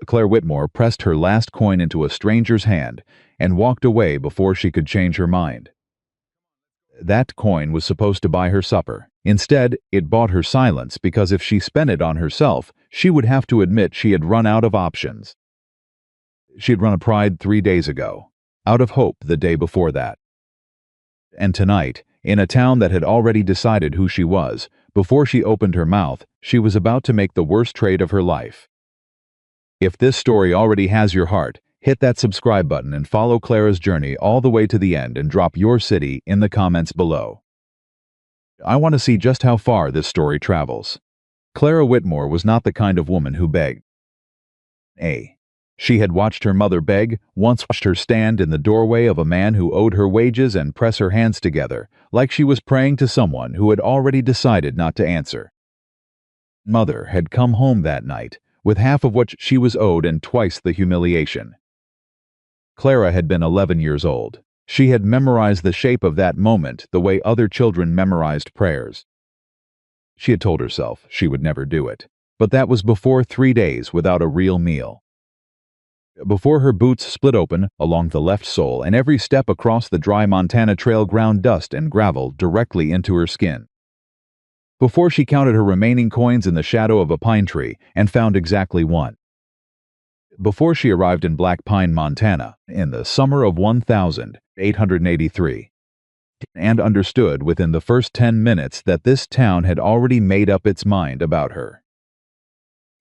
Claire Whitmore pressed her last coin into a stranger's hand and walked away before she could change her mind. That coin was supposed to buy her supper. Instead, it bought her silence because if she spent it on herself, she would have to admit she had run out of options. She had run a Pride 3 days ago, out of hope the day before that. And tonight, in a town that had already decided who she was, before she opened her mouth, she was about to make the worst trade of her life. If this story already has your heart, hit that subscribe button and follow Clara's journey all the way to the end and drop your city in the comments below. I want to see just how far this story travels. Clara Whitmore was not the kind of woman who begged. She had watched her mother beg, once watched her stand in the doorway of a man who owed her wages and press her hands together, like she was praying to someone who had already decided not to answer. Mother had come home that night, with half of what she was owed and twice the humiliation. Clara had been 11 years old. She had memorized the shape of that moment the way other children memorized prayers. She had told herself she would never do it, but that was before 3 days without a real meal. Before her boots split open along the left sole and every step across the dry Montana trail ground dust and gravel directly into her skin. Before she counted her remaining coins in the shadow of a pine tree and found exactly one. Before she arrived in Black Pine, Montana, in the summer of 1883, and understood within the first 10 minutes that this town had already made up its mind about her.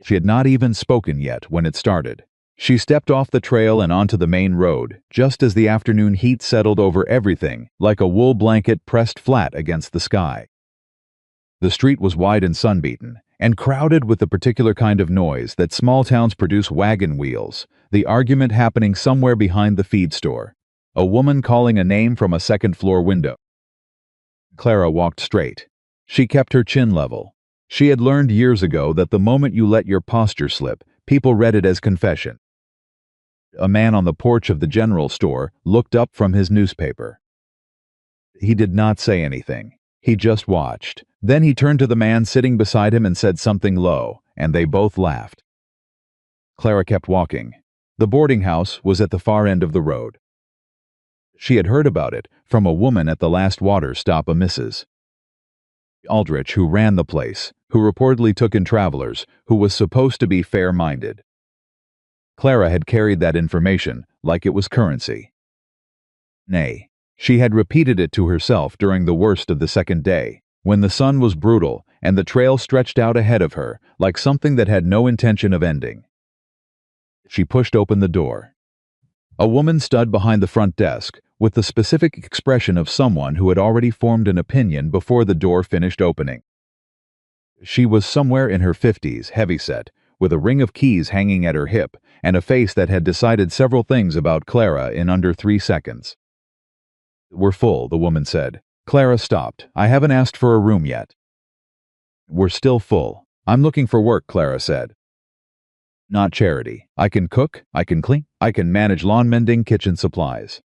She had not even spoken yet when it started. She stepped off the trail and onto the main road, just as the afternoon heat settled over everything like a wool blanket pressed flat against the sky. The street was wide and sunbeaten, and crowded with the particular kind of noise that small towns produce: wagon wheels, the argument happening somewhere behind the feed store, a woman calling a name from a second-floor window. Clara walked straight. She kept her chin level. She had learned years ago that the moment you let your posture slip, people read it as confession. A man on the porch of the general store looked up from his newspaper. He did not say anything. He just watched. Then he turned to the man sitting beside him and said something low, and they both laughed. Clara kept walking. The boarding house was at the far end of the road. She had heard about it from a woman at the last water stop, a Mrs. Aldrich, who ran the place, who reportedly took in travelers, who was supposed to be fair-minded. Clara had carried that information like it was currency. Nay, she had repeated it to herself during the worst of the second day, when the sun was brutal and the trail stretched out ahead of her like something that had no intention of ending. She pushed open the door. A woman stood behind the front desk with the specific expression of someone who had already formed an opinion before the door finished opening. She was somewhere in her 50s, heavyset, with a ring of keys hanging at her hip and a face that had decided several things about Clara in under 3 seconds. "We're full," the woman said. Clara stopped. "I haven't asked for a room yet." "We're still full. I'm looking for work," Clara said. "Not charity. I can cook, I can clean, I can manage lawn mending, kitchen supplies.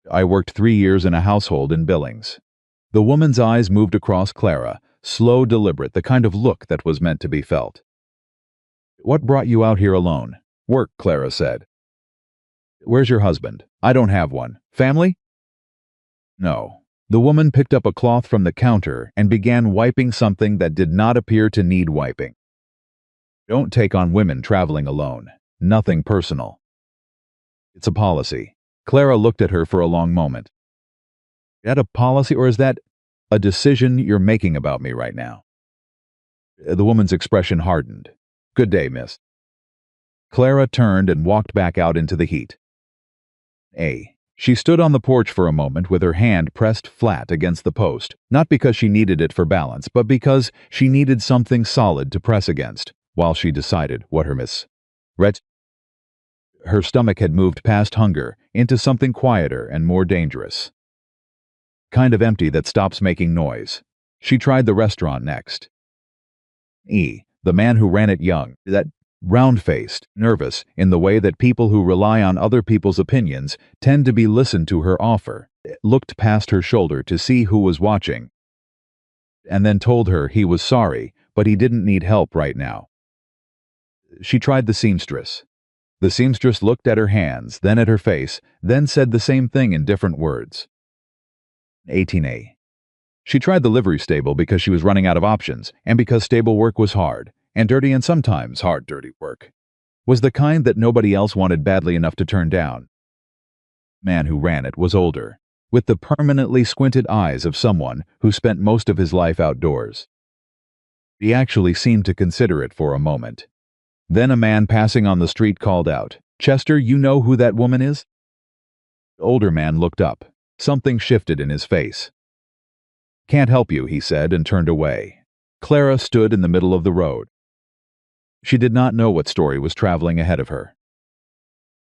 I worked 3 years in a household in Billings." The woman's eyes moved across Clara, slow, deliberate, the kind of look that was meant to be felt. "What brought you out here alone?" "Work," Clara said. "Where's your husband?" "I don't have one." "Family?" "No." The woman picked up a cloth from the counter and began wiping something that did not appear to need wiping. "Don't take on women traveling alone. Nothing personal. It's a policy." Clara looked at her for a long moment. "Is that a policy, or is that a decision you're making about me right now?" The woman's expression hardened. "Good day, miss." Clara turned and walked back out into the heat. She stood on the porch for a moment with her hand pressed flat against the post, not because she needed it for balance, but because she needed something solid to press against, while she decided what her Her stomach had moved past hunger into something quieter and more dangerous. Kind of empty that stops making noise. She tried the restaurant next. The man who ran it young, that round-faced, nervous, in the way that people who rely on other people's opinions tend to be listened to, her offer, looked past her shoulder to see who was watching, and then told her he was sorry, but he didn't need help right now. She tried the seamstress. The seamstress looked at her hands, then at her face, then said the same thing in different words. 18a. She tried the livery stable because she was running out of options, and because stable work was hard, and dirty and sometimes hard dirty work. Was the kind that nobody else wanted badly enough to turn down. The man who ran it was older, with the permanently squinted eyes of someone who spent most of his life outdoors. He actually seemed to consider it for a moment. Then a man passing on the street called out, "Chester, you know who that woman is?" The older man looked up. Something shifted in his face. "Can't help you," he said, and turned away. Clara stood in the middle of the road. She did not know what story was traveling ahead of her.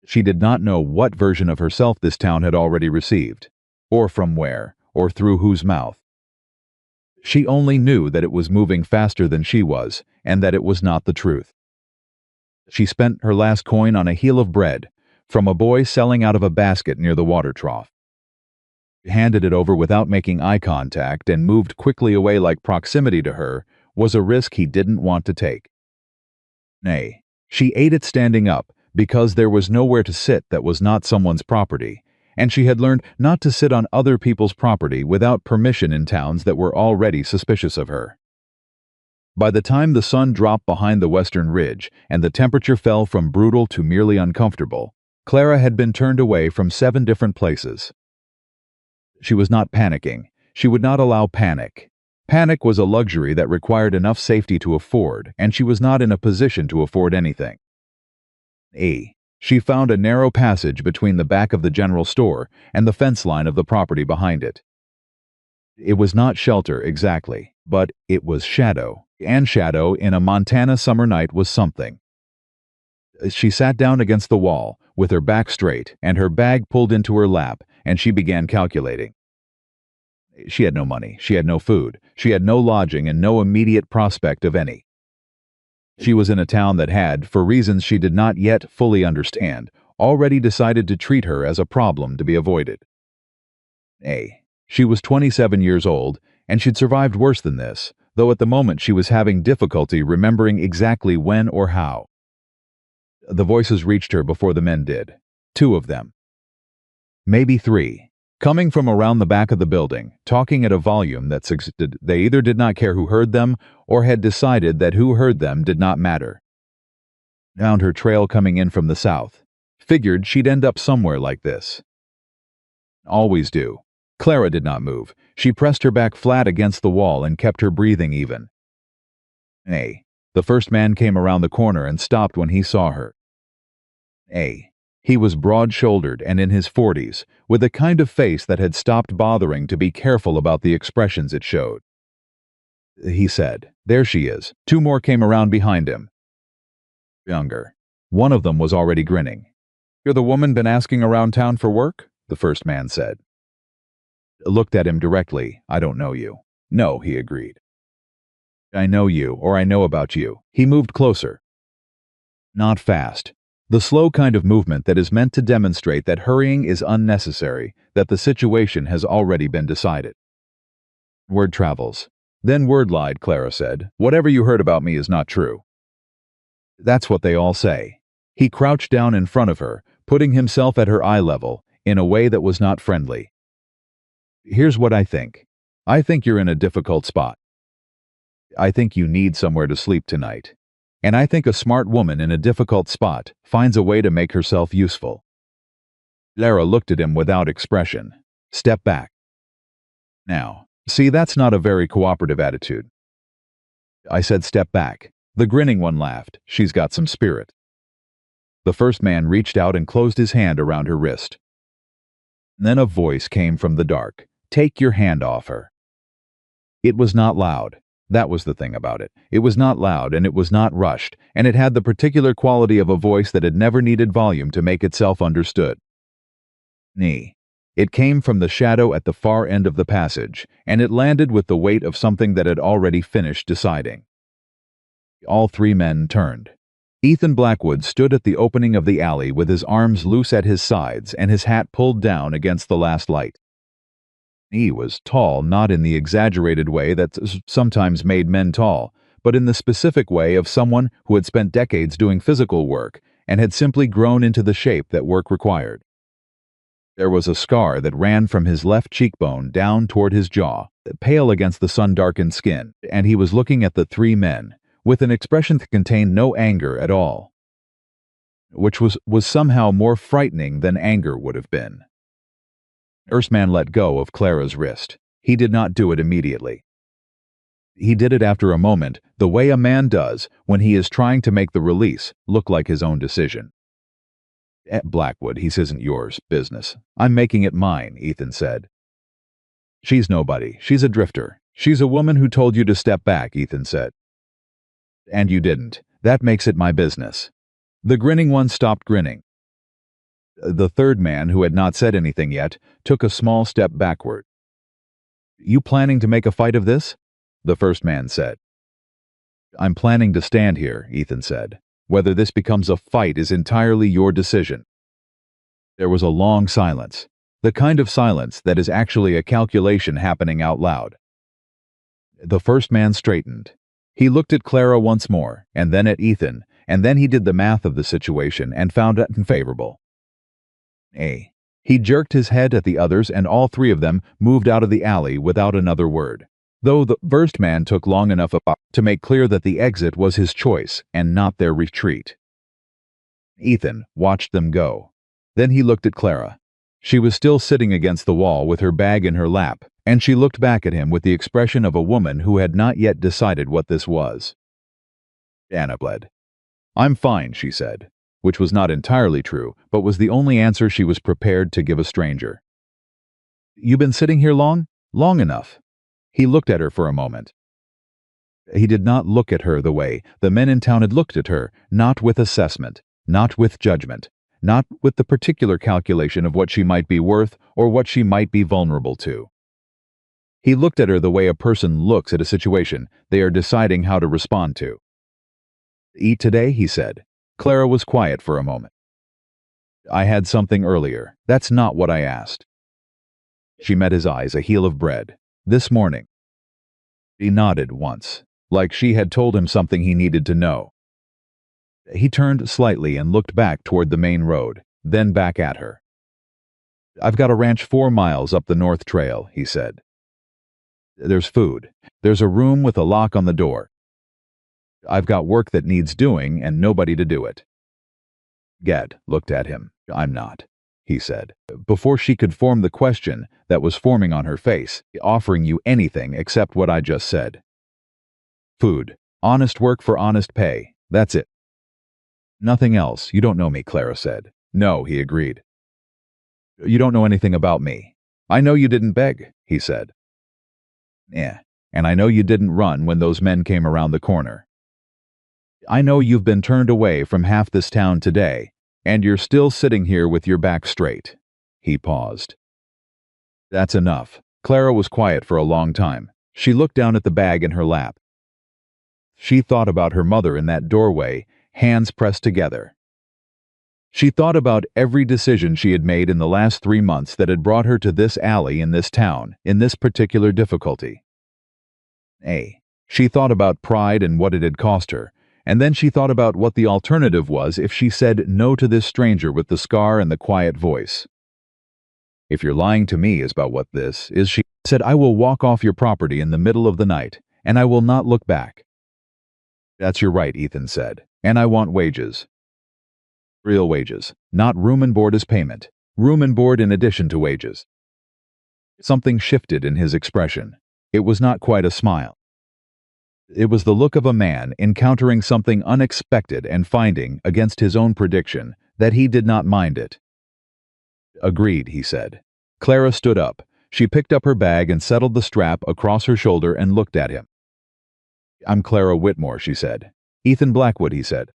She did not know what version of herself this town had already received, or from where, or through whose mouth. She only knew that it was moving faster than she was, and that it was not the truth. She spent her last coin on a heel of bread from a boy selling out of a basket near the water trough. She handed it over without making eye contact and moved quickly away like proximity to her was a risk he didn't want to take. Nay, she ate it standing up because there was nowhere to sit that was not someone's property, and she had learned not to sit on other people's property without permission in towns that were already suspicious of her. By the time the sun dropped behind the western ridge and the temperature fell from brutal to merely uncomfortable, Clara had been turned away from 7 different places. She was not panicking. She would not allow panic. Panic was a luxury that required enough safety to afford, and she was not in a position to afford anything. She found a narrow passage between the back of the general store and the fence line of the property behind it. It was not shelter exactly, but it was shadow, and shadow in a Montana summer night was something. She sat down against the wall, with her back straight and her bag pulled into her lap, and she began calculating. She had no money, she had no food, she had no lodging and no immediate prospect of any. She was in a town that had, for reasons she did not yet fully understand, already decided to treat her as a problem to be avoided. She was 27 years old, and she'd survived worse than this, though at the moment she was having difficulty remembering exactly when or how. The voices reached her before the men did. 2 of them. Maybe 3. Coming from around the back of the building, talking at a volume that suggested they either did not care who heard them or had decided that who heard them did not matter. Found her trail coming in from the south. Figured she'd end up somewhere like this. Always do. Clara did not move. She pressed her back flat against the wall and kept her breathing even. The first man came around the corner and stopped when he saw her. He was broad-shouldered and in his 40s, with a kind of face that had stopped bothering to be careful about the expressions it showed. He said, "There she is." 2 more came around behind him. Younger. One of them was already grinning. "You're the woman been asking around town for work?" the first man said. Looked at him directly. "I don't know you." "No," he agreed. "I know you, or I know about you." He moved closer. Not fast. The slow kind of movement that is meant to demonstrate that hurrying is unnecessary, that the situation has already been decided. Word travels. "Then word lied," Clara said. "Whatever you heard about me is not true." "That's what they all say." He crouched down in front of her, putting himself at her eye level, in a way that was not friendly. "Here's what I think. I think you're in a difficult spot. I think you need somewhere to sleep tonight. And I think a smart woman in a difficult spot finds a way to make herself useful." Clara looked at him without expression. "Step back." "Now, see, that's not a very cooperative attitude." "I said step back." The grinning one laughed. "She's got some spirit." The first man reached out and closed his hand around her wrist. Then a voice came from the dark. "Take your hand off her." It was not loud. That was the thing about it. It was not loud, and it was not rushed, and it had the particular quality of a voice that had never needed volume to make itself understood. It came from the shadow at the far end of the passage, and it landed with the weight of something that had already finished deciding. All 3 men turned. Ethan Blackwood stood at the opening of the alley with his arms loose at his sides and his hat pulled down against the last light. He was tall, not in the exaggerated way that sometimes made men tall, but in the specific way of someone who had spent decades doing physical work and had simply grown into the shape that work required. There was a scar that ran from his left cheekbone down toward his jaw, pale against the sun-darkened skin, and he was looking at the three men with an expression that contained no anger at all, which was somehow more frightening than anger would have been. Earthman let go of Clara's wrist. He did not do it immediately. He did it after a moment, the way a man does when he is trying to make the release look like his own decision. Blackwood, he isn't yours business. I'm making it mine, Ethan said. She's nobody. She's a drifter. She's a woman who told you to step back, Ethan said. And you didn't. That makes it my business. The grinning one stopped grinning. The third man, who had not said anything yet, took a small step backward. You planning to make a fight of this? The first man said. I'm planning to stand here, Ethan said. Whether this becomes a fight is entirely your decision. There was a long silence, the kind of silence that is actually a calculation happening out loud. The first man straightened. He looked at Clara once more, and then at Ethan, and then he did the math of the situation and found it unfavorable. He jerked his head at the others, and all three of them moved out of the alley without another word, though the first man took long enough to make clear that the exit was his choice and not their retreat. Ethan watched them go. Then he looked at Clara. She was still sitting against the wall with her bag in her lap, and she looked back at him with the expression of a woman who had not yet decided what this was. Anna bled. I'm fine, she said, which was not entirely true, but was the only answer she was prepared to give a stranger. You been sitting here long? Long enough. He looked at her for a moment. He did not look at her the way the men in town had looked at her, not with assessment, not with judgment, not with the particular calculation of what she might be worth or what she might be vulnerable to. He looked at her the way a person looks at a situation they are deciding how to respond to. Eat today, he said. Clara was quiet for a moment. I had something earlier. That's not what I asked. She met his eyes, a heel of bread. This morning. He nodded once, like she had told him something he needed to know. He turned slightly and looked back toward the main road, then back at her. I've got a ranch 4 miles up the North Trail, he said. There's food. There's a room with a lock on the door. I've got work that needs doing and nobody to do it. Ged looked at him. I'm not, he said, before she could form the question that was forming on her face, offering you anything except what I just said. Food. Honest work for honest pay. That's it. Nothing else. You don't know me, Clara said. No, he agreed. You don't know anything about me. I know you didn't beg, he said. And I know you didn't run when those men came around the corner. I know you've been turned away from half this town today, and you're still sitting here with your back straight. He paused. That's enough. Clara was quiet for a long time. She looked down at the bag in her lap. She thought about her mother in that doorway, hands pressed together. She thought about every decision she had made in the last 3 months that had brought her to this alley in this town, in this particular difficulty. She thought about pride and what it had cost her, and then she thought about what the alternative was if she said no to this stranger with the scar and the quiet voice. If you're lying to me is about what this is, she said, I will walk off your property in the middle of the night, and I will not look back. That's your right, Ethan said, and I want wages. Real wages, not room and board as payment. Room and board in addition to wages. Something shifted in his expression. It was not quite a smile. It was the look of a man encountering something unexpected and finding, against his own prediction, that he did not mind it. Agreed, he said. Clara stood up. She picked up her bag and settled the strap across her shoulder and looked at him. I'm Clara Whitmore, she said. Ethan Blackwood, he said.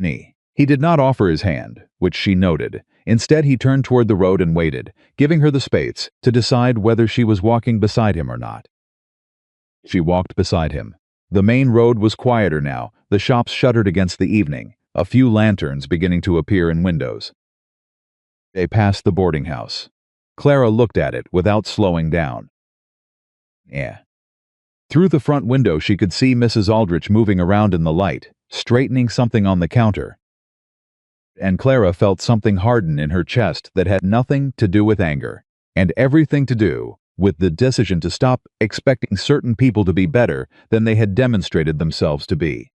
He did not offer his hand, which she noted. Instead, he turned toward the road and waited, giving her the space to decide whether she was walking beside him or not. She walked beside him. The main road was quieter now, the shops shuttered against the evening, a few lanterns beginning to appear in windows. They passed the boarding house. Clara looked at it without slowing down. Through the front window she could see Mrs. Aldrich moving around in the light, straightening something on the counter. And Clara felt something harden in her chest that had nothing to do with anger, and everything to do with the decision to stop expecting certain people to be better than they had demonstrated themselves to be.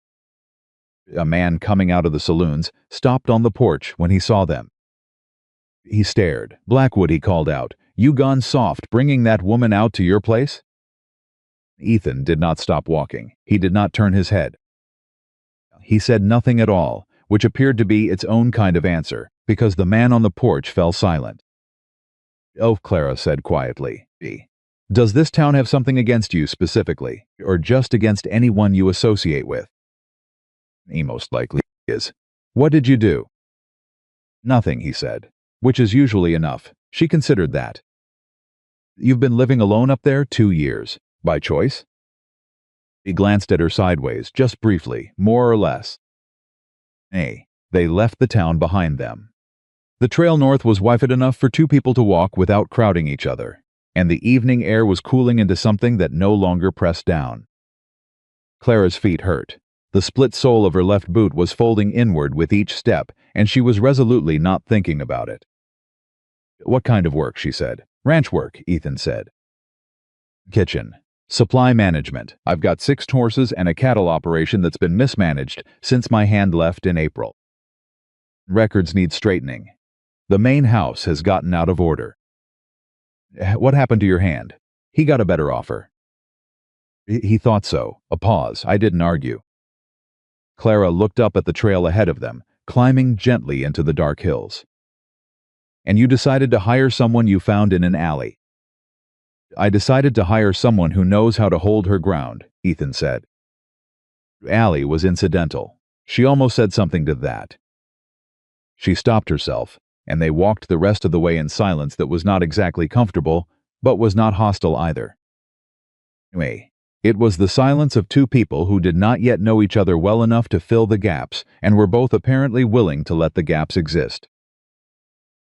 A man coming out of the saloons stopped on the porch when he saw them. He stared. "Blackwood," he called out, "you gone soft bringing that woman out to your place?" Ethan did not stop walking. He did not turn his head. He said nothing at all, which appeared to be its own kind of answer, because the man on the porch fell silent. "Oh," Clara said quietly. "Does this town have something against you specifically, or just against anyone you associate with?" "He most likely is." "What did you do?" "Nothing," he said, which is usually enough. She considered that. "You've been living alone up there 2 years. By choice?" He glanced at her sideways, just briefly, more or less. Nay, they left the town behind them. The trail north was wide enough for 2 people to walk without crowding each other, and the evening air was cooling into something that no longer pressed down. Clara's feet hurt. The split sole of her left boot was folding inward with each step, and she was resolutely not thinking about it. "What kind of work?" she said. "Ranch work," Ethan said. "Kitchen. Supply management. I've got 6 horses and a cattle operation that's been mismanaged since my hand left in April. Records need straightening. The main house has gotten out of order." "What happened to your hand?" "He got a better offer." He thought so. A pause. I didn't argue. Clara looked up at the trail ahead of them, climbing gently into the dark hills. "And you decided to hire someone you found in an alley." "I decided to hire someone who knows how to hold her ground," Ethan said. Alley was incidental. She almost said something to that. She stopped herself, and they walked the rest of the way in silence that was not exactly comfortable, but was not hostile either. Anyway, it was the silence of 2 people who did not yet know each other well enough to fill the gaps, and were both apparently willing to let the gaps exist.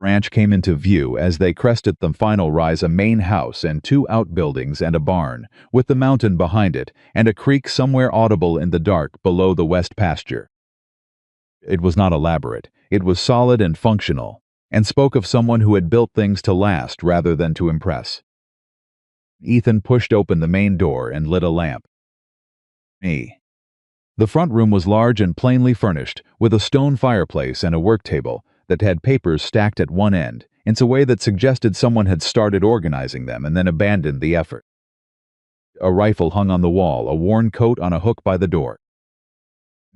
Ranch came into view as they crested the final rise, a main house and 2 outbuildings and a barn, with the mountain behind it, and a creek somewhere audible in the dark below the west pasture. It was not elaborate, it was solid and functional, and spoke of someone who had built things to last rather than to impress. Ethan pushed open the main door and lit a lamp. The front room was large and plainly furnished, with a stone fireplace and a work table that had papers stacked at one end, in a way that suggested someone had started organizing them and then abandoned the effort. A rifle hung on the wall, a worn coat on a hook by the door.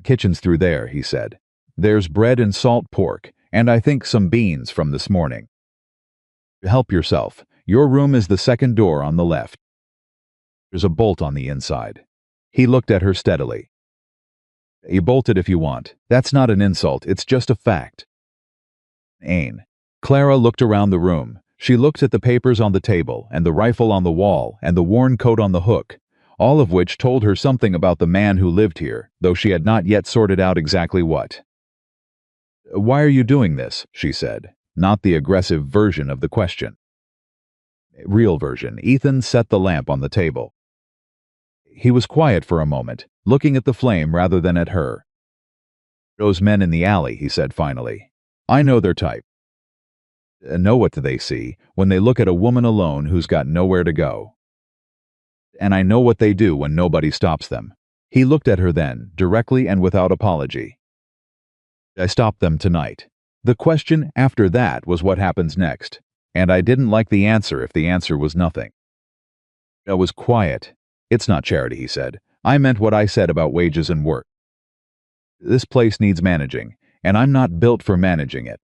"Kitchen's through there," he said. "There's bread and salt pork, and I think some beans from this morning. Help yourself. Your room is the second door on the left. There's a bolt on the inside." He looked at her steadily. "You bolt it if you want. That's not an insult, it's just a fact." Clara looked around the room. She looked at the papers on the table, and the rifle on the wall, and the worn coat on the hook, all of which told her something about the man who lived here, though she had not yet sorted out exactly what. "Why are you doing this?" she said, not the aggressive version of the question. Real version. Ethan set the lamp on the table. He was quiet for a moment, looking at the flame rather than at her. "Those men in the alley," he said finally. "I know their type. Know what they see when they look at a woman alone who's got nowhere to go. And I know what they do when nobody stops them." He looked at her then, directly and without apology. "I stopped them tonight. The question after that was what happens next, and I didn't like the answer if the answer was nothing." I was quiet. "It's not charity," he said. "I meant what I said about wages and work. This place needs managing, and I'm not built for managing it."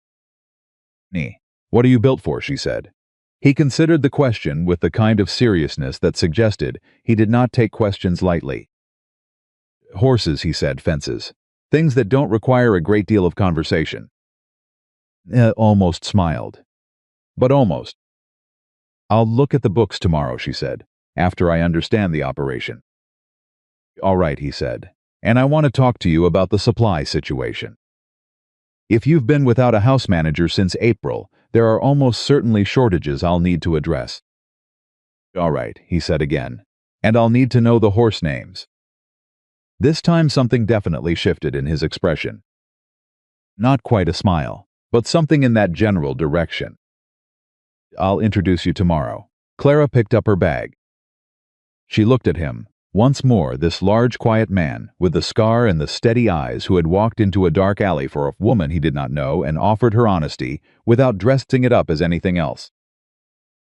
"What are you built for?" she said. He considered the question with the kind of seriousness that suggested he did not take questions lightly. "Horses," he said, "fences. Things that don't require a great deal of conversation." Almost smiled. "But almost." "I'll look at the books tomorrow," she said, "after I understand the operation." "All right," he said, "and I want to talk to you about the supply situation. If you've been without a house manager since April, there are almost certainly shortages I'll need to address." "All right," he said again. And I'll need to know the horse names. This time something definitely shifted in his expression. Not quite a smile, but something in that general direction. I'll introduce you tomorrow. Clara picked up her bag. She looked at him. Once more, this large, quiet man, with the scar and the steady eyes, who had walked into a dark alley for a woman he did not know and offered her honesty without dressing it up as anything else.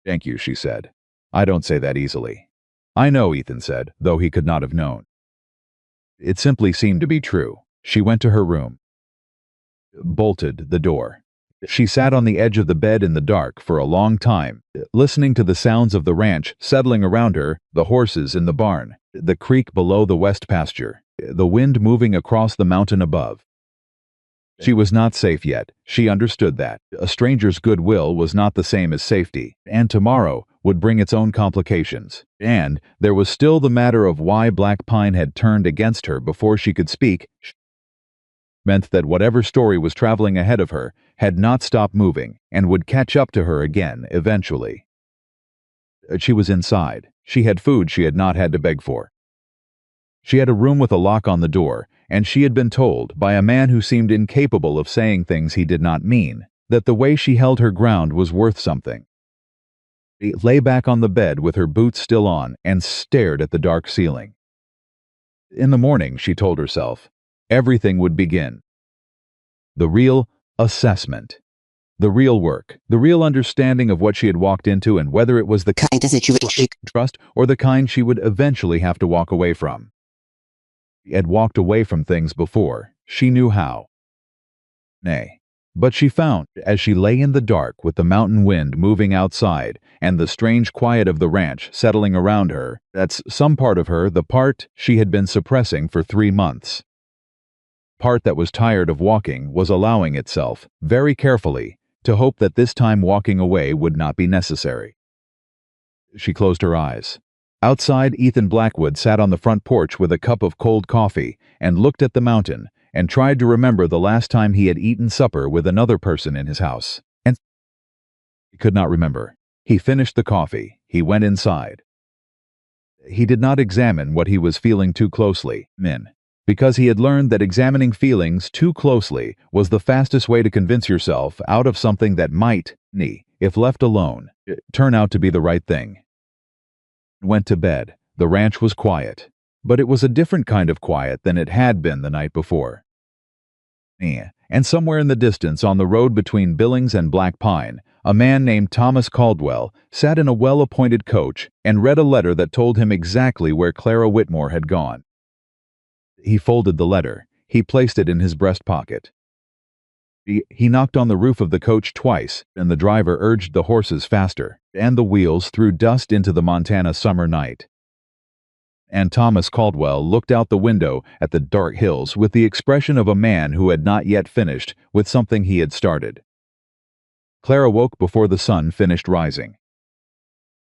Thank you, she said. I don't say that easily. I know, Ethan said, though he could not have known. It simply seemed to be true. She went to her room, bolted the door. She sat on the edge of the bed in the dark for a long time, listening to the sounds of the ranch settling around her, the horses in the barn, the creek below the west pasture, the wind moving across the mountain above. She was not safe yet. She understood that. A stranger's goodwill was not the same as safety, and tomorrow would bring its own complications. And there was still the matter of why Black Pine had turned against her before she could speak. Meant that whatever story was traveling ahead of her had not stopped moving and would catch up to her again eventually. She was inside. She had food she had not had to beg for. She had a room with a lock on the door, and she had been told, by a man who seemed incapable of saying things he did not mean, that the way she held her ground was worth something. She lay back on the bed with her boots still on and stared at the dark ceiling. In the morning, she told herself, everything would begin. The real assessment. The real work. The real understanding of what she had walked into and whether it was the kind that she would trust or the kind she would eventually have to walk away from. She had walked away from things before. She knew how. Nay. But she found, as she lay in the dark with the mountain wind moving outside and the strange quiet of the ranch settling around her, that some part of her, the part she had been suppressing for 3 months, part that was tired of walking, was allowing itself, very carefully, to hope that this time walking away would not be necessary. She closed her eyes. Outside, Ethan Blackwood sat on the front porch with a cup of cold coffee and looked at the mountain and tried to remember the last time he had eaten supper with another person in his house. And he could not remember. He finished the coffee. He went inside. He did not examine what he was feeling too closely, because he had learned that examining feelings too closely was the fastest way to convince yourself out of something that might, if left alone, turn out to be the right thing. Went to bed. The ranch was quiet, but it was a different kind of quiet than it had been the night before. And somewhere in the distance, on the road between Billings and Black Pine, a man named Thomas Caldwell sat in a well-appointed coach and read a letter that told him exactly where Clara Whitmore had gone. He folded the letter. He placed it in his breast pocket. He knocked on the roof of the coach twice, and the driver urged the horses faster, and the wheels threw dust into the Montana summer night. And Thomas Caldwell looked out the window at the dark hills with the expression of a man who had not yet finished with something he had started. Clara woke before the sun finished rising.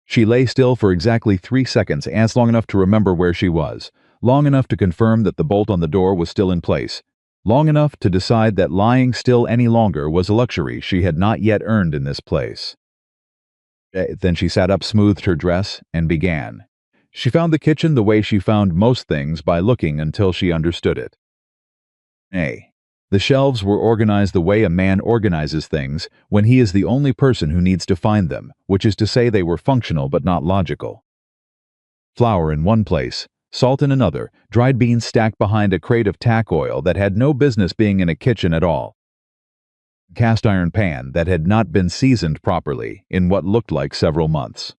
She lay still for exactly 3 seconds, as long enough to remember where she was, long enough to confirm that the bolt on the door was still in place, long enough to decide that lying still any longer was a luxury she had not yet earned in this place. Then she sat up, smoothed her dress, and began. She found the kitchen the way she found most things, by looking until she understood it. The shelves were organized the way a man organizes things when he is the only person who needs to find them, which is to say they were functional but not logical. Flour in one place, salt in another, dried beans stacked behind a crate of tack oil that had no business being in a kitchen at all. Cast iron pan that had not been seasoned properly in what looked like several months.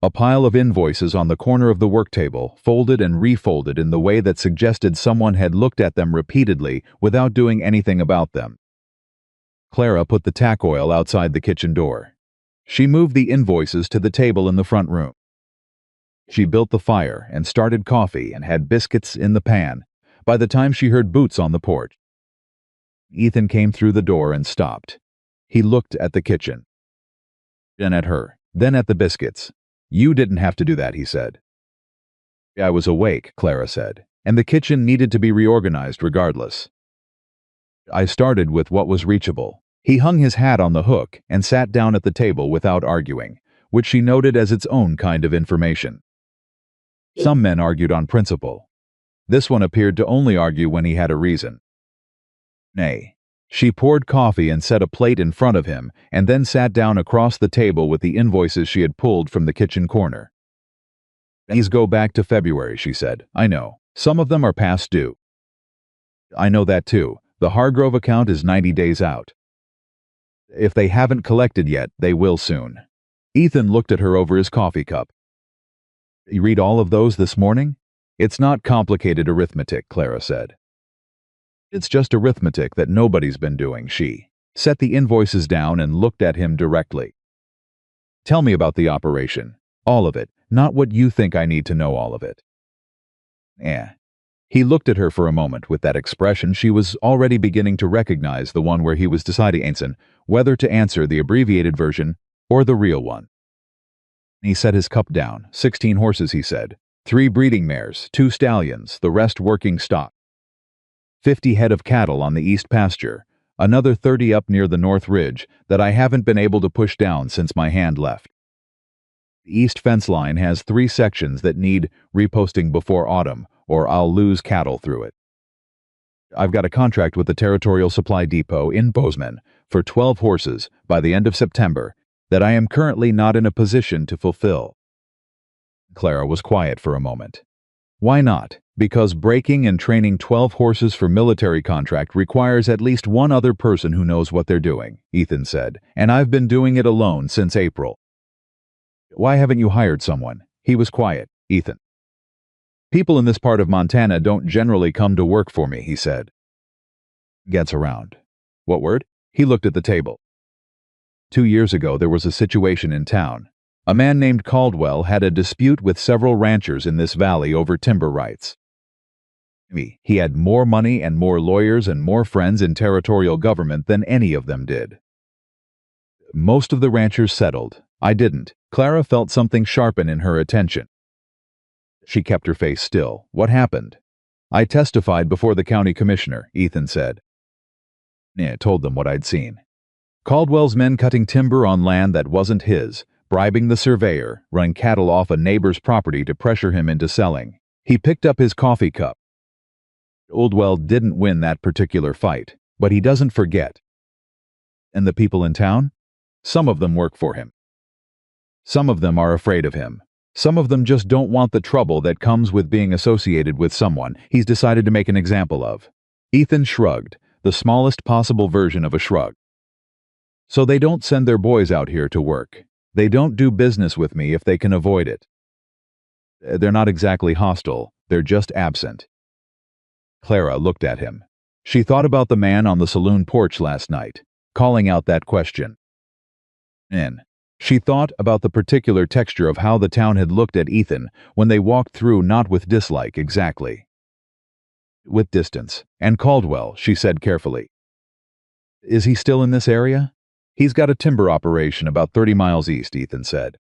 A pile of invoices on the corner of the work table, folded and refolded in the way that suggested someone had looked at them repeatedly without doing anything about them. Clara put the tack oil outside the kitchen door. She moved the invoices to the table in the front room. She built the fire and started coffee and had biscuits in the pan by the time she heard boots on the porch. Ethan came through the door and stopped. He looked at the kitchen, then at her, then at the biscuits. "You didn't have to do that," he said. "I was awake," Clara said, "and the kitchen needed to be reorganized regardless. I started with what was reachable." He hung his hat on the hook and sat down at the table without arguing, which she noted as its own kind of information. Some men argued on principle. This one appeared to only argue when he had a reason. Nay. She poured coffee and set a plate in front of him, and then sat down across the table with the invoices she had pulled from the kitchen corner. These go back to February, she said. I know. Some of them are past due. I know that too. The Hargrove account is 90 days out. If they haven't collected yet, they will soon. Ethan looked at her over his coffee cup. You read all of those this morning? It's not complicated arithmetic, Clara said. It's just arithmetic that nobody's been doing, she set the invoices down and looked at him directly. Tell me about the operation. All of it, not what you think I need to know all of it. He looked at her for a moment with that expression she was already beginning to recognize, the one where he was deciding whether to answer the abbreviated version or the real one. He set his cup down. 16 horses, he said. 3 breeding mares, 2 stallions, the rest working stock. 50 head of cattle on the east pasture, another 30 up near the north ridge that I haven't been able to push down since my hand left. The east fence line has 3 sections that need reposting before autumn, or I'll lose cattle through it. I've got a contract with the Territorial Supply Depot in Bozeman for 12 horses by the end of September that I am currently not in a position to fulfill. Clara was quiet for a moment. Why not? Because breaking and training 12 horses for military contract requires at least one other person who knows what they're doing, Ethan said, and I've been doing it alone since April. Why haven't you hired someone? He was quiet. Ethan. People in this part of Montana don't generally come to work for me, he said. Gets around. What word? He looked at the table. 2 years ago there was a situation in town. A man named Caldwell had a dispute with several ranchers in this valley over timber rights. He had more money and more lawyers and more friends in territorial government than any of them did. Most of the ranchers settled. I didn't. Clara felt something sharpen in her attention. She kept her face still. What happened? I testified before the county commissioner, Ethan said. Told them what I'd seen. Caldwell's men cutting timber on land that wasn't his, bribing the surveyor, running cattle off a neighbor's property to pressure him into selling. He picked up his coffee cup. Oldwell didn't win that particular fight, but he doesn't forget. And the people in town? Some of them work for him. Some of them are afraid of him. Some of them just don't want the trouble that comes with being associated with someone he's decided to make an example of. Ethan shrugged, the smallest possible version of a shrug. So they don't send their boys out here to work. They don't do business with me if they can avoid it. They're not exactly hostile, they're just absent. Clara looked at him. She thought about the man on the saloon porch last night, calling out that question. She thought about the particular texture of how the town had looked at Ethan when they walked through, not with dislike exactly. With distance. And Caldwell, she said carefully. Is he still in this area? He's got a timber operation about 30 miles east, Ethan said.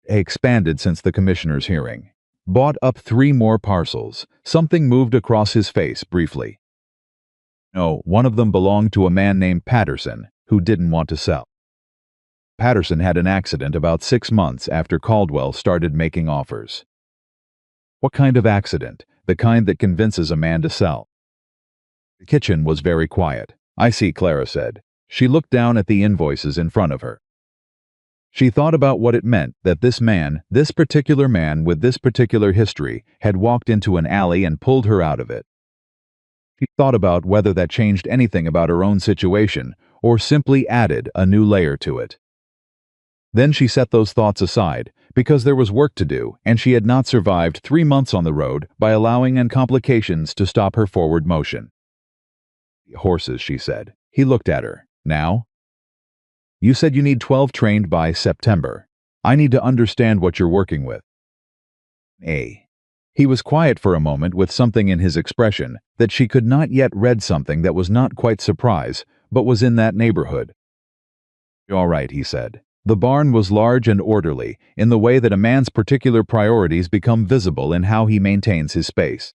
Expanded since the commissioner's hearing. Bought up 3 more parcels. Something moved across his face briefly. No, one of them belonged to a man named Patterson, who didn't want to sell. Patterson had an accident about 6 months after Caldwell started making offers. What kind of accident? The kind that convinces a man to sell. The kitchen was very quiet. I see, Clara said. She looked down at the invoices in front of her. She thought about what it meant that this man, this particular man with this particular history, had walked into an alley and pulled her out of it. She thought about whether that changed anything about her own situation or simply added a new layer to it. Then she set those thoughts aside, because there was work to do, and she had not survived 3 months on the road by allowing complications to stop her forward motion. Horses, she said. He looked at her. Now? You said you need 12 trained by September. I need to understand what you're working with. He was quiet for a moment with something in his expression that she could not yet read, something that was not quite surprise, but was in that neighborhood. All right, he said. The barn was large and orderly, in the way that a man's particular priorities become visible in how he maintains his space.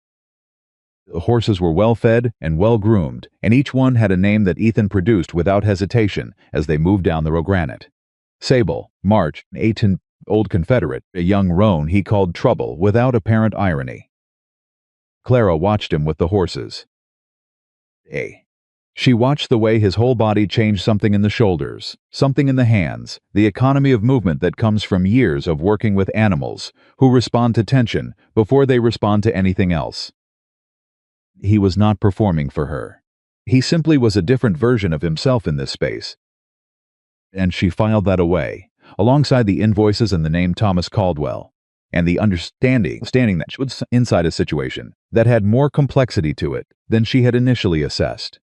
The horses were well-fed and well-groomed, and each one had a name that Ethan produced without hesitation as they moved down the Rogranite. Sable, March, Aiton, old Confederate, a young roan he called Trouble without apparent irony. Clara watched him with the horses. She watched the way his whole body changed, something in the shoulders, something in the hands, the economy of movement that comes from years of working with animals, who respond to tension before they respond to anything else. He was not performing for her. He simply was a different version of himself in this space. And she filed that away, alongside the invoices and the name Thomas Caldwell, and the understanding that she was inside a situation that had more complexity to it than she had initially assessed.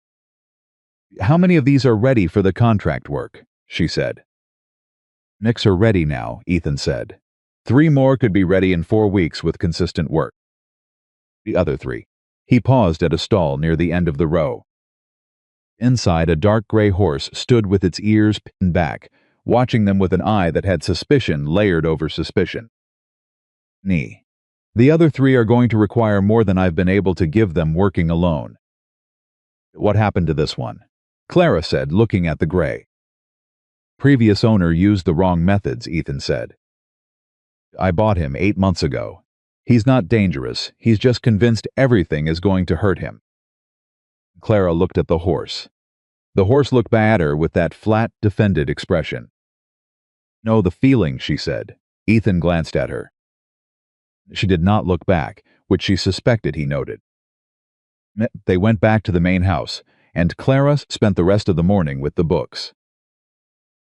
"How many of these are ready for the contract work?" she said. "Mix are ready now," Ethan said. 3 more could be ready in 4 weeks with consistent work. The other 3. He paused at a stall near the end of the row. Inside, a dark gray horse stood with its ears pinned back, watching them with an eye that had suspicion layered over suspicion. The other 3 are going to require more than I've been able to give them working alone." "What happened to this one?" Clara said, looking at the gray. "Previous owner used the wrong methods," Ethan said. "I bought him 8 months ago. He's not dangerous, he's just convinced everything is going to hurt him." Clara looked at the horse. The horse looked back at her with that flat, defended expression. "No, the feeling," she said. Ethan glanced at her. She did not look back, which she suspected he noted. They went back to the main house, and Clara spent the rest of the morning with the books.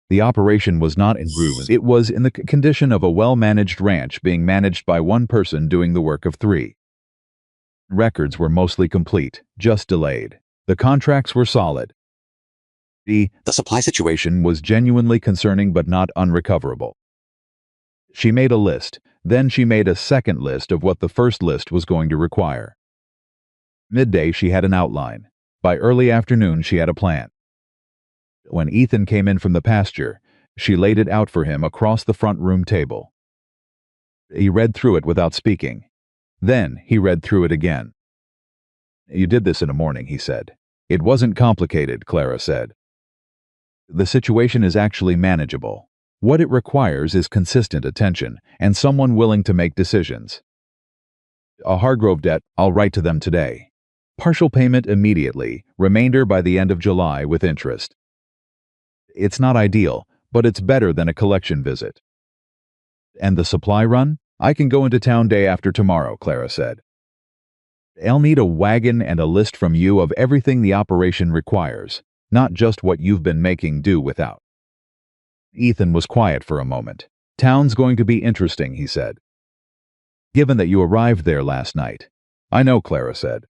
The operation was not in ruins. It was in the condition of a well-managed ranch being managed by one person doing the work of 3. Records were mostly complete, just delayed. The contracts were solid. The supply situation was genuinely concerning but not unrecoverable. She made a list, then she made a second list of what the first list was going to require. Midday she had an outline. By early afternoon she had a plan. When Ethan came in from the pasture, she laid it out for him across the front room table. He read through it without speaking. Then he read through it again. "You did this in a morning," he said. "It wasn't complicated," Clara said. "The situation is actually manageable. What it requires is consistent attention and someone willing to make decisions. A Hargrove debt, I'll write to them today. Partial payment immediately, remainder by the end of July with interest. It's not ideal, but it's better than a collection visit." "And the supply run? I can go into town day after tomorrow," Clara said. "I'll need a wagon and a list from you of everything the operation requires, not just what you've been making do without." Ethan was quiet for a moment. "Town's going to be interesting," he said. "Given that you arrived there last night." "I know," Clara said.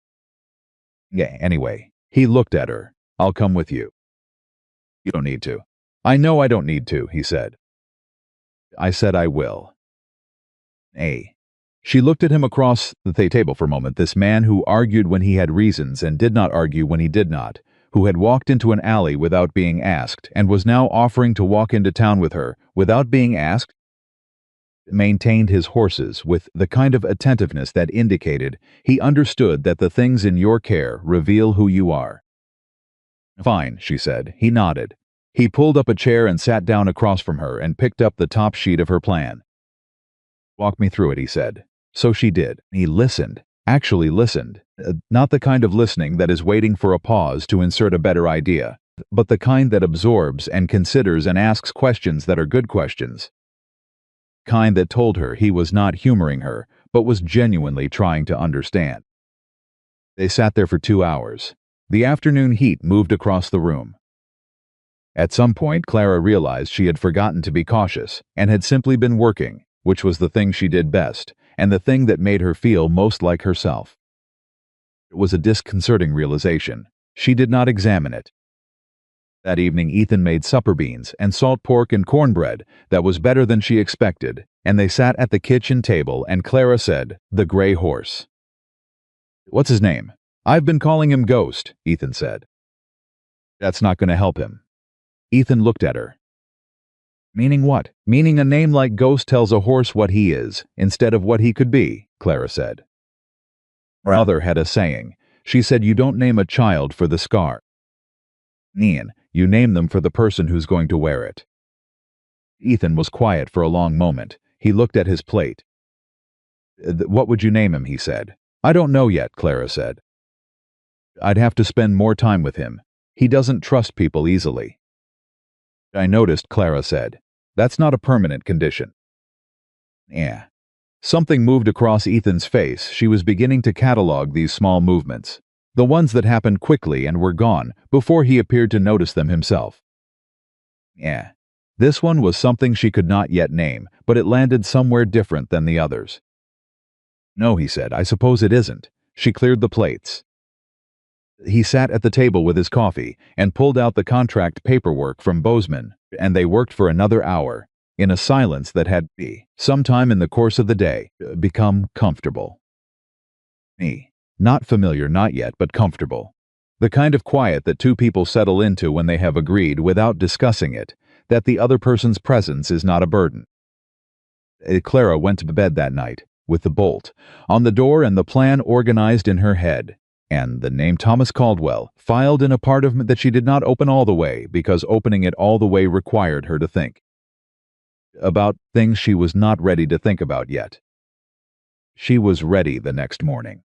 "Yeah, anyway." He looked at her. "I'll come with you." "You don't need to." "I know I don't need to," he said. "I said I will." She looked at him across the table for a moment, this man who argued when he had reasons and did not argue when he did not, who had walked into an alley without being asked and was now offering to walk into town with her without being asked, maintained his horses with the kind of attentiveness that indicated he understood that the things in your care reveal who you are. "Fine," she said. He nodded. He pulled up a chair and sat down across from her and picked up the top sheet of her plan. "Walk me through it," he said. So she did. He listened, actually listened, not the kind of listening that is waiting for a pause to insert a better idea, but the kind that absorbs and considers and asks questions that are good questions. Kind that told her he was not humoring her, but was genuinely trying to understand. They sat there for 2 hours. The afternoon heat moved across the room. At some point, Clara realized she had forgotten to be cautious and had simply been working, which was the thing she did best, and the thing that made her feel most like herself. It was a disconcerting realization. She did not examine it. That evening, Ethan made supper beans and salt pork and cornbread that was better than she expected, and they sat at the kitchen table and Clara said, "The gray horse." "What's his name?" "I've been calling him Ghost," Ethan said. "That's not going to help him." Ethan looked at her. "Meaning what?" "Meaning a name like Ghost tells a horse what he is, instead of what he could be," Clara said. Her mother had a saying. She said you don't name a child for the scar. You name them for the person who's going to wear it. Ethan was quiet for a long moment. He looked at his plate. What would you name him?" he said. "I don't know yet," Clara said. "I'd have to spend more time with him. He doesn't trust people easily." "I noticed," Clara said. "That's not a permanent condition." Yeah. Something moved across Ethan's face. She was beginning to catalog these small movements, the ones that happened quickly and were gone before he appeared to notice them himself. Yeah. This one was something she could not yet name, but it landed somewhere different than the others. "No," he said, "I suppose it isn't." She cleared the plates. He sat at the table with his coffee and pulled out the contract paperwork from Bozeman, and they worked for another hour, in a silence that had, sometime in the course of the day, become comfortable. Not familiar, not yet, but comfortable. The kind of quiet that two people settle into when they have agreed, without discussing it, that the other person's presence is not a burden. Clara went to bed that night, with the bolt on the door and the plan organized in her head, and the name Thomas Caldwell filed in a part of it that she did not open all the way, because opening it all the way required her to think about things she was not ready to think about yet. She was ready the next morning.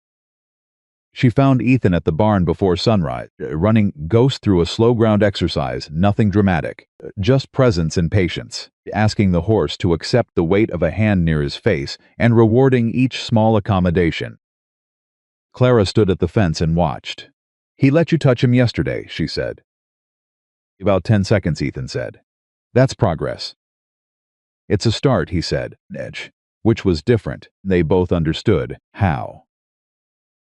She found Ethan at the barn before sunrise, running Ghost through a slow ground exercise, nothing dramatic, just presence and patience, asking the horse to accept the weight of a hand near his face and rewarding each small accommodation. Clara stood at the fence and watched. "He let you touch him yesterday," she said. "About 10 seconds, Ethan said. "That's progress." "It's a start," he said, which was different. They both understood how.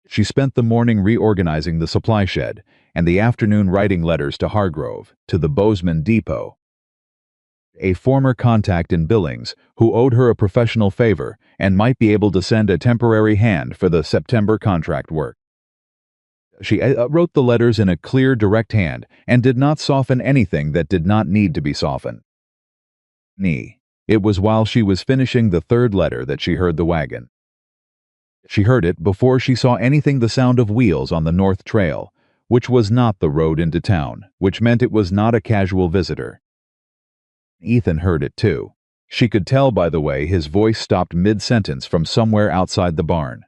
She spent the morning reorganizing the supply shed, and the afternoon writing letters to Hargrove, to the Bozeman Depot, a former contact in Billings who owed her a professional favor and might be able to send a temporary hand for the September contract work. She wrote the letters in a clear, direct hand and did not soften anything that did not need to be softened. It was while she was finishing the third letter that she heard the wagon. She heard it before she saw anything the sound of wheels on the North Trail, which was not the road into town, which meant it was not a casual visitor. Ethan heard it too. She could tell by the way his voice stopped mid-sentence from somewhere outside the barn.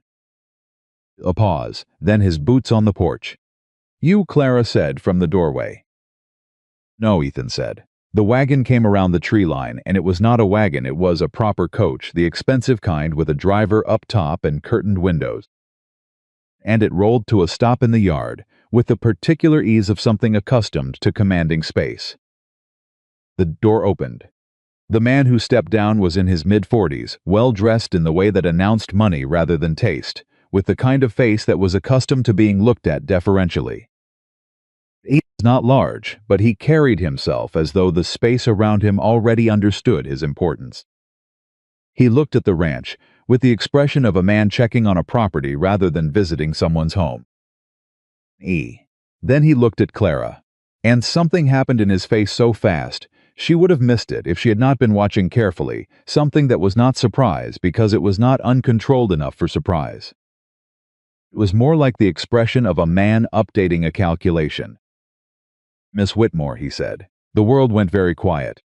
A pause, then his boots on the porch. "You," Clara said from the doorway. "No," Ethan said. The wagon came around the tree line, and it was not a wagon, it was a proper coach, the expensive kind with a driver up top and curtained windows. And it rolled to a stop in the yard, with the particular ease of something accustomed to commanding space. The door opened. The man who stepped down was in his mid-40s, well-dressed in the way that announced money rather than taste, with the kind of face that was accustomed to being looked at deferentially. He was not large, but he carried himself as though the space around him already understood his importance. He looked at the ranch, with the expression of a man checking on a property rather than visiting someone's home. Then he looked at Clara, and something happened in his face so fast, she would have missed it if she had not been watching carefully, something that was not surprise because it was not uncontrolled enough for surprise. It was more like the expression of a man updating a calculation. "Miss Whitmore," he said. The world went very quiet.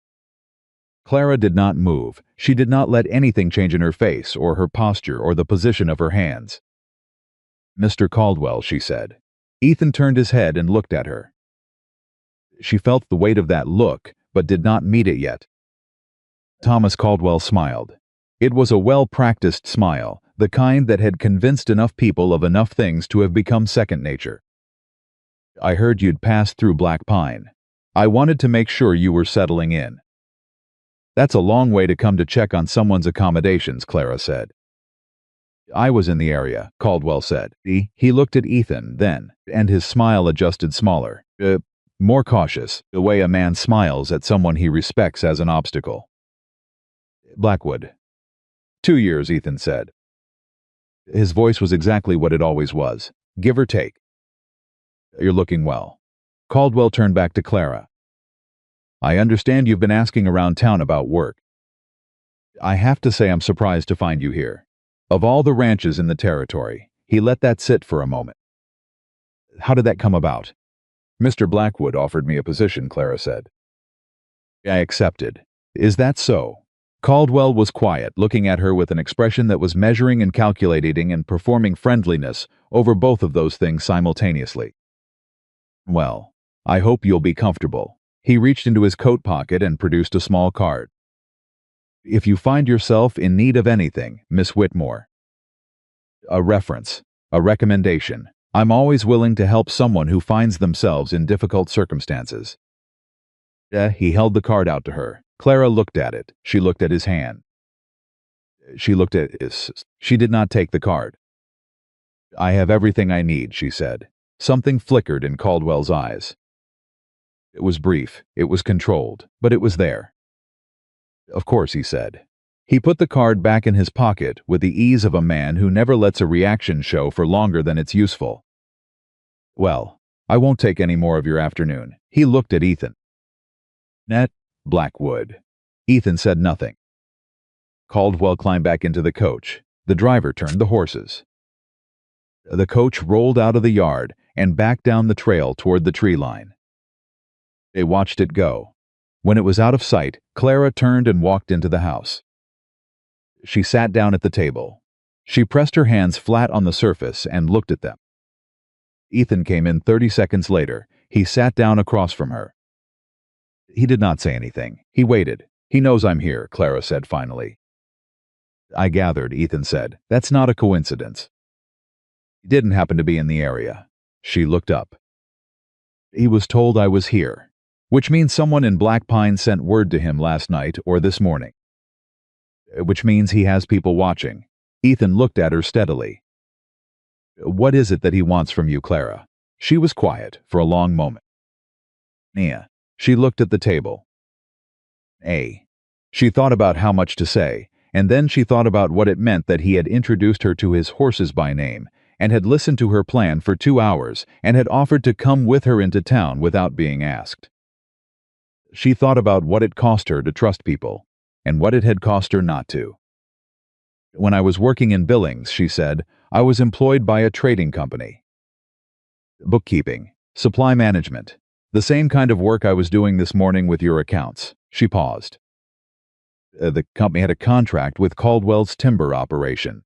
Clara did not move. She did not let anything change in her face or her posture or the position of her hands. "Mr. Caldwell," she said. Ethan turned his head and looked at her. She felt the weight of that look, but did not meet it yet. Thomas Caldwell smiled. It was a well-practiced smile, the kind that had convinced enough people of enough things to have become second nature. "I heard you'd passed through Black Pine. I wanted to make sure you were settling in." "That's a long way to come to check on someone's accommodations," Clara said. "I was in the area," Caldwell said. He looked at Ethan then, and his smile adjusted smaller, more cautious, the way a man smiles at someone he respects as an obstacle. "Blackwood." 2 years, Ethan said. His voice was exactly what it always was, give or take. "You're looking well." Caldwell turned back to Clara. "I understand you've been asking around town about work. I have to say I'm surprised to find you here. Of all the ranches in the territory," he let that sit for a moment. "How did that come about?" "Mr. Blackwood offered me a position," Clara said. "I accepted. Is that so? Caldwell was quiet, looking at her with an expression that was measuring and calculating and performing friendliness over both of those things simultaneously. Well, I hope you'll be comfortable. He reached into his coat pocket and produced a small card. If you find yourself in need of anything, Miss Whitmore. A reference, a recommendation. I'm always willing to help someone who finds themselves in difficult circumstances. He held the card out to her. Clara looked at it. She looked at his hand. She looked at his. She did not take the card. I have everything I need, she said. Something flickered in Caldwell's eyes. It was brief, it was controlled, but it was there. Of course, he said. He put the card back in his pocket with the ease of a man who never lets a reaction show for longer than it's useful. Well, I won't take any more of your afternoon. He looked at Ethan. Net, Blackwood. Ethan said nothing. Caldwell climbed back into the coach. The driver turned the horses. The coach rolled out of the yard and back down the trail toward the tree line. They watched it go. When it was out of sight, Clara turned and walked into the house. She sat down at the table. She pressed her hands flat on the surface and looked at them. Ethan came in 30 seconds later. He sat down across from her. He did not say anything. He waited. He knows I'm here, Clara said finally. I gathered, Ethan said. That's not a coincidence. He didn't happen to be in the area. She looked up. He was told I was here, which means someone in Black Pine sent word to him last night or this morning. Which means he has people watching. Ethan looked at her steadily. What is it that he wants from you, Clara? She was quiet for a long moment. Nia. She looked at the table. She thought about how much to say, and then she thought about what it meant that he had introduced her to his horses by name, and had listened to her plan for 2 hours, and had offered to come with her into town without being asked. She thought about what it cost her to trust people, and what it had cost her not to. When I was working in Billings, she said, I was employed by a trading company. Bookkeeping, supply management, the same kind of work I was doing this morning with your accounts. She paused. The company had a contract with Caldwell's timber operation.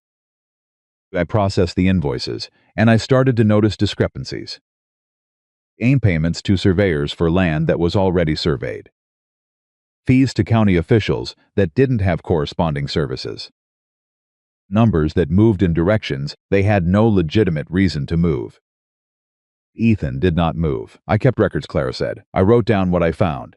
I processed the invoices, and I started to notice discrepancies. AIM payments to surveyors for land that was already surveyed. Fees to county officials that didn't have corresponding services. Numbers that moved in directions they had no legitimate reason to move. Ethan did not move. I kept records, Clara said. I wrote down what I found.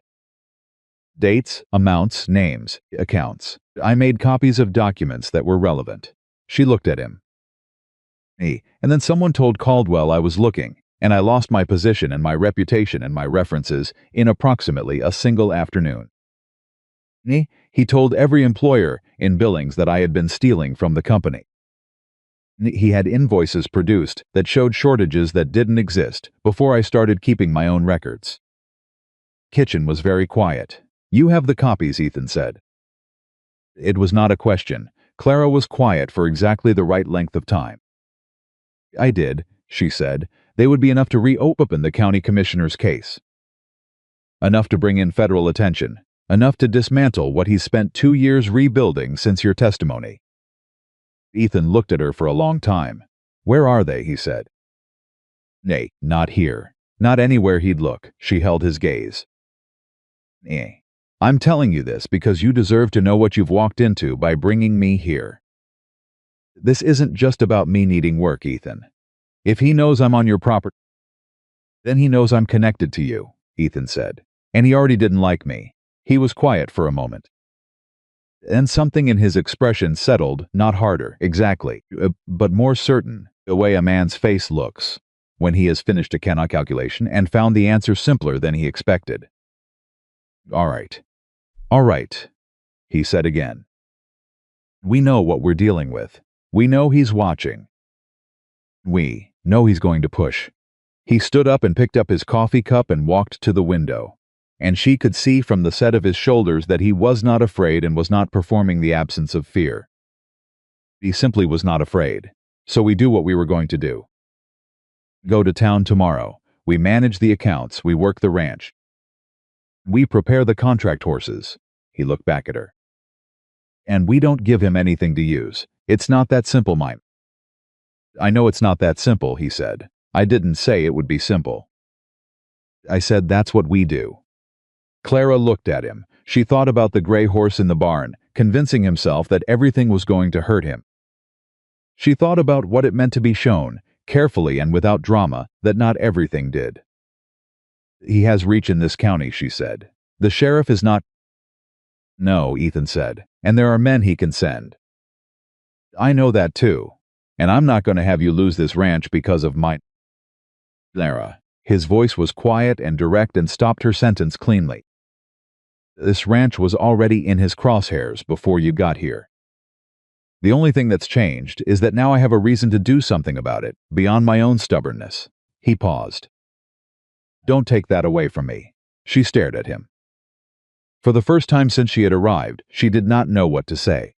Dates, amounts, names, accounts. I made copies of documents that were relevant. She looked at him. And then someone told Caldwell I was looking, and I lost my position and my reputation and my references in approximately a single afternoon. He told every employer in Billings that I had been stealing from the company. He had invoices produced that showed shortages that didn't exist before I started keeping my own records. Kitchen was very quiet. You have the copies, Ethan said. It was not a question. Clara was quiet for exactly the right length of time. I did, she said. They would be enough to reopen the county commissioner's case. Enough to bring in federal attention. Enough to dismantle what he's spent 2 years rebuilding since your testimony. Ethan looked at her for a long time. Where are they? He said. Nay, not here. Not anywhere he'd look. She held his gaze. I'm telling you this because you deserve to know what you've walked into by bringing me here. This isn't just about me needing work, Ethan. If he knows I'm on your property, then he knows I'm connected to you, Ethan said. And he already didn't like me. He was quiet for a moment. And something in his expression settled, not harder, exactly, but more certain, the way a man's face looks when he has finished a calculation and found the answer simpler than he expected. All right, he said again. We know what we're dealing with. We know he's watching. We know he's going to push. He stood up and picked up his coffee cup and walked to the window. And she could see from the set of his shoulders that he was not afraid and was not performing the absence of fear. He simply was not afraid. So we do what we were going to do. Go to town tomorrow. We manage the accounts. We work the ranch. We prepare the contract horses. he looked back at her. And we don't give him anything to use. It's not that simple, mine. I know it's not that simple, he said. I didn't say it would be simple. I said that's what we do. Clara looked at him. She thought about the gray horse in the barn, convincing himself that everything was going to hurt him. She thought about what it meant to be shown, carefully and without drama, that not everything did. He has reach in this county, she said. The sheriff is not... No, Ethan said, and there are men he can send. I know that too, and I'm not going to have you lose this ranch because of my... Clara. His voice was quiet and direct and stopped her sentence cleanly. This ranch was already in his crosshairs before you got here. The only thing that's changed is that now I have a reason to do something about it, beyond my own stubbornness. He paused. Don't take that away from me. She stared at him. For the first time since she had arrived, she did not know what to say.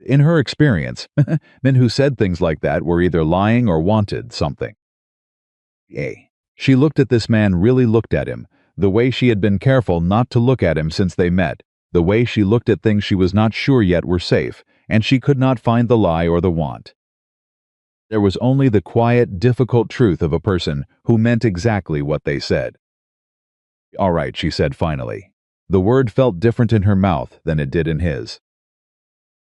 In her experience, men who said things like that were either lying or wanted something. She looked at this man, really looked at him, the way she had been careful not to look at him since they met, the way she looked at things she was not sure yet were safe, and she could not find the lie or the want. There was only the quiet, difficult truth of a person who meant exactly what they said. All right, she said finally. The word felt different in her mouth than it did in his.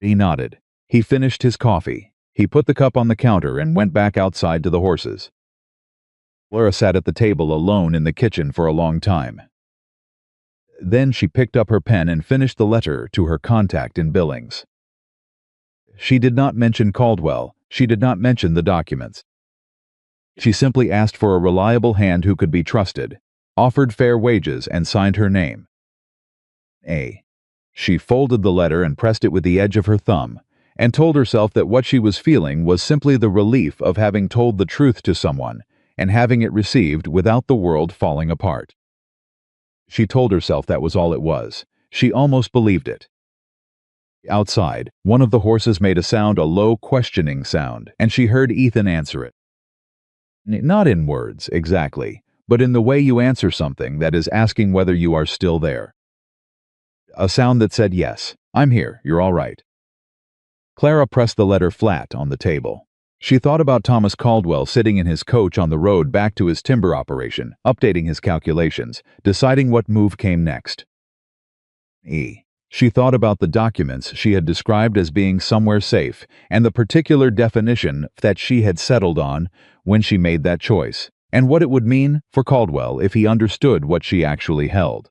He nodded. He finished his coffee. He put the cup on the counter and went back outside to the horses. Clara sat at the table alone in the kitchen for a long time. Then she picked up her pen and finished the letter to her contact in Billings. She did not mention Caldwell. She did not mention the documents. She simply asked for a reliable hand who could be trusted, offered fair wages, and signed her name. She folded the letter and pressed it with the edge of her thumb, and told herself that what she was feeling was simply the relief of having told the truth to someone and having it received without the world falling apart. She told herself that was all it was. She almost believed it. Outside, one of the horses made a low, questioning sound, and she heard Ethan answer it. Not in words, exactly, but in the way you answer something that is asking whether you are still there. A sound that said, yes, I'm here, you're all right. Clara pressed the letter flat on the table. She thought about Thomas Caldwell sitting in his coach on the road back to his timber operation, updating his calculations, deciding what move came next. She thought about the documents she had described as being somewhere safe, and the particular definition that she had settled on when she made that choice, and what it would mean for Caldwell if he understood what she actually held.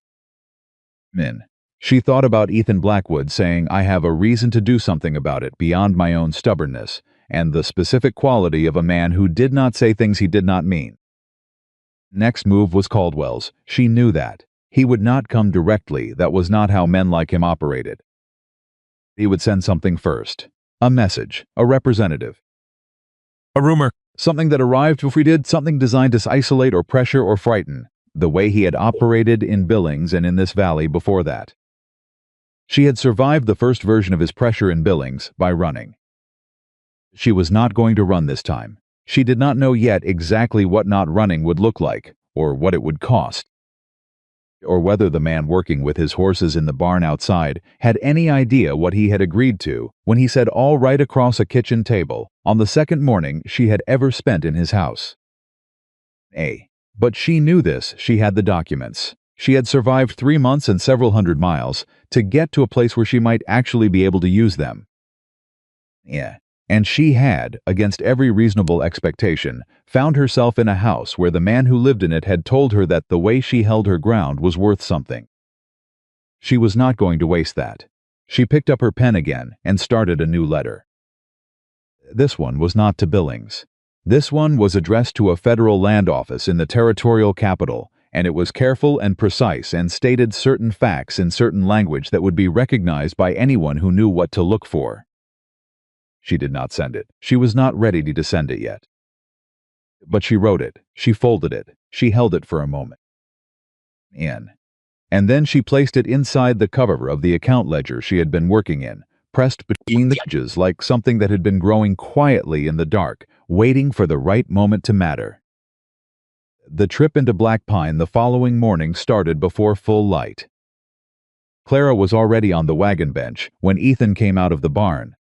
She thought about Ethan Blackwood saying, I have a reason to do something about it beyond my own stubbornness, and the specific quality of a man who did not say things he did not mean. Next move was Caldwell's. She knew that. He would not come directly. That was not how men like him operated. He would send something first. A message, a representative. A rumor. Something that arrived before he did, something designed to isolate or pressure or frighten, the way he had operated in Billings and in this valley before that. She had survived the first version of his pressure in Billings by running. She was not going to run this time. She did not know yet exactly what not running would look like, or what it would cost, or whether the man working with his horses in the barn outside had any idea what he had agreed to when he said all right across a kitchen table on the second morning she had ever spent in his house. But she knew this. She had the documents. She had survived 3 months and several hundred miles to get to a place where she might actually be able to use them. And she had, against every reasonable expectation, found herself in a house where the man who lived in it had told her that the way she held her ground was worth something. She was not going to waste that. She picked up her pen again and started a new letter. This one was not to Billings. This one was addressed to a federal land office in the territorial capital, and it was careful and precise and stated certain facts in certain language that would be recognized by anyone who knew what to look for. She did not send it. She was not ready to send it yet. But she wrote it. She folded it. She held it for a moment. And then she placed it inside the cover of the account ledger she had been working in, pressed between the edges like something that had been growing quietly in the dark, waiting for the right moment to matter. The trip into Black Pine the following morning started before full light. Clara was already on the wagon bench when Ethan came out of the barn,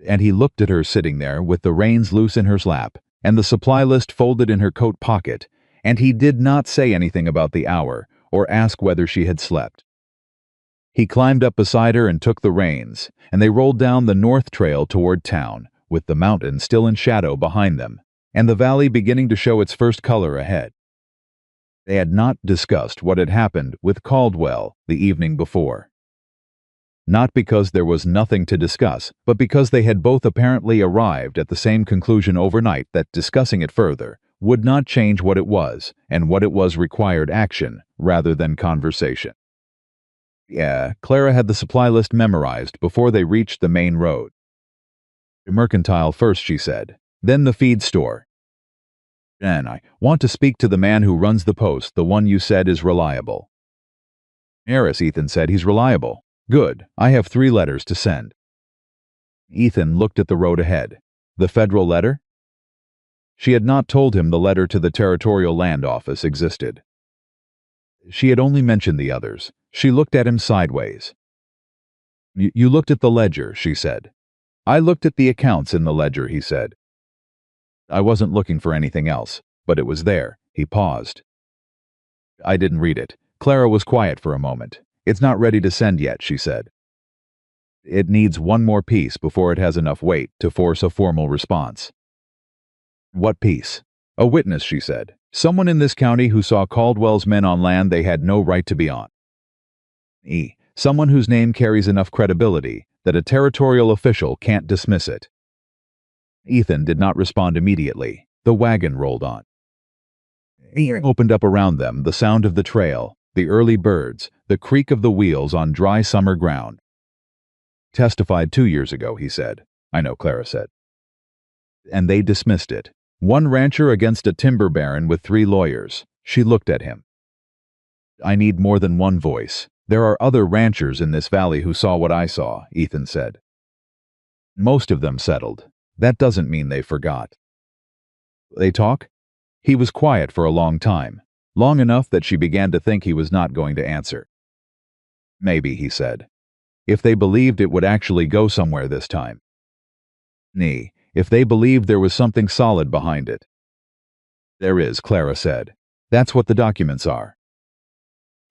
and he looked at her sitting there with the reins loose in her lap and the supply list folded in her coat pocket, and he did not say anything about the hour or ask whether she had slept. He climbed up beside her and took the reins, and they rolled down the north trail toward town, with the mountain still in shadow behind them, and the valley beginning to show its first color ahead. They had not discussed what had happened with Caldwell the evening before. Not because there was nothing to discuss, but because they had both apparently arrived at the same conclusion overnight that discussing it further would not change what it was, and what it was required action rather than conversation. Yeah, Clara had the supply list memorized before they reached the main road. Mercantile first, she said, then the feed store. And I want to speak to the man who runs the post, the one you said is reliable. Harris, Ethan said, he's reliable. Good, I have 3 letters to send. Ethan looked at the road ahead. The federal letter? She had not told him the letter to the Territorial Land Office existed. She had only mentioned the others. She looked at him sideways. You looked at the ledger, she said. I looked at the accounts in the ledger, he said. I wasn't looking for anything else, but it was there. He paused. I didn't read it. Clara was quiet for a moment. It's not ready to send yet, she said. It needs one more piece before it has enough weight to force a formal response. What piece? A witness, she said. Someone in this county who saw Caldwell's men on land they had no right to be on. Someone whose name carries enough credibility that a territorial official can't dismiss it. Ethan did not respond immediately. The wagon rolled on. Opened up around them, the sound of the trail, the early birds, the creak of the wheels on dry summer ground. Testified 2 years ago, he said. I know, Clara said. And they dismissed it. 1 rancher against a timber baron with 3 lawyers. She looked at him. I need more than one voice. There are other ranchers in this valley who saw what I saw, Ethan said. Most of them settled. That doesn't mean they forgot. They talk? He was quiet for a long time, long enough that she began to think he was not going to answer. Maybe, he said. If they believed it would actually go somewhere this time. If they believed there was something solid behind it. There is, Clara said. That's what the documents are.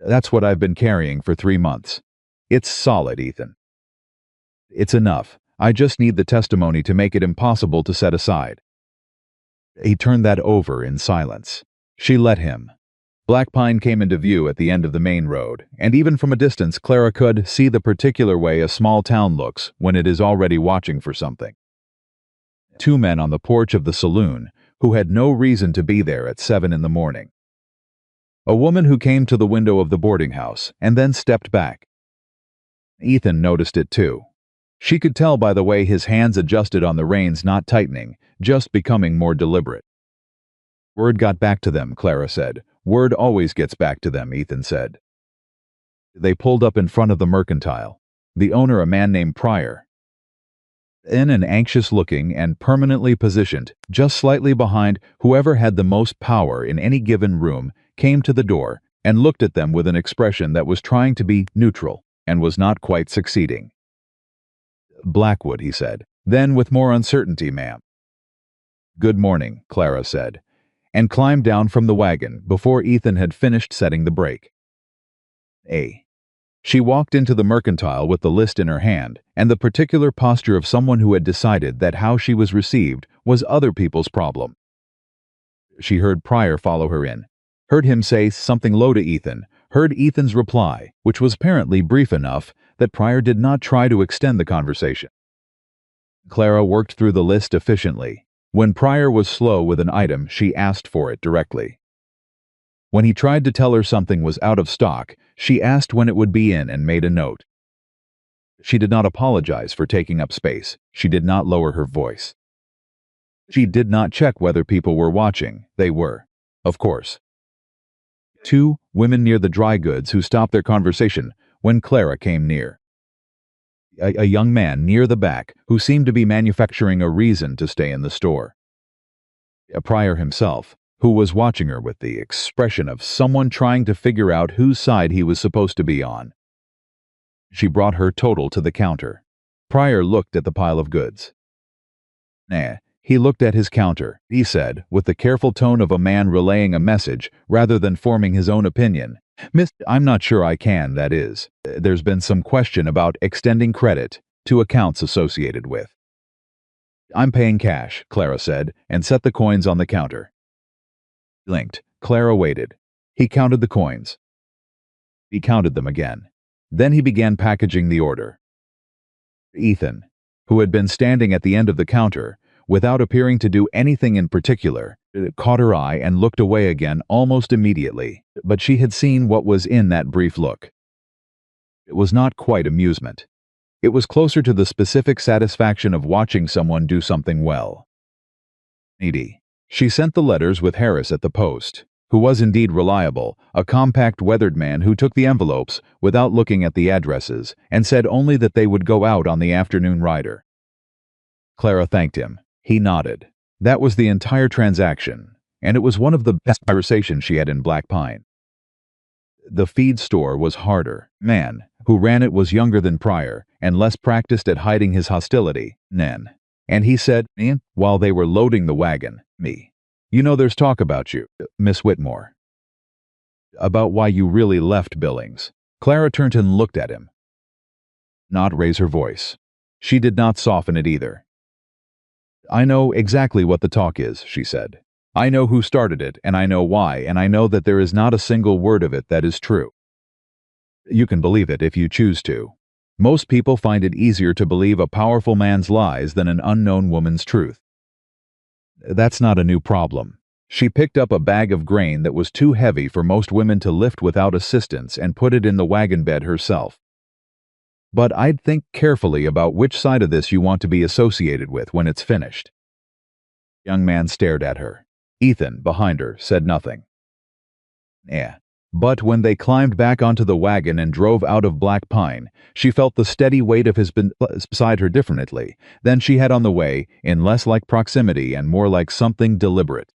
That's what I've been carrying for 3 months. It's solid, Ethan. It's enough. I just need the testimony to make it impossible to set aside. He turned that over in silence. She let him. Black pine came into view at the end of the main road, and even from a distance Clara could see the particular way a small town looks when it is already watching for something. 2 men on the porch of the saloon who had no reason to be there at 7 in the morning. A woman who came to the window of the boarding house and then stepped back. Ethan noticed it too. She could tell by the way his hands adjusted on the reins, not tightening, just becoming more deliberate. Word got back to them, Clara said. Word always gets back to them, Ethan said. They pulled up in front of the mercantile. The owner, a man named Pryor. In an anxious-looking and permanently positioned, just slightly behind whoever had the most power in any given room, came to the door and looked at them with an expression that was trying to be neutral and was not quite succeeding. Blackwood, he said. Then with more uncertainty, ma'am. Good morning, Clara said, and climbed down from the wagon before Ethan had finished setting the brake. She walked into the mercantile with the list in her hand and the particular posture of someone who had decided that how she was received was other people's problem. She heard Pryor follow her in, heard him say something low to Ethan, heard Ethan's reply, which was apparently brief enough that Pryor did not try to extend the conversation. Clara worked through the list efficiently. When Pryor was slow with an item, she asked for it directly. When he tried to tell her something was out of stock, she asked when it would be in and made a note. She did not apologize for taking up space. She did not lower her voice. She did not check whether people were watching. They were, of course. 2 women near the dry goods who stopped their conversation when Clara came near. A young man near the back who seemed to be manufacturing a reason to stay in the store. Pryor himself, who was watching her with the expression of someone trying to figure out whose side he was supposed to be on. She brought her total to the counter. Pryor looked at the pile of goods. Nah. He looked at his counter, he said, with the careful tone of a man relaying a message rather than forming his own opinion. Miss, I'm not sure I can, that is. There's been some question about extending credit to accounts associated with. I'm paying cash, Clara said, and set the coins on the counter. Linked. Clara waited. He counted the coins. He counted them again. Then he began packaging the order. Ethan, who had been standing at the end of the counter, without appearing to do anything in particular, caught her eye and looked away again almost immediately, but she had seen what was in that brief look. It was not quite amusement. It was closer to the specific satisfaction of watching someone do something well. Needy. She sent the letters with Harris at the post, who was indeed reliable, a compact, weathered man who took the envelopes without looking at the addresses and said only that they would go out on the afternoon rider. Clara thanked him. He nodded. That was the entire transaction, and it was one of the best conversations she had in Black Pine. The feed store was harder. Man, who ran it, was younger than Pryor and less practiced at hiding his hostility, Nen. And he said, while they were loading the wagon, me. You know, there's talk about you, Miss Whitmore. About why you really left Billings. Clara turned and looked at him. Not raise her voice. She did not soften it either. I know exactly what the talk is, she said. I know who started it, and I know why, and I know that there is not a single word of it that is true. You can believe it if you choose to. Most people find it easier to believe a powerful man's lies than an unknown woman's truth. That's not a new problem. She picked up a bag of grain that was too heavy for most women to lift without assistance and put it in the wagon bed herself. But I'd think carefully about which side of this you want to be associated with when it's finished. The young man stared at her. Ethan, behind her, said nothing. But when they climbed back onto the wagon and drove out of Black Pine, she felt the steady weight of his beside her differently than she had on the way, in less like proximity and more like something deliberate.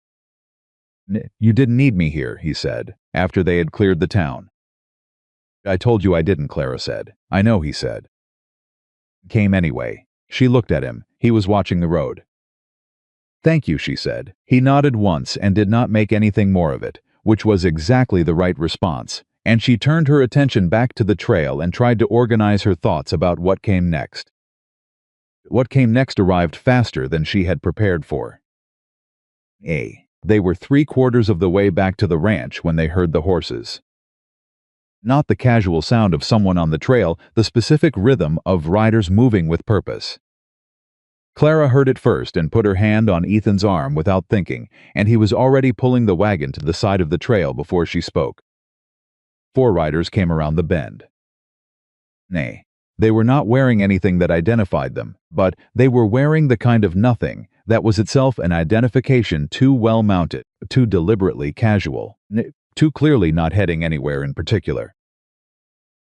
You didn't need me here, he said, after they had cleared the town. I told you I didn't, Clara said. I know, he said. Came anyway. She looked at him. He was watching the road. Thank you, she said. He nodded once and did not make anything more of it, which was exactly the right response, and she turned her attention back to the trail and tried to organize her thoughts about what came next. What came next arrived faster than she had prepared for. They were 3/4 of the way back to the ranch when they heard the horses. Not the casual sound of someone on the trail, the specific rhythm of riders moving with purpose. Clara heard it first and put her hand on Ethan's arm without thinking, and he was already pulling the wagon to the side of the trail before she spoke. 4 riders came around the bend. They were not wearing anything that identified them, but they were wearing the kind of nothing that was itself an identification too well mounted, too deliberately casual, too clearly not heading anywhere in particular.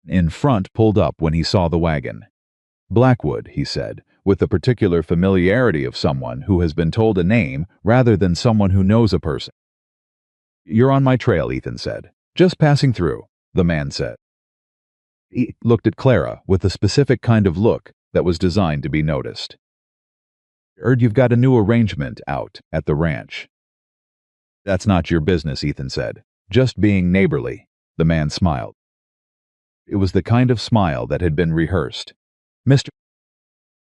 In front pulled up when he saw the wagon. Blackwood, he said, with the particular familiarity of someone who has been told a name rather than someone who knows a person. You're on my trail, Ethan said. Just passing through, the man said. He looked at Clara with a specific kind of look that was designed to be noticed. Heard you've got a new arrangement out at the ranch. That's not your business, Ethan said. Just being neighborly, the man smiled. It was the kind of smile that had been rehearsed. Mr.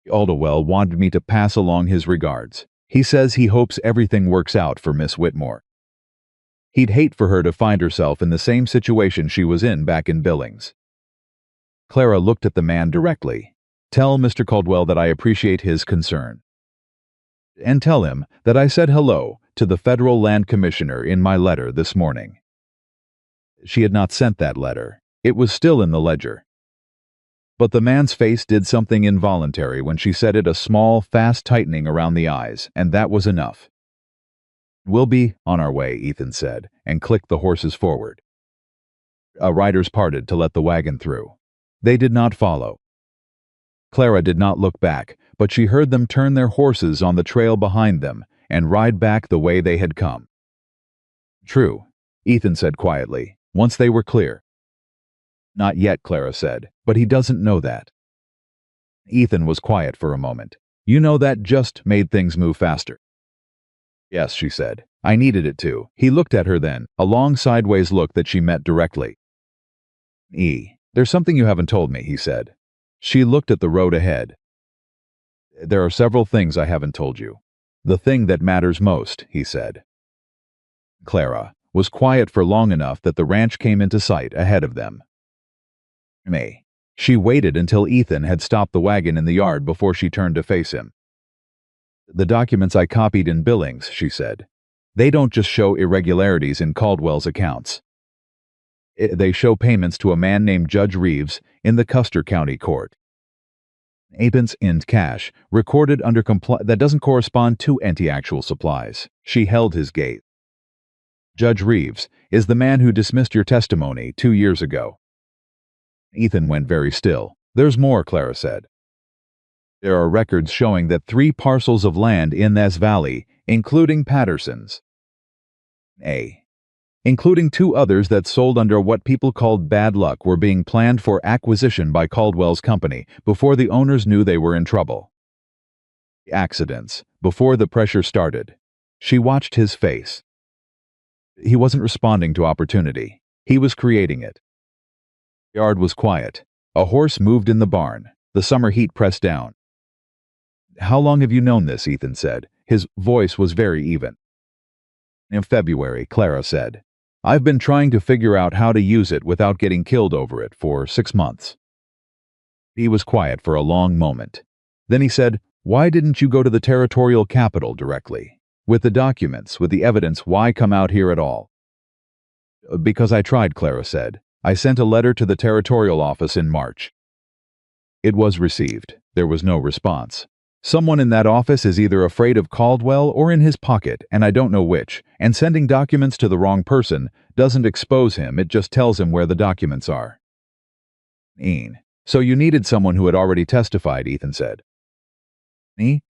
Aldwell wanted me to pass along his regards. He says he hopes everything works out for Miss Whitmore. He'd hate for her to find herself in the same situation she was in back in Billings. Clara looked at the man directly. Tell Mr. Caldwell that I appreciate his concern. And tell him that I said hello to the Federal Land Commissioner in my letter this morning. She had not sent that letter. It was still in the ledger. But the man's face did something involuntary when she said it, a small, fast tightening around the eyes, and that was enough. We'll be on our way, Ethan said, and clicked the horses forward. Riders parted to let the wagon through. They did not follow. Clara did not look back, but she heard them turn their horses on the trail behind them and ride back the way they had come. True, Ethan said quietly, once they were clear. Not yet, Clara said, but he doesn't know that. Ethan was quiet for a moment. You know, that just made things move faster. Yes, she said. I needed it to. He looked at her then, a long sideways look that she met directly. There's something you haven't told me, he said. She looked at the road ahead. There are several things I haven't told you. The thing that matters most, he said. Clara was quiet for long enough that the ranch came into sight ahead of them. She waited until Ethan had stopped the wagon in the yard before she turned to face him. The documents I copied in Billings, she said. They don't just show irregularities in Caldwell's accounts. They show payments to a man named Judge Reeves in the Custer County Court. Payments in cash, recorded under that doesn't correspond to any actual supplies. She held his gaze. Judge Reeves is the man who dismissed your testimony 2 years ago. Ethan went very still. There's more, Clara said. There are records showing that 3 parcels of land in this valley, including Patterson's, including 2 others that sold under what people called bad luck, were being planned for acquisition by Caldwell's company before the owners knew they were in trouble. Accidents, before the pressure started. She watched his face. He wasn't responding to opportunity. He was creating it. The yard was quiet. A horse moved in the barn. The summer heat pressed down. How long have you known this? Ethan said. His voice was very even. In February, Clara said. I've been trying to figure out how to use it without getting killed over it for 6 months. He was quiet for a long moment. Then he said, why didn't you go to the territorial capital directly? With the documents, with the evidence, why come out here at all? Because I tried, Clara said. I sent a letter to the territorial office in March. It was received. There was no response. Someone in that office is either afraid of Caldwell or in his pocket, and I don't know which, and sending documents to the wrong person doesn't expose him, it just tells him where the documents are. So you needed someone who had already testified, Ethan said.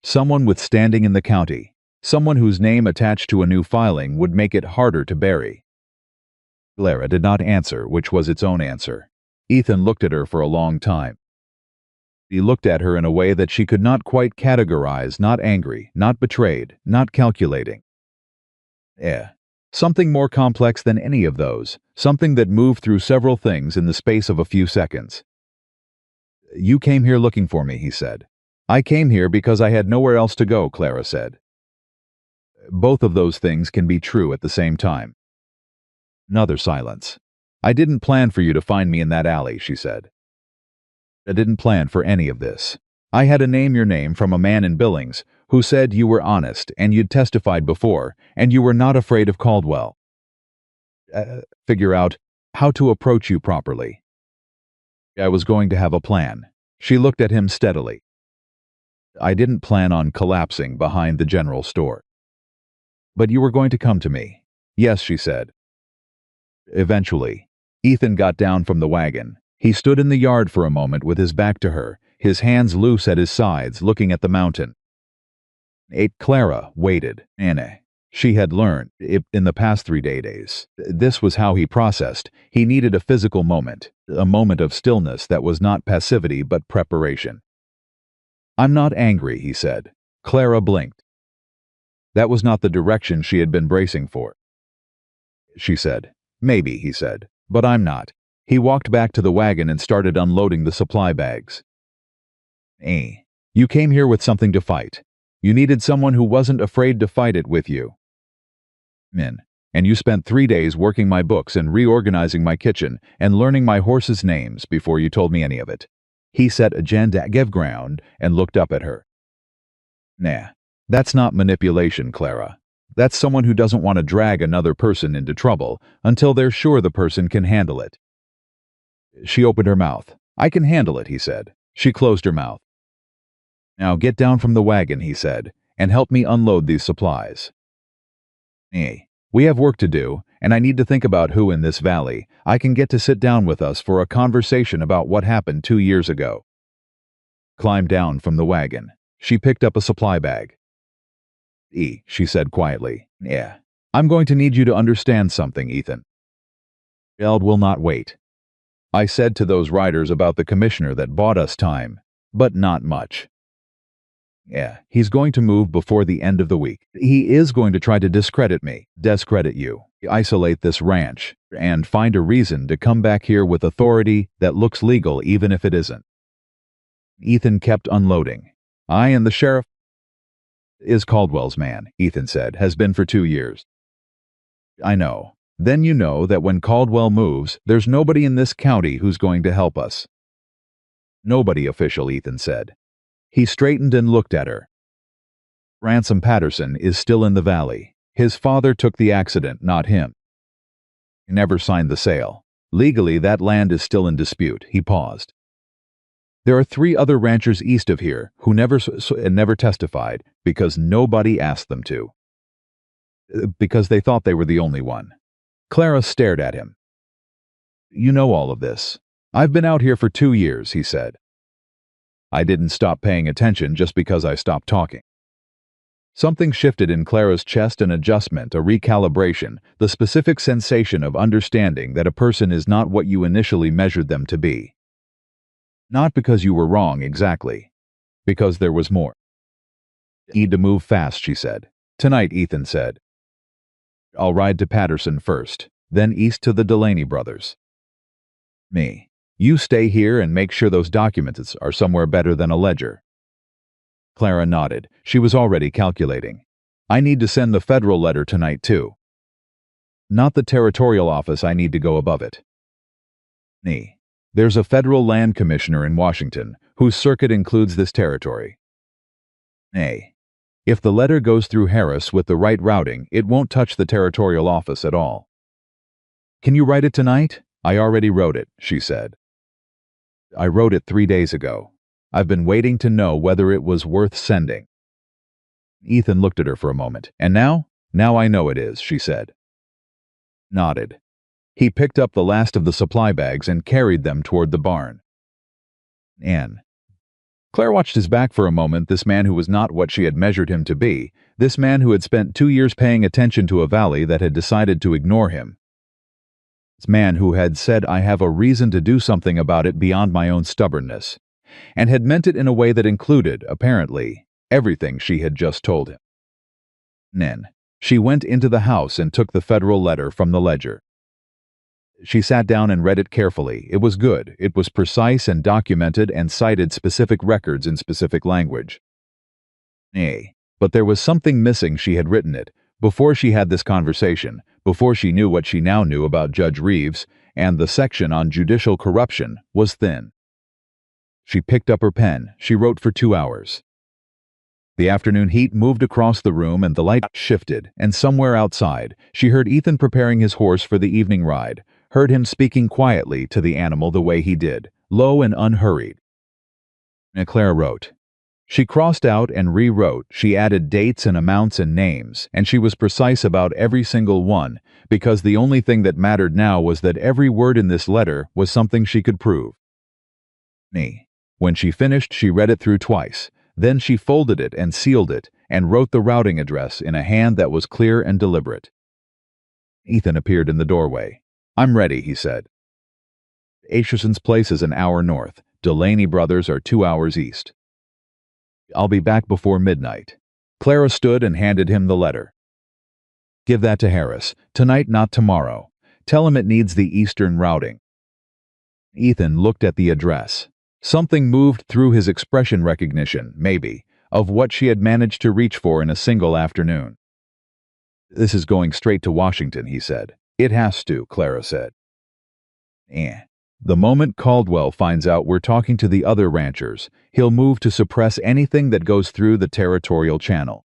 Someone with standing in the county. Someone whose name attached to a new filing would make it harder to bury. Clara did not answer, which was its own answer. Ethan looked at her for a long time. He looked at her in a way that she could not quite categorize, not angry, not betrayed, not calculating. Something more complex than any of those, something that moved through several things in the space of a few seconds. You came here looking for me, he said. I came here because I had nowhere else to go, Clara said. Both of those things can be true at the same time. Another silence. I didn't plan for you to find me in that alley, she said. I didn't plan for any of this. I had a name your name from a man in Billings who said you were honest and you'd testified before and you were not afraid of Caldwell. Figure out how to approach you properly. I was going to have a plan. She looked at him steadily. I didn't plan on collapsing behind the general store. But you were going to come to me. Yes, she said. Eventually, Ethan got down from the wagon. He stood in the yard for a moment with his back to her, his hands loose at his sides, looking at the mountain. Clara waited. She had learned, in the past 3 days, this was how he processed. He needed a physical moment, a moment of stillness that was not passivity but preparation. I'm not angry, he said. Clara blinked. That was not the direction she had been bracing for. She said, maybe, he said, but I'm not. He walked back to the wagon and started unloading the supply bags. You came here with something to fight. You needed someone who wasn't afraid to fight it with you. And you spent 3 days working my books and reorganizing my kitchen and learning my horses' names before you told me any of it. He set agenda ground and looked up at her. That's not manipulation, Clara. That's someone who doesn't want to drag another person into trouble until they're sure the person can handle it. She opened her mouth. I can handle it, he said. She closed her mouth. Now get down from the wagon, he said, and help me unload these supplies. We have work to do, and I need to think about who in this valley I can get to sit down with us for a conversation about what happened 2 years ago. Climbed down from the wagon. She picked up a supply bag. She said quietly. I'm going to need you to understand something, Ethan. Eld will not wait. I said to those writers about the commissioner that bought us time, but not much. Yeah, he's going to move before the end of the week. He is going to try to discredit me, discredit you, isolate this ranch, and find a reason to come back here with authority that looks legal even if it isn't. Ethan kept unloading. I and the sheriff is Caldwell's man, Ethan said, has been for 2 years. I know. Then you know that when Caldwell moves, there's nobody in this county who's going to help us. Nobody official, Ethan said. He straightened and looked at her. Ransom Patterson is still in the valley. His father took the accident, not him. He never signed the sale. Legally, that land is still in dispute. He paused. There are 3 other ranchers east of here who never testified because nobody asked them to. Because they thought they were the only one. Clara stared at him. You know all of this. I've been out here for 2 years, he said. I didn't stop paying attention just because I stopped talking. Something shifted in Clara's chest, an adjustment, a recalibration, the specific sensation of understanding that a person is not what you initially measured them to be. Not because you were wrong exactly, because there was more. Need to move fast, she said. Tonight, Ethan said. I'll ride to Patterson first, then east to the Delaney brothers. Me. You stay here and make sure those documents are somewhere better than a ledger. Clara nodded. She was already calculating. I need to send the federal letter tonight, too. Not the territorial office, I need to go above it. Me. There's a federal land commissioner in Washington, whose circuit includes this territory. Nay. If the letter goes through Harris with the right routing, it won't touch the territorial office at all. Can you write it tonight? I already wrote it, she said. I wrote it 3 days ago. I've been waiting to know whether it was worth sending. Ethan looked at her for a moment. And now? Now I know it is, she said. Nodded. He picked up the last of the supply bags and carried them toward the barn. Anne. Claire watched his back for a moment, this man who was not what she had measured him to be, this man who had spent 2 years paying attention to a valley that had decided to ignore him. This man who had said, I have a reason to do something about it beyond my own stubbornness, and had meant it in a way that included, apparently, everything she had just told him. Then, she went into the house and took the federal letter from the ledger. She sat down and read it carefully. It was good. It was precise and documented and cited specific records in specific language. Nay, but there was something missing. She had written it before she had this conversation, before she knew what she now knew about Judge Reeves, and the section on judicial corruption was thin. She picked up her pen. She wrote for 2 hours. The afternoon heat moved across the room and the light shifted, and somewhere outside, she heard Ethan preparing his horse for the evening ride, heard him speaking quietly to the animal the way he did, low and unhurried. Claire wrote. She crossed out and rewrote. She added dates and amounts and names, and she was precise about every single one, because the only thing that mattered now was that every word in this letter was something she could prove. When she finished, she read it through twice. Then she folded it and sealed it, and wrote the routing address in a hand that was clear and deliberate. Ethan appeared in the doorway. I'm ready, he said. Acherson's place is an hour north. Delaney brothers are 2 hours east. I'll be back before midnight. Clara stood and handed him the letter. Give that to Harris. Tonight, not tomorrow. Tell him it needs the eastern routing. Ethan looked at the address. Something moved through his expression, recognition, maybe, of what she had managed to reach for in a single afternoon. This is going straight to Washington, he said. It has to, Clara said. The moment Caldwell finds out we're talking to the other ranchers, he'll move to suppress anything that goes through the territorial channel.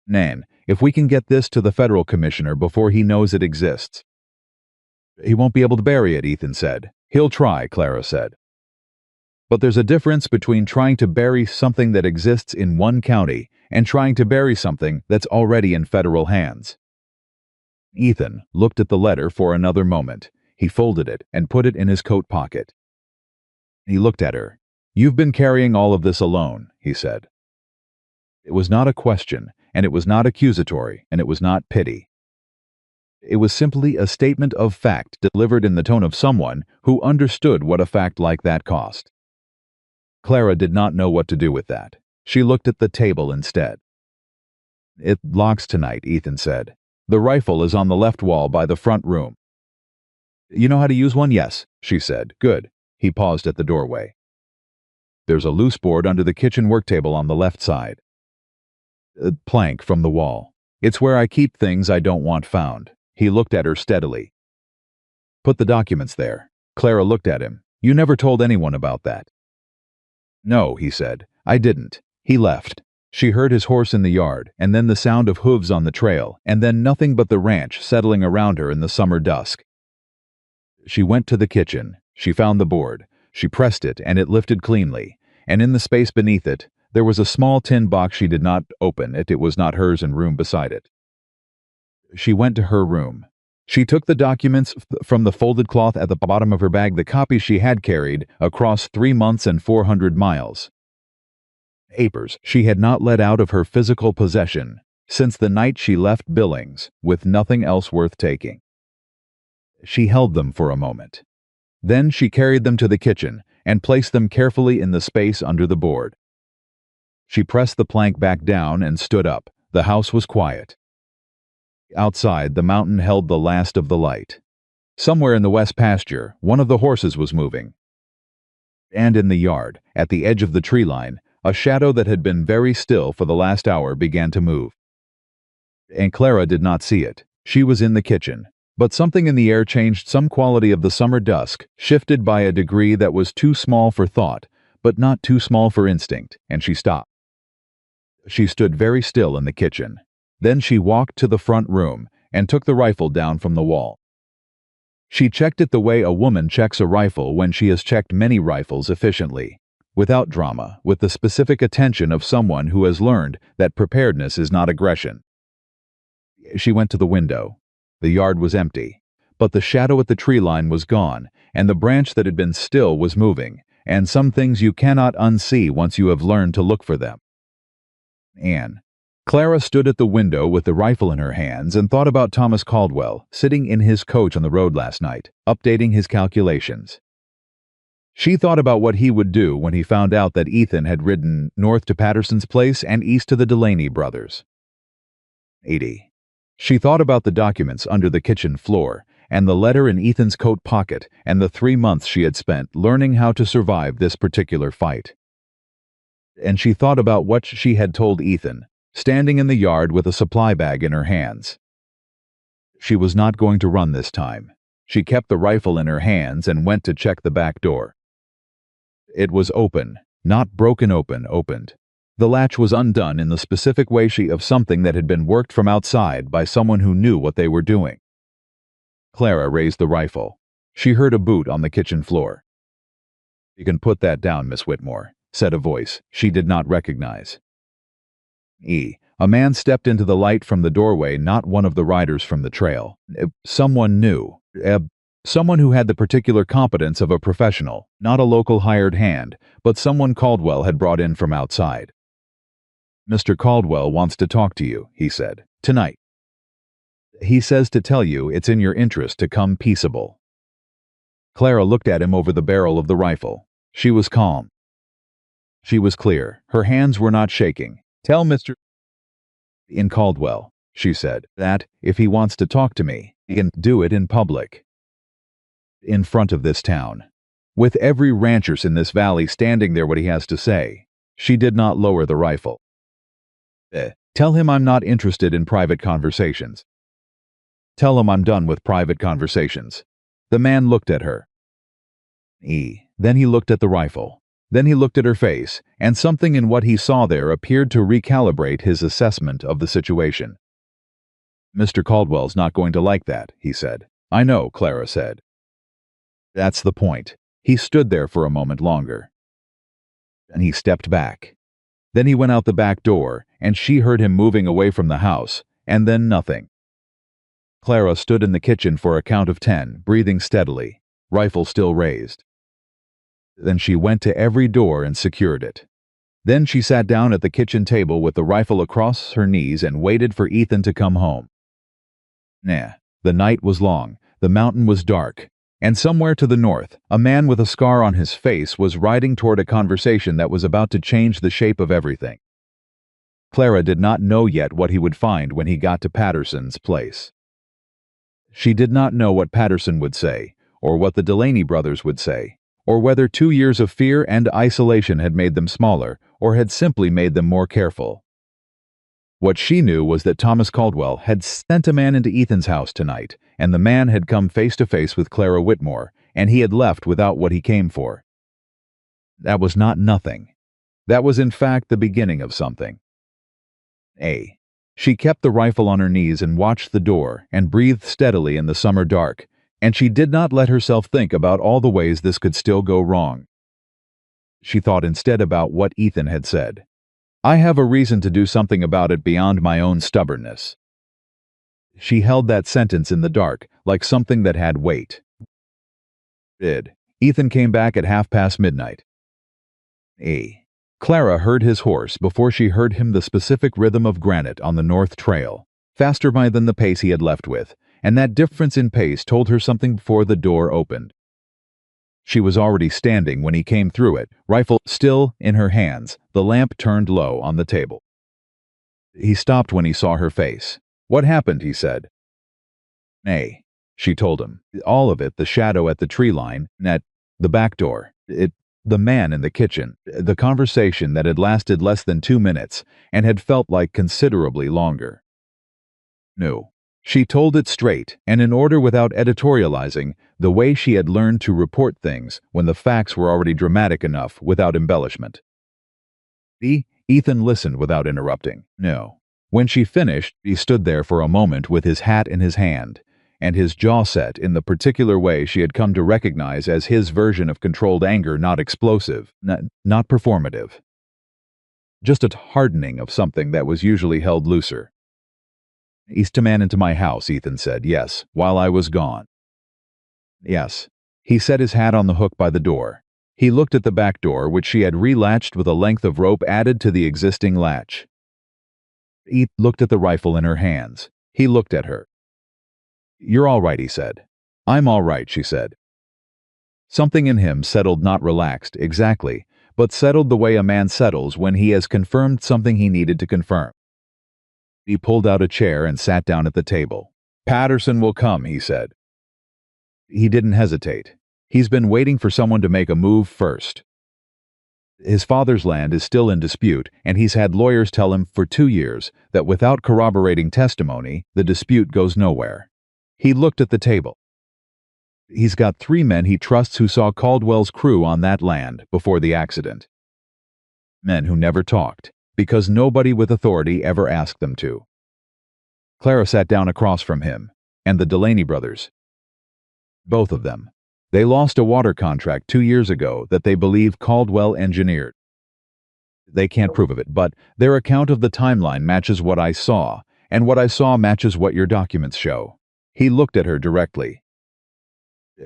Nan, if we can get this to the federal commissioner before he knows it exists. He won't be able to bury it, Ethan said. He'll try, Clara said. But there's a difference between trying to bury something that exists in one county and trying to bury something that's already in federal hands. Ethan looked at the letter for another moment. He folded it and put it in his coat pocket. He looked at her. You've been carrying all of this alone, he said. It was not a question, and it was not accusatory, and it was not pity. It was simply a statement of fact delivered in the tone of someone who understood what a fact like that cost. Clara did not know what to do with that. She looked at the table instead. "It locks tonight," Ethan said. "The rifle is on the left wall by the front room." "You know how to use one?" "Yes," she said. "Good." He paused at the doorway. "There's a loose board under the kitchen work table on the left side. A plank from the wall. It's where I keep things I don't want found." He looked at her steadily. "Put the documents there." Clara looked at him. "You never told anyone about that." "No," he said. "I didn't." He left. She heard his horse in the yard, and then the sound of hooves on the trail, and then nothing but the ranch settling around her in the summer dusk. She went to the kitchen. She found the board. She pressed it, and it lifted cleanly. And in the space beneath it, there was a small tin box she did not open. It was not hers, and room beside it. She went to her room. She took the documents from the folded cloth at the bottom of her bag, the copies she had carried across 3 months and 400 miles. Papers she had not let out of her physical possession since the night she left Billings, with nothing else worth taking. She held them for a moment. Then she carried them to the kitchen and placed them carefully in the space under the board. She pressed the plank back down and stood up. The house was quiet. Outside, the mountain held the last of the light. Somewhere in the west pasture, one of the horses was moving. And in the yard, at the edge of the tree line, a shadow that had been very still for the last hour began to move. And Clara did not see it. She was in the kitchen. But something in the air changed some quality of the summer dusk, shifted by a degree that was too small for thought, but not too small for instinct, and she stopped. She stood very still in the kitchen. Then she walked to the front room and took the rifle down from the wall. She checked it the way a woman checks a rifle when she has checked many rifles efficiently, without drama, with the specific attention of someone who has learned that preparedness is not aggression. She went to the window. The yard was empty, but the shadow at the tree line was gone, and the branch that had been still was moving, and some things you cannot unsee once you have learned to look for them. Clara stood at the window with the rifle in her hands and thought about Thomas Caldwell, sitting in his coach on the road last night, updating his calculations. She thought about what he would do when he found out that Ethan had ridden north to Patterson's place and east to the Delaney brothers. 80. She thought about the documents under the kitchen floor, and the letter in Ethan's coat pocket, and the 3 months she had spent learning how to survive this particular fight. And she thought about what she had told Ethan, standing in the yard with a supply bag in her hands. She was not going to run this time. She kept the rifle in her hands and went to check the back door. It was open, not broken open, opened. The latch was undone in the specific way of something that had been worked from outside by someone who knew what they were doing. Clara raised the rifle. She heard a boot on the kitchen floor. "You can put that down, Miss Whitmore," said a voice she did not recognize. A man stepped into the light from the doorway, not one of the riders from the trail. Someone new. Someone who had the particular competence of a professional, not a local hired hand, but someone Caldwell had brought in from outside. "Mr. Caldwell wants to talk to you," he said. "Tonight. He says to tell you it's in your interest to come peaceable." Clara looked at him over the barrel of the rifle. She was calm. She was clear. Her hands were not shaking. "Tell Mr. in Caldwell," she said, "that, if he wants to talk to me, he can do it in public. In front of this town. With every rancher in this valley standing there what he has to say." She did not lower the rifle. "Tell him I'm not interested in private conversations. Tell him I'm done with private conversations." The man looked at her. Then he looked at the rifle. Then he looked at her face, and something in what he saw there appeared to recalibrate his assessment of the situation. "Mr. Caldwell's not going to like that," he said. "I know," Clara said. "That's the point." He stood there for a moment longer. And he stepped back. Then he went out the back door, and she heard him moving away from the house, and then nothing. Clara stood in the kitchen for a count of 10, breathing steadily, rifle still raised. Then she went to every door and secured it. Then she sat down at the kitchen table with the rifle across her knees and waited for Ethan to come home. The night was long, the mountain was dark, and somewhere to the north, a man with a scar on his face was riding toward a conversation that was about to change the shape of everything. Clara did not know yet what he would find when he got to Patterson's place. She did not know what Patterson would say, or what the Delaney brothers would say, or whether 2 years of fear and isolation had made them smaller, or had simply made them more careful. What she knew was that Thomas Caldwell had sent a man into Ethan's house tonight, and the man had come face to face with Clara Whitmore, and he had left without what he came for. That was not nothing. That was in fact the beginning of something. She kept the rifle on her knees and watched the door and breathed steadily in the summer dark, and she did not let herself think about all the ways this could still go wrong. She thought instead about what Ethan had said. I have a reason to do something about it beyond my own stubbornness. She held that sentence in the dark, like something that had weight. Ethan came back at midnight. Clara heard his horse before she heard him the specific rhythm of granite on the north trail, faster by than the pace he had left with, and that difference in pace told her something before the door opened. She was already standing when he came through it, rifle still in her hands, the lamp turned low on the table. He stopped when he saw her face. What happened, he said. She told him. All of it, the shadow at the tree line, at the back door, the man in the kitchen, the conversation that had lasted less than 2 minutes and had felt like considerably longer. No. She told it straight, and in order without editorializing, the way she had learned to report things when the facts were already dramatic enough without embellishment. Ethan listened without interrupting. No. When she finished, he stood there for a moment with his hat in his hand, and his jaw set in the particular way she had come to recognize as his version of controlled anger, not explosive, not performative. Just a hardening of something that was usually held looser. East a man into my house, Ethan said. Yes, while I was gone. Yes. He set his hat on the hook by the door. He looked at the back door, which she had relatched with a length of rope added to the existing latch. Ethan looked at the rifle in her hands. He looked at her. You're all right, he said. I'm all right, she said. Something in him settled, not relaxed, exactly, but settled the way a man settles when he has confirmed something he needed to confirm. He pulled out a chair and sat down at the table. Patterson will come, he said. He didn't hesitate. He's been waiting for someone to make a move first. His father's land is still in dispute, and he's had lawyers tell him for 2 years that without corroborating testimony, the dispute goes nowhere. He looked at the table. He's got 3 men he trusts who saw Caldwell's crew on that land before the accident. Men who never talked, because nobody with authority ever asked them to. Clara sat down across from him, and the Delaney brothers. Both of them. They lost a water contract 2 years ago that they believe Caldwell engineered. They can't prove of it, but their account of the timeline matches what I saw, and what I saw matches what your documents show. He looked at her directly.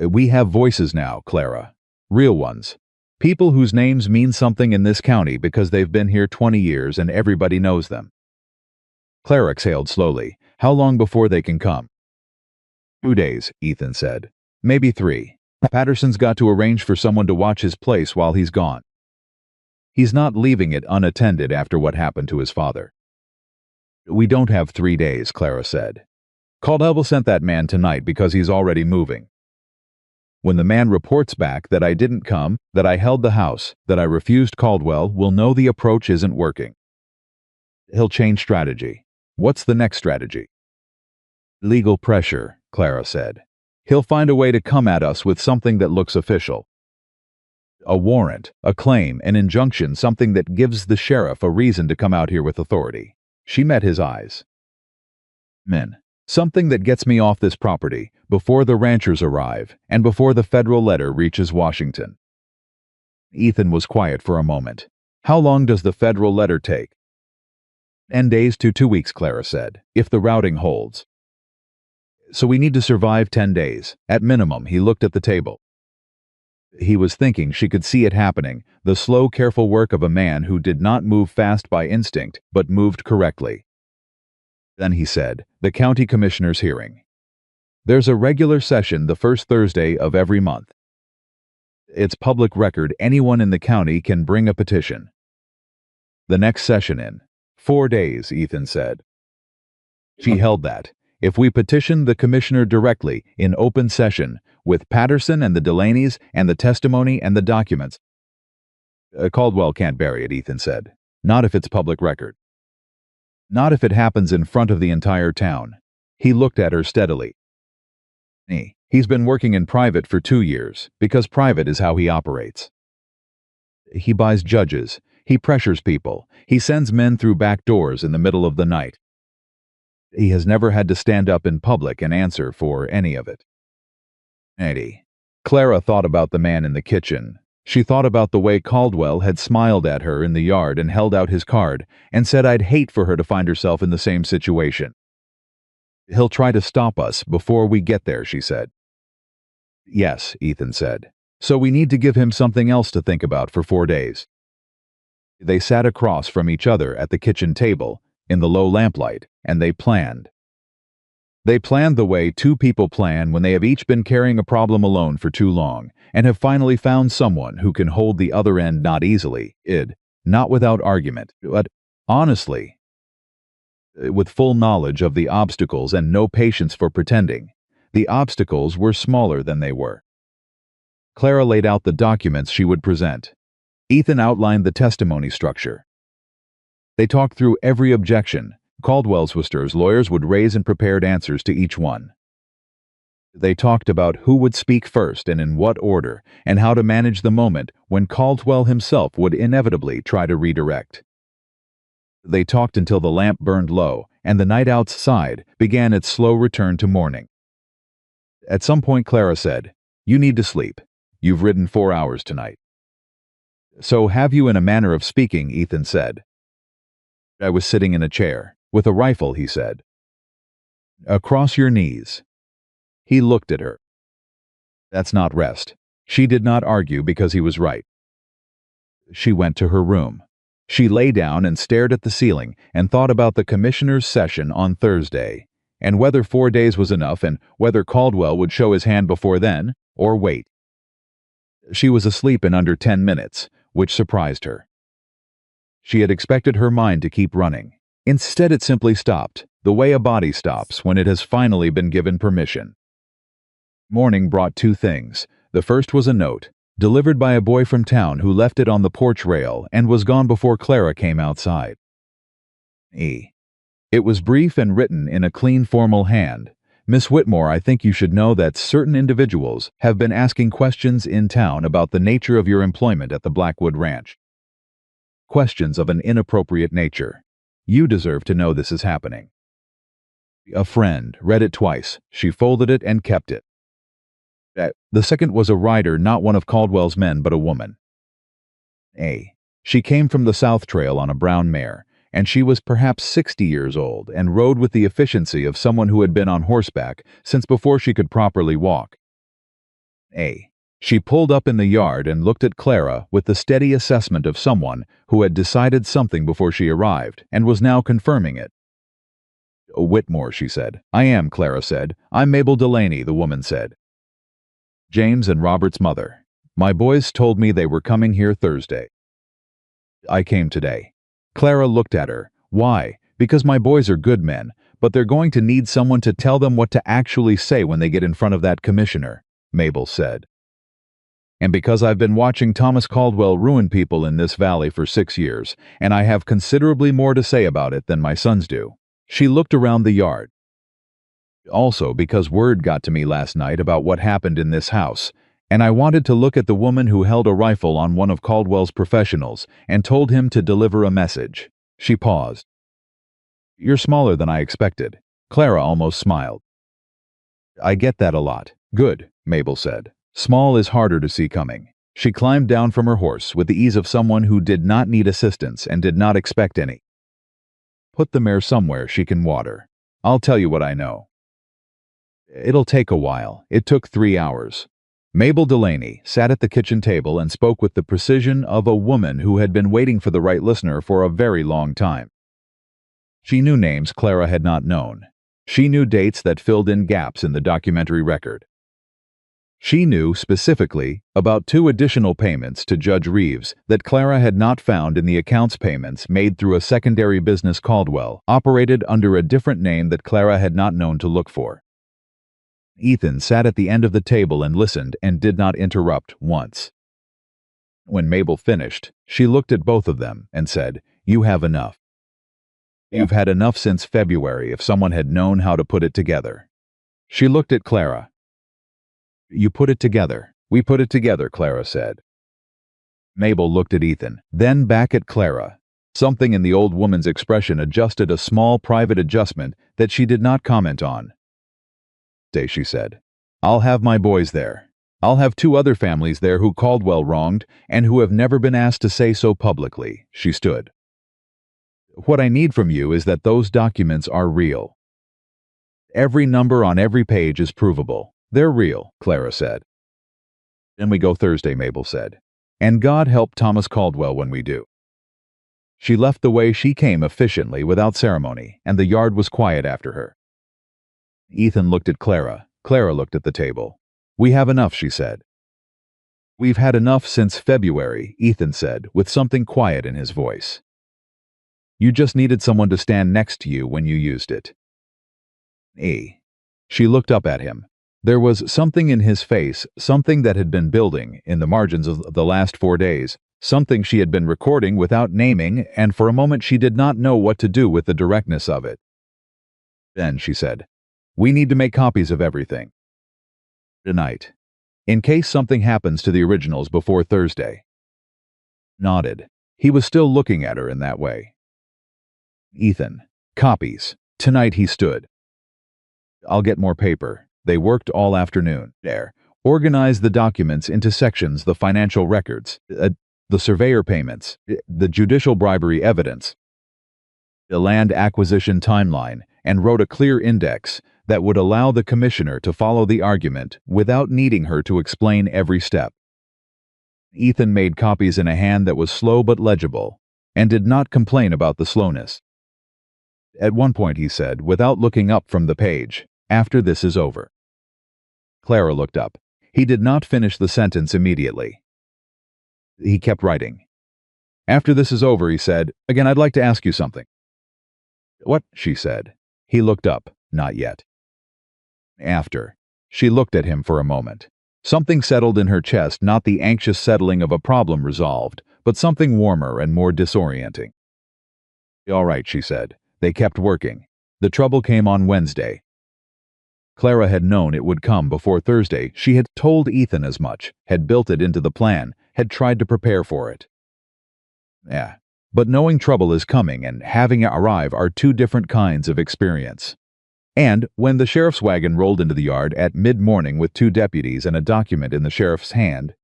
We have voices now, Clara. Real ones. People whose names mean something in this county because they've been here 20 years and everybody knows them. Clara exhaled slowly. How long before they can come? 2 days, Ethan said. Maybe 3. Patterson's got to arrange for someone to watch his place while he's gone. He's not leaving it unattended after what happened to his father. We don't have 3 days, Clara said. Caldwell sent that man tonight because he's already moving. When the man reports back that I didn't come, that I held the house, that I refused Caldwell, we'll know the approach isn't working. He'll change strategy. What's the next strategy? Legal pressure, Clara said. He'll find a way to come at us with something that looks official. A warrant, a claim, an injunction, something that gives the sheriff a reason to come out here with authority. She met his eyes. Men. Something that gets me off this property before the ranchers arrive and before the federal letter reaches Washington. Ethan was quiet for a moment. How long does the federal letter take? 10 days to 2 weeks, Clara said, if the routing holds. So we need to survive 10 days. At minimum, he looked at the table. He was thinking she could see it happening, the slow, careful work of a man who did not move fast by instinct, but moved correctly. Then he said, the county commissioner's hearing. There's a regular session the first Thursday of every month. It's public record anyone in the county can bring a petition. The next session in 4 days, Ethan said. She held that. If we petitioned the commissioner directly, in open session, with Patterson and the Delaney's and the testimony and the documents. Caldwell can't bury it, Ethan said. Not if it's public record. Not if it happens in front of the entire town. He looked at her steadily. He's been working in private for 2 years, because private is how he operates. He buys judges. He pressures people. He sends men through back doors in the middle of the night. He has never had to stand up in public and answer for any of it. Clara thought about the man in the kitchen. She thought about the way Caldwell had smiled at her in the yard and held out his card and said I'd hate for her to find herself in the same situation. He'll try to stop us before we get there, she said. Yes, Ethan said. So we need to give him something else to think about for 4 days. They sat across from each other at the kitchen table, in the low lamplight, and they planned. They planned the way two people plan when they have each been carrying a problem alone for too long, and have finally found someone who can hold the other end not easily, not without argument, but honestly, with full knowledge of the obstacles and no patience for pretending. The obstacles were smaller than they were. Clara laid out the documents she would present. Ethan outlined the testimony structure. They talked through every objection. Caldwell's lawyers would raise and prepared answers to each one. They talked about who would speak first and in what order, and how to manage the moment when Caldwell himself would inevitably try to redirect. They talked until the lamp burned low, and the night outside began its slow return to morning. At some point Clara said, "You need to sleep. You've ridden 4 hours tonight." "So have you, in a manner of speaking," Ethan said. "I was sitting in a chair, with a rifle," he said. "Across your knees." He looked at her. That's not rest. She did not argue because he was right. She went to her room. She lay down and stared at the ceiling and thought about the commissioner's session on Thursday, and whether 4 days was enough and whether Caldwell would show his hand before then, or wait. She was asleep in under 10 minutes, which surprised her. She had expected her mind to keep running. Instead it simply stopped, the way a body stops when it has finally been given permission. Morning brought 2 things. The first was a note, delivered by a boy from town who left it on the porch rail and was gone before Clara came outside. It was brief and written in a clean, formal hand. "Miss Whitmore, I think you should know that certain individuals have been asking questions in town about the nature of your employment at the Blackwood Ranch. Questions of an inappropriate nature. You deserve to know this is happening." A friend read it twice. She folded it and kept it. The second was a rider, not one of Caldwell's men, but a woman. She came from the South Trail on a brown mare, and she was perhaps 60 years old and rode with the efficiency of someone who had been on horseback since before she could properly walk. She pulled up in the yard and looked at Clara with the steady assessment of someone who had decided something before she arrived and was now confirming it. "Whitmore," she said. "I am," Clara said. "I'm Mabel Delaney," the woman said. "James and Robert's mother. My boys told me they were coming here Thursday. I came today." Clara looked at her. "Why?" "Because my boys are good men, but they're going to need someone to tell them what to actually say when they get in front of that commissioner," Mabel said. "And because I've been watching Thomas Caldwell ruin people in this valley for 6 years, and I have considerably more to say about it than my sons do." She looked around the yard. "Also because word got to me last night about what happened in this house, and I wanted to look at the woman who held a rifle on one of Caldwell's professionals and told him to deliver a message." She paused. "You're smaller than I expected." Clara almost smiled. "I get that a lot." "Good," Mabel said. "Small is harder to see coming." She climbed down from her horse with the ease of someone who did not need assistance and did not expect any. "Put the mare somewhere she can water. I'll tell you what I know." "It'll take a while." It took 3 hours. Mabel Delaney sat at the kitchen table and spoke with the precision of a woman who had been waiting for the right listener for a very long time. She knew names Clara had not known. She knew dates that filled in gaps in the documentary record. She knew, specifically, about 2 additional payments to Judge Reeves that Clara had not found in the accounts payments made through a secondary business Caldwell, operated under a different name that Clara had not known to look for. Ethan sat at the end of the table and listened and did not interrupt once. When Mabel finished, she looked at both of them and said, "You have enough. You've had enough since February if someone had known how to put it together." She looked at Clara. "You put it together." "We put it together," Clara said. Mabel looked at Ethan, then back at Clara. Something in the old woman's expression adjusted a small private adjustment that she did not comment on. She said, "I'll have my boys there. I'll have 2 other families there who Caldwell wronged and who have never been asked to say so publicly." She stood. "What I need from you is that those documents are real. Every number on every page is provable. They're real," Clara said. "Then we go Thursday," Mabel said. "And God help Thomas Caldwell when we do." She left the way she came efficiently without ceremony, and the yard was quiet after her. Ethan looked at Clara. Clara looked at the table. "We have enough," she said. "We've had enough since February," Ethan said, with something quiet in his voice. "You just needed someone to stand next to you when you used it." She looked up at him. There was something in his face, something that had been building in the margins of the last 4 days, something she had been recording without naming, and for a moment she did not know what to do with the directness of it. Then she said, "We need to make copies of everything. Tonight. In case something happens to the originals before Thursday." Nodded. He was still looking at her in that way. "Ethan. Copies." Tonight he stood. "I'll get more paper." They worked all afternoon. Organized the documents into sections, the financial records, the surveyor payments, the judicial bribery evidence, the land acquisition timeline, and wrote a clear index that would allow the commissioner to follow the argument without needing her to explain every step. Ethan made copies in a hand that was slow but legible, and did not complain about the slowness. At one point he said, without looking up from the page, "After this is over." Clara looked up. He did not finish the sentence immediately. He kept writing. "After this is over," he said, "again, I'd like to ask you something." "What?" she said. He looked up. "Not yet." "After." She looked at him for a moment. Something settled in her chest, not the anxious settling of a problem resolved, but something warmer and more disorienting. "All right," she said. They kept working. The trouble came on Wednesday. Clara had known it would come before Thursday. She had told Ethan as much, had built it into the plan, had tried to prepare for it. But knowing trouble is coming and having it arrive are 2 different kinds of experience. And when the sheriff's wagon rolled into the yard at mid-morning with 2 deputies and a document in the sheriff's hand,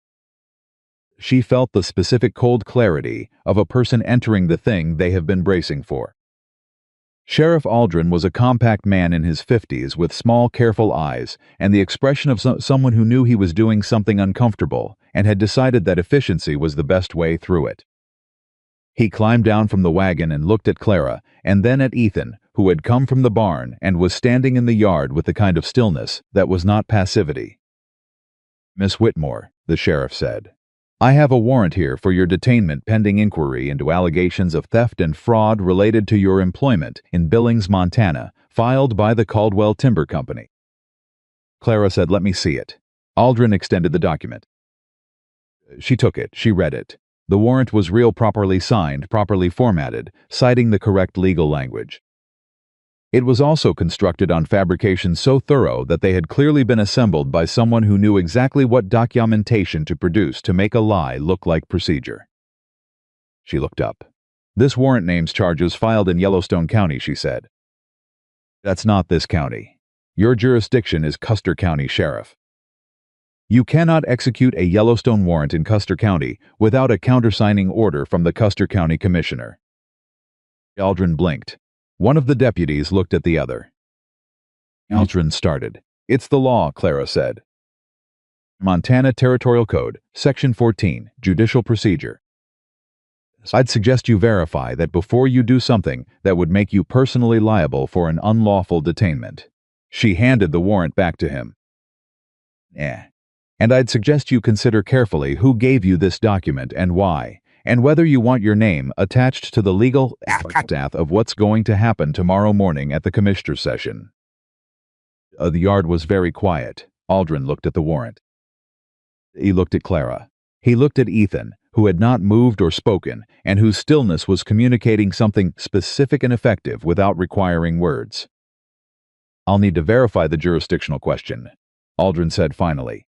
she felt the specific cold clarity of a person entering the thing they have been bracing for. Sheriff Aldrin was a compact man in his 50s with small, careful eyes and the expression of someone who knew he was doing something uncomfortable and had decided that efficiency was the best way through it. He climbed down from the wagon and looked at Clara, and then at Ethan, who had come from the barn and was standing in the yard with the kind of stillness that was not passivity. "Miss Whitmore," the sheriff said, "I have a warrant here for your detainment pending inquiry into allegations of theft and fraud related to your employment in Billings, Montana, filed by the Caldwell Timber Company." Clara said, "Let me see it." Aldrin extended the document. She took it. She read it. The warrant was real, properly signed, properly formatted, citing the correct legal language. It was also constructed on fabrication so thorough that they had clearly been assembled by someone who knew exactly what documentation to produce to make a lie look like procedure. She looked up. "This warrant names charges filed in Yellowstone County," she said. "That's not this county. Your jurisdiction is Custer County Sheriff. You cannot execute a Yellowstone warrant in Custer County without a countersigning order from the Custer County Commissioner." Aldrin blinked. One of the deputies looked at the other. Aldrin started. "It's the law," Clara said. "Montana Territorial Code, Section 14, Judicial Procedure." I'd suggest you verify that before you do something that would make you personally liable for an unlawful detainment. She handed the warrant back to him. And I'd suggest you consider carefully who gave you this document and why, and whether you want your name attached to the legal aftermath of what's going to happen tomorrow morning at the commissioner's session. The yard was very quiet. Aldrin looked at the warrant. He looked at Clara. He looked at Ethan, who had not moved or spoken, and whose stillness was communicating something specific and effective without requiring words. I'll need to verify the jurisdictional question, Aldrin said finally.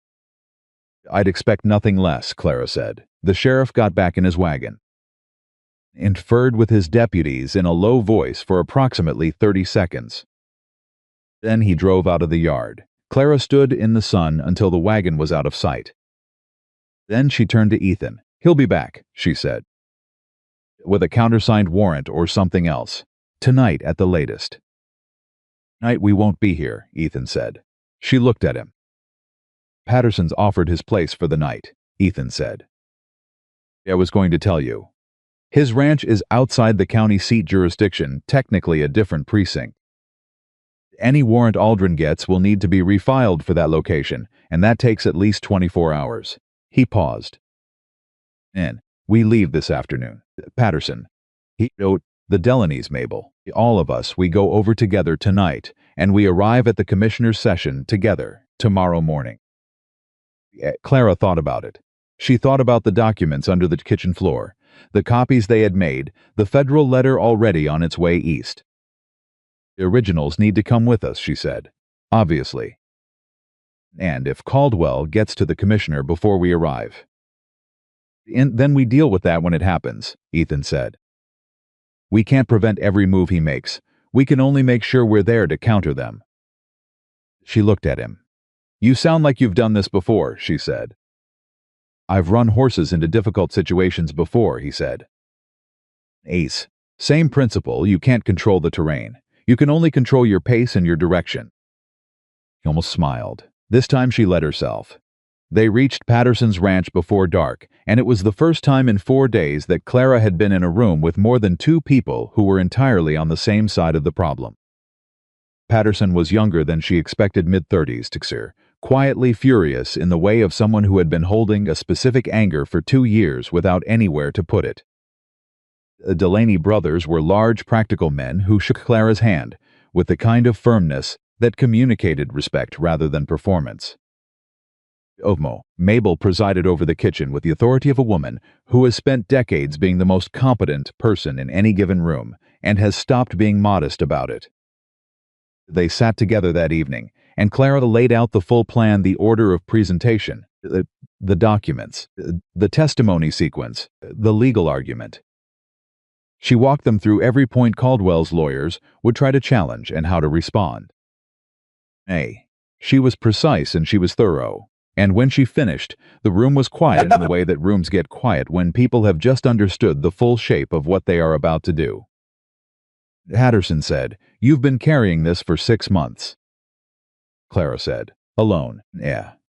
I'd expect nothing less, Clara said. The sheriff got back in his wagon. Conferred with his deputies in a low voice for approximately 30 seconds. Then he drove out of the yard. Clara stood in the sun until the wagon was out of sight. Then she turned to Ethan. He'll be back, she said. With a countersigned warrant or something else. Tonight at the latest. Tonight we won't be here, Ethan said. She looked at him. Patterson's offered his place for the night, Ethan said. I was going to tell you. His ranch is outside the county seat jurisdiction, technically a different precinct. Any warrant Aldrin gets will need to be refiled for that location, and that takes at least 24 hours. He paused. And we leave this afternoon. Patterson. He wrote, the Delaney's, Mabel. All of us, we go over together tonight, and we arrive at the commissioner's session together tomorrow morning. Clara thought about it. She thought about the documents under the kitchen floor, the copies they had made, the federal letter already on its way east. The originals need to come with us, she said. Obviously. And if Caldwell gets to the commissioner before we arrive. Then we deal with that when it happens, Ethan said. We can't prevent every move he makes. We can only make sure we're there to counter them. She looked at him. You sound like you've done this before, she said. I've run horses into difficult situations before, he said. Ace. Same principle, you can't control the terrain. You can only control your pace and your direction. He almost smiled. This time she let herself. They reached Patterson's ranch before dark, and it was the first time in 4 days that Clara had been in a room with more than 2 people who were entirely on the same side of the problem. Patterson was younger than she expected, mid-30s, Tixer, quietly furious in the way of someone who had been holding a specific anger for 2 years without anywhere to put it. The Delaney brothers were large, practical men who shook Clara's hand with the kind of firmness that communicated respect rather than performance. Mabel presided over the kitchen with the authority of a woman who has spent decades being the most competent person in any given room and has stopped being modest about it. They sat together that evening, and Clara laid out the full plan, the order of presentation, the documents, the testimony sequence, the legal argument. She walked them through every point Caldwell's lawyers would try to challenge and how to respond. She was precise and she was thorough, and when she finished, the room was quiet in the way that rooms get quiet when people have just understood the full shape of what they are about to do. Patterson said, You've been carrying this for 6 months. Clara said, Alone,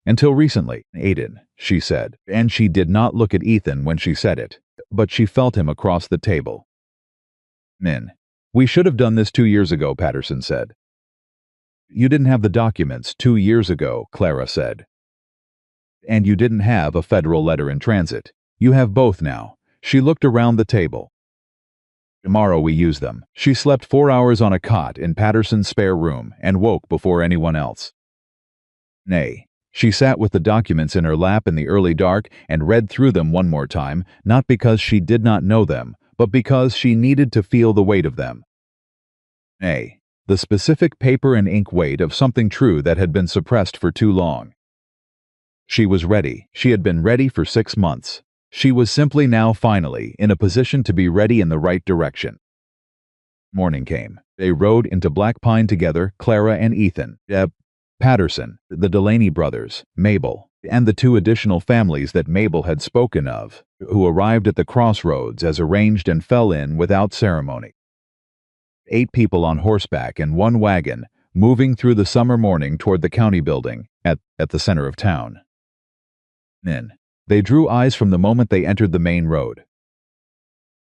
until recently, Aiden, she said, and she did not look at Ethan when she said it, but she felt him across the table. We should have done this 2 years ago, Patterson said. You didn't have the documents 2 years ago, Clara said. And you didn't have a federal letter in transit. You have both now. She looked around the table. Tomorrow we use them. She slept 4 hours on a cot in Patterson's spare room and woke before anyone else. She sat with the documents in her lap in the early dark and read through them one more time, not because she did not know them, but because she needed to feel the weight of them. The specific paper and ink weight of something true that had been suppressed for too long. She was ready. She had been ready for 6 months. She was simply now finally in a position to be ready in the right direction. Morning came. They rode into Black Pine together, Clara and Ethan, Patterson, the Delaney brothers, Mabel, and the 2 additional families that Mabel had spoken of, who arrived at the crossroads as arranged and fell in without ceremony. 8 people on horseback and 1 wagon, moving through the summer morning toward the county building at the center of town. They drew eyes from the moment they entered the main road.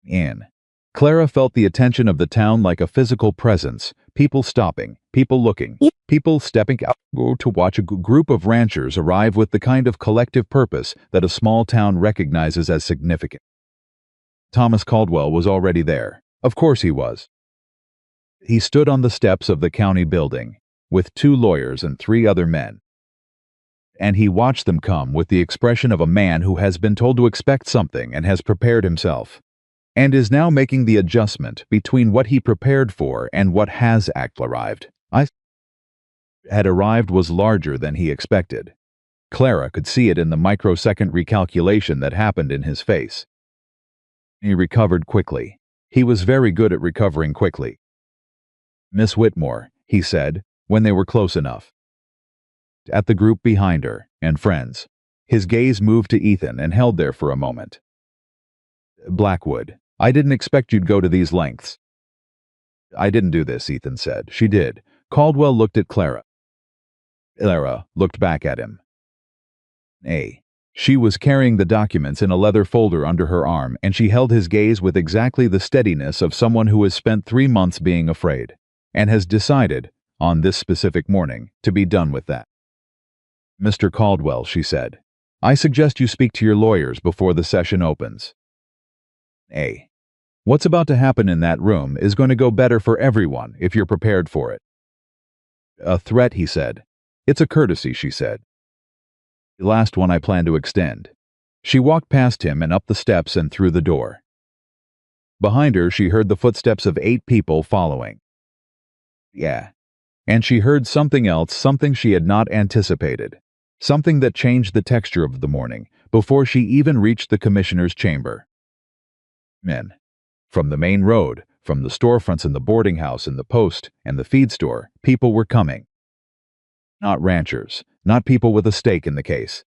In. Clara felt the attention of the town like a physical presence, people stopping, people looking, people stepping out to watch a group of ranchers arrive with the kind of collective purpose that a small town recognizes as significant. Thomas Caldwell was already there. Of course he was. He stood on the steps of the county building, with 2 lawyers and 3 other men. And he watched them come with the expression of a man who has been told to expect something and has prepared himself, and is now making the adjustment between what he prepared for and what has arrived. Had arrived was larger than he expected. Clara could see it in the microsecond recalculation that happened in his face. He recovered quickly. He was very good at recovering quickly. "Miss Whitmore," he said, when they were close enough. At the group behind her, and friends. His gaze moved to Ethan and held there for a moment. "Blackwood, I didn't expect you'd go to these lengths." "I didn't do this," Ethan said. "She did." Caldwell looked at Clara. Clara looked back at him. She was carrying the documents in a leather folder under her arm, and she held his gaze with exactly the steadiness of someone who has spent 3 months being afraid, and has decided, on this specific morning, to be done with that. "Mr. Caldwell," she said, "I suggest you speak to your lawyers before the session opens. What's about to happen in that room is going to go better for everyone if you're prepared for it." "A threat," he said. "It's a courtesy," she said. "The last one I plan to extend." She walked past him and up the steps and through the door. Behind her, she heard the footsteps of 8 people following. And she heard something else, something she had not anticipated, something that changed the texture of the morning before she even reached the commissioner's chamber. Men. From the main road, from the storefronts in the boarding house and the post and the feed store, people were coming. Not ranchers, not people with a stake in the case.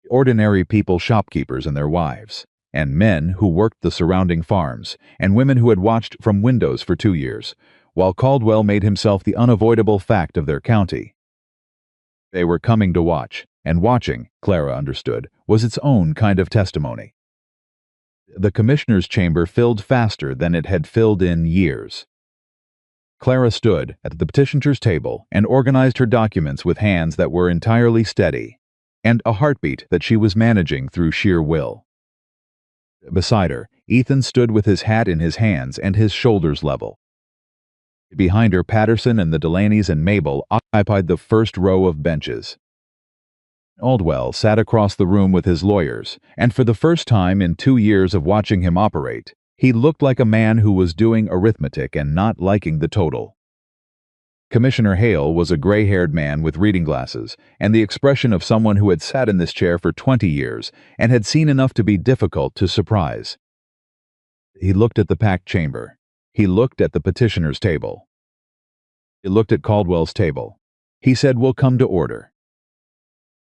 Ordinary people, shopkeepers and their wives, and men who worked the surrounding farms, and women who had watched from windows for 2 years, while Caldwell made himself the unavoidable fact of their county. They were coming to watch, and watching, Clara understood, was its own kind of testimony. The commissioner's chamber filled faster than it had filled in years. Clara stood at the petitioner's table and organized her documents with hands that were entirely steady, and a heartbeat that she was managing through sheer will. Beside her, Ethan stood with his hat in his hands and his shoulders level. Behind her, Patterson and the Delaney's and Mabel occupied the first row of benches. Caldwell sat across the room with his lawyers, and for the first time in 2 years of watching him operate, he looked like a man who was doing arithmetic and not liking the total. Commissioner Hale was a gray-haired man with reading glasses and the expression of someone who had sat in this chair for 20 years and had seen enough to be difficult to surprise. He looked at the packed chamber. He looked at the petitioner's table. He looked at Caldwell's table. He said, "We'll come to order."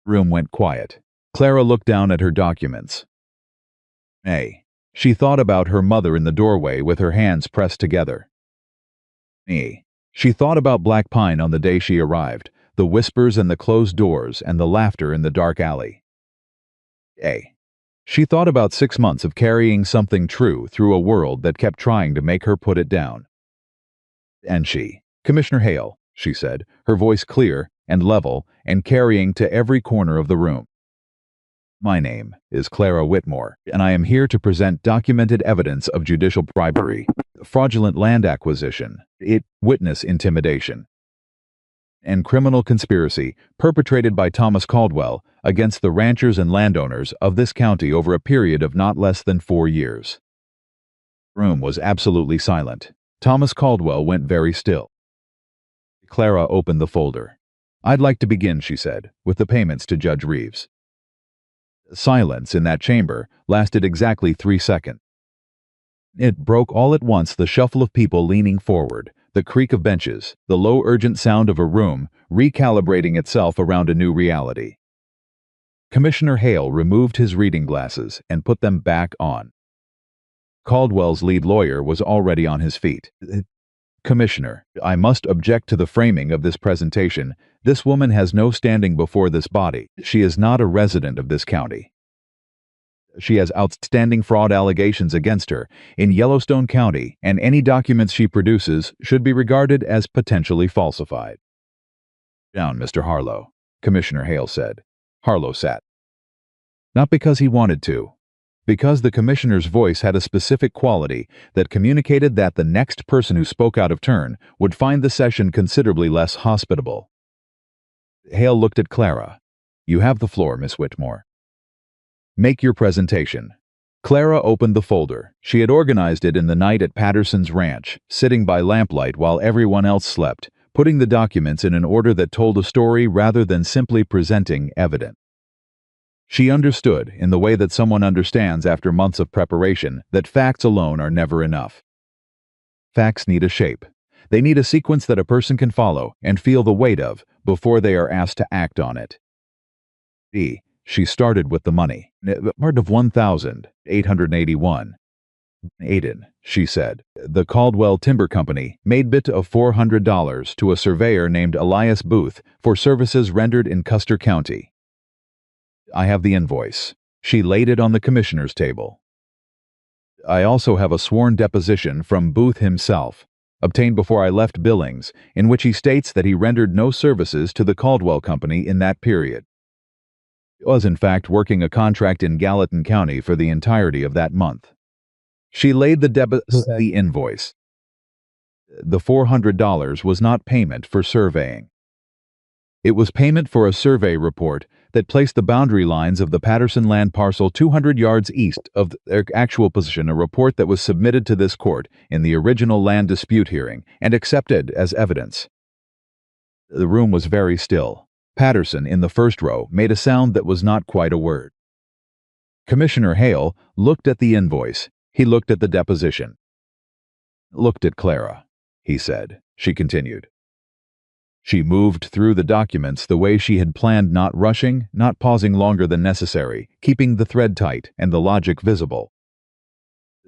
The room went quiet. Clara looked down at her documents. She thought about her mother in the doorway with her hands pressed together. She thought about Black Pine on the day she arrived, the whispers and the closed doors and the laughter in the dark alley. She thought about 6 months of carrying something true through a world that kept trying to make her put it down. And she, "Commissioner Hale," she said, her voice clear and level and carrying to every corner of the room. "My name is Clara Whitmore, and I am here to present documented evidence of judicial bribery, fraudulent land acquisition, witness intimidation, and criminal conspiracy perpetrated by Thomas Caldwell against the ranchers and landowners of this county over a period of not less than 4 years." The room was absolutely silent. Thomas Caldwell went very still. Clara opened the folder. "I'd like to begin," she said, "with the payments to Judge Reeves." Silence in that chamber lasted exactly 3 seconds. It broke all at once, the shuffle of people leaning forward, the creak of benches, the low urgent sound of a room recalibrating itself around a new reality. Commissioner Hale removed his reading glasses and put them back on. Caldwell's lead lawyer was already on his feet. "Commissioner, I must object to the framing of this presentation. This woman has no standing before this body. She is not a resident of this county." She has outstanding fraud allegations against her in Yellowstone County, and any documents she produces should be regarded as potentially falsified. Down, Mr. Harlow, Commissioner Hale said. Harlow sat. Not because he wanted to, because the commissioner's voice had a specific quality that communicated that the next person who spoke out of turn would find the session considerably less hospitable. Hale looked at Clara. You have the floor, Miss Whitmore. Make your presentation. Clara opened the folder. She had organized it in the night at Patterson's ranch, sitting by lamplight while everyone else slept, putting the documents in an order that told a story rather than simply presenting evidence. She understood, in the way that someone understands after months of preparation, that facts alone are never enough. Facts need a shape. They need a sequence that a person can follow and feel the weight of before they are asked to act on it. She started with the money. Part of 1,881. Aiden, she said. The Caldwell Timber Company made bid of $400 to a surveyor named Elias Booth for services rendered in Custer County. I have the invoice. She laid it on the commissioner's table. I also have a sworn deposition from Booth himself, obtained before I left Billings, in which he states that he rendered no services to the Caldwell Company in that period. He was in fact working a contract in Gallatin County for the entirety of that month. She laid the invoice. The $400 was not payment for surveying. It was payment for a survey report that placed the boundary lines of the Patterson land parcel 200 yards east of their actual position, a report that was submitted to this court in the original land dispute hearing and accepted as evidence. The room was very still. Patterson, in the first row, made a sound that was not quite a word. Commissioner Hale looked at the invoice. He looked at the deposition. Looked at Clara, he said. She continued. She moved through the documents the way she had planned, not rushing, not pausing longer than necessary, keeping the thread tight and the logic visible.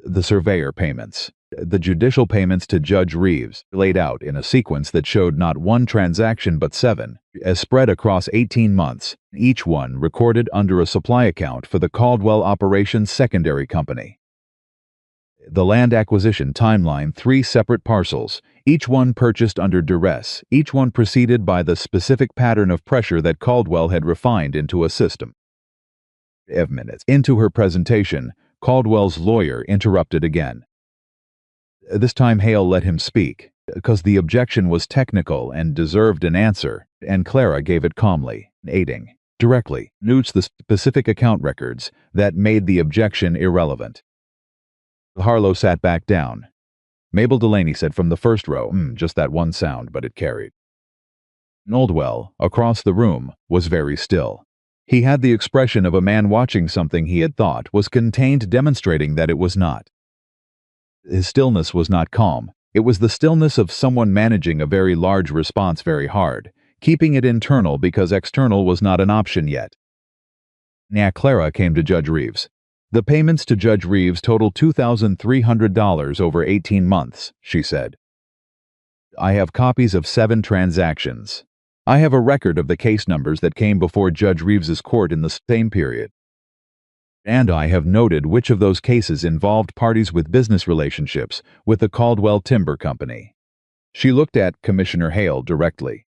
The surveyor payments, the judicial payments to Judge Reeves, laid out in a sequence that showed not one transaction but 7, as spread across 18 months, each one recorded under a supply account for the Caldwell Operations Secondary Company. The land acquisition timeline, 3 separate parcels, each one purchased under duress, each one preceded by the specific pattern of pressure that Caldwell had refined into a system. 5 minutes into her presentation, Caldwell's lawyer interrupted again. This time Hale let him speak, because the objection was technical and deserved an answer, and Clara gave it calmly, aiding, directly, notes the specific account records that made the objection irrelevant. Harlow sat back down. Mabel Delaney said from the first row, just that one sound, but it carried. Oldwell, across the room, was very still. He had the expression of a man watching something he had thought was contained, demonstrating that it was not. His stillness was not calm. It was the stillness of someone managing a very large response very hard, keeping it internal because external was not an option yet. Clara came to Judge Reeves. The payments to Judge Reeves total $2,300 over 18 months, she said. I have copies of 7 transactions. I have a record of the case numbers that came before Judge Reeves's court in the same period. And I have noted which of those cases involved parties with business relationships with the Caldwell Timber Company. She looked at Commissioner Hale directly.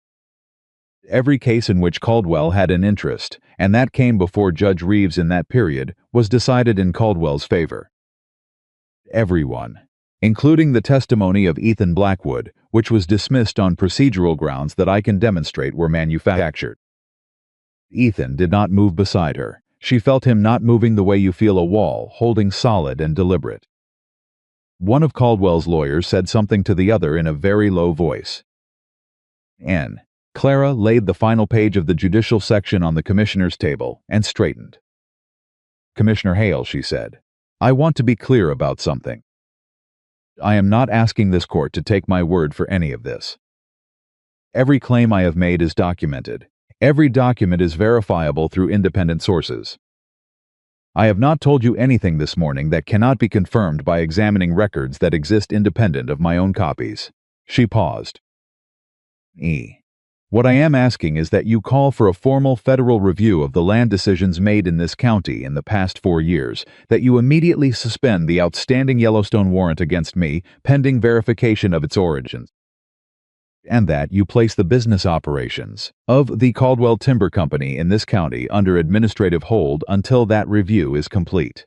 Every case in which Caldwell had an interest, and that came before Judge Reeves in that period, was decided in Caldwell's favor. Everyone, including the testimony of Ethan Blackwood, which was dismissed on procedural grounds that I can demonstrate were manufactured. Ethan did not move beside her. She felt him not moving the way you feel a wall, holding solid and deliberate. One of Caldwell's lawyers said something to the other in a very low voice. Clara laid the final page of the judicial section on the commissioner's table and straightened. Commissioner Hale, she said, I want to be clear about something. I am not asking this court to take my word for any of this. Every claim I have made is documented. Every document is verifiable through independent sources. I have not told you anything this morning that cannot be confirmed by examining records that exist independent of my own copies. She paused. What I am asking is that you call for a formal federal review of the land decisions made in this county in the past 4 years, that you immediately suspend the outstanding Yellowstone warrant against me pending verification of its origins, and that you place the business operations of the Caldwell Timber Company in this county under administrative hold until that review is complete.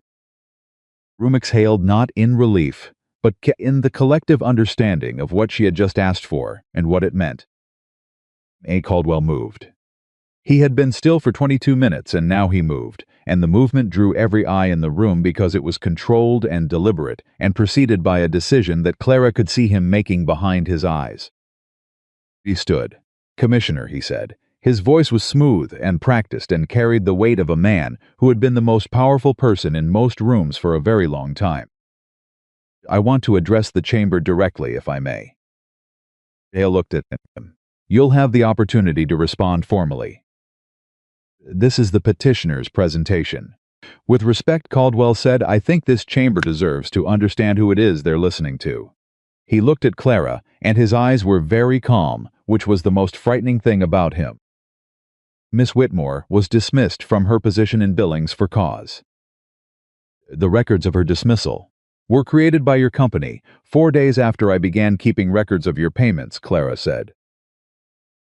Room exhaled not in relief, but in the collective understanding of what she had just asked for and what it meant. A. Caldwell moved. He had been still for 22 minutes, and now he moved, and the movement drew every eye in the room because it was controlled and deliberate, and preceded by a decision that Clara could see him making behind his eyes. He stood. "Commissioner," he said. His voice was smooth and practiced and carried the weight of a man who had been the most powerful person in most rooms for a very long time. "I want to address the chamber directly, if I may." Hale looked at him. "You'll have the opportunity to respond formally. This is the petitioner's presentation." "With respect," Caldwell said, "I think this chamber deserves to understand who it is they're listening to." He looked at Clara, and his eyes were very calm, which was the most frightening thing about him. Miss Whitmore was dismissed from her position in Billings for cause. The records of her dismissal were created by your company 4 days after I began keeping records of your payments, Clara said.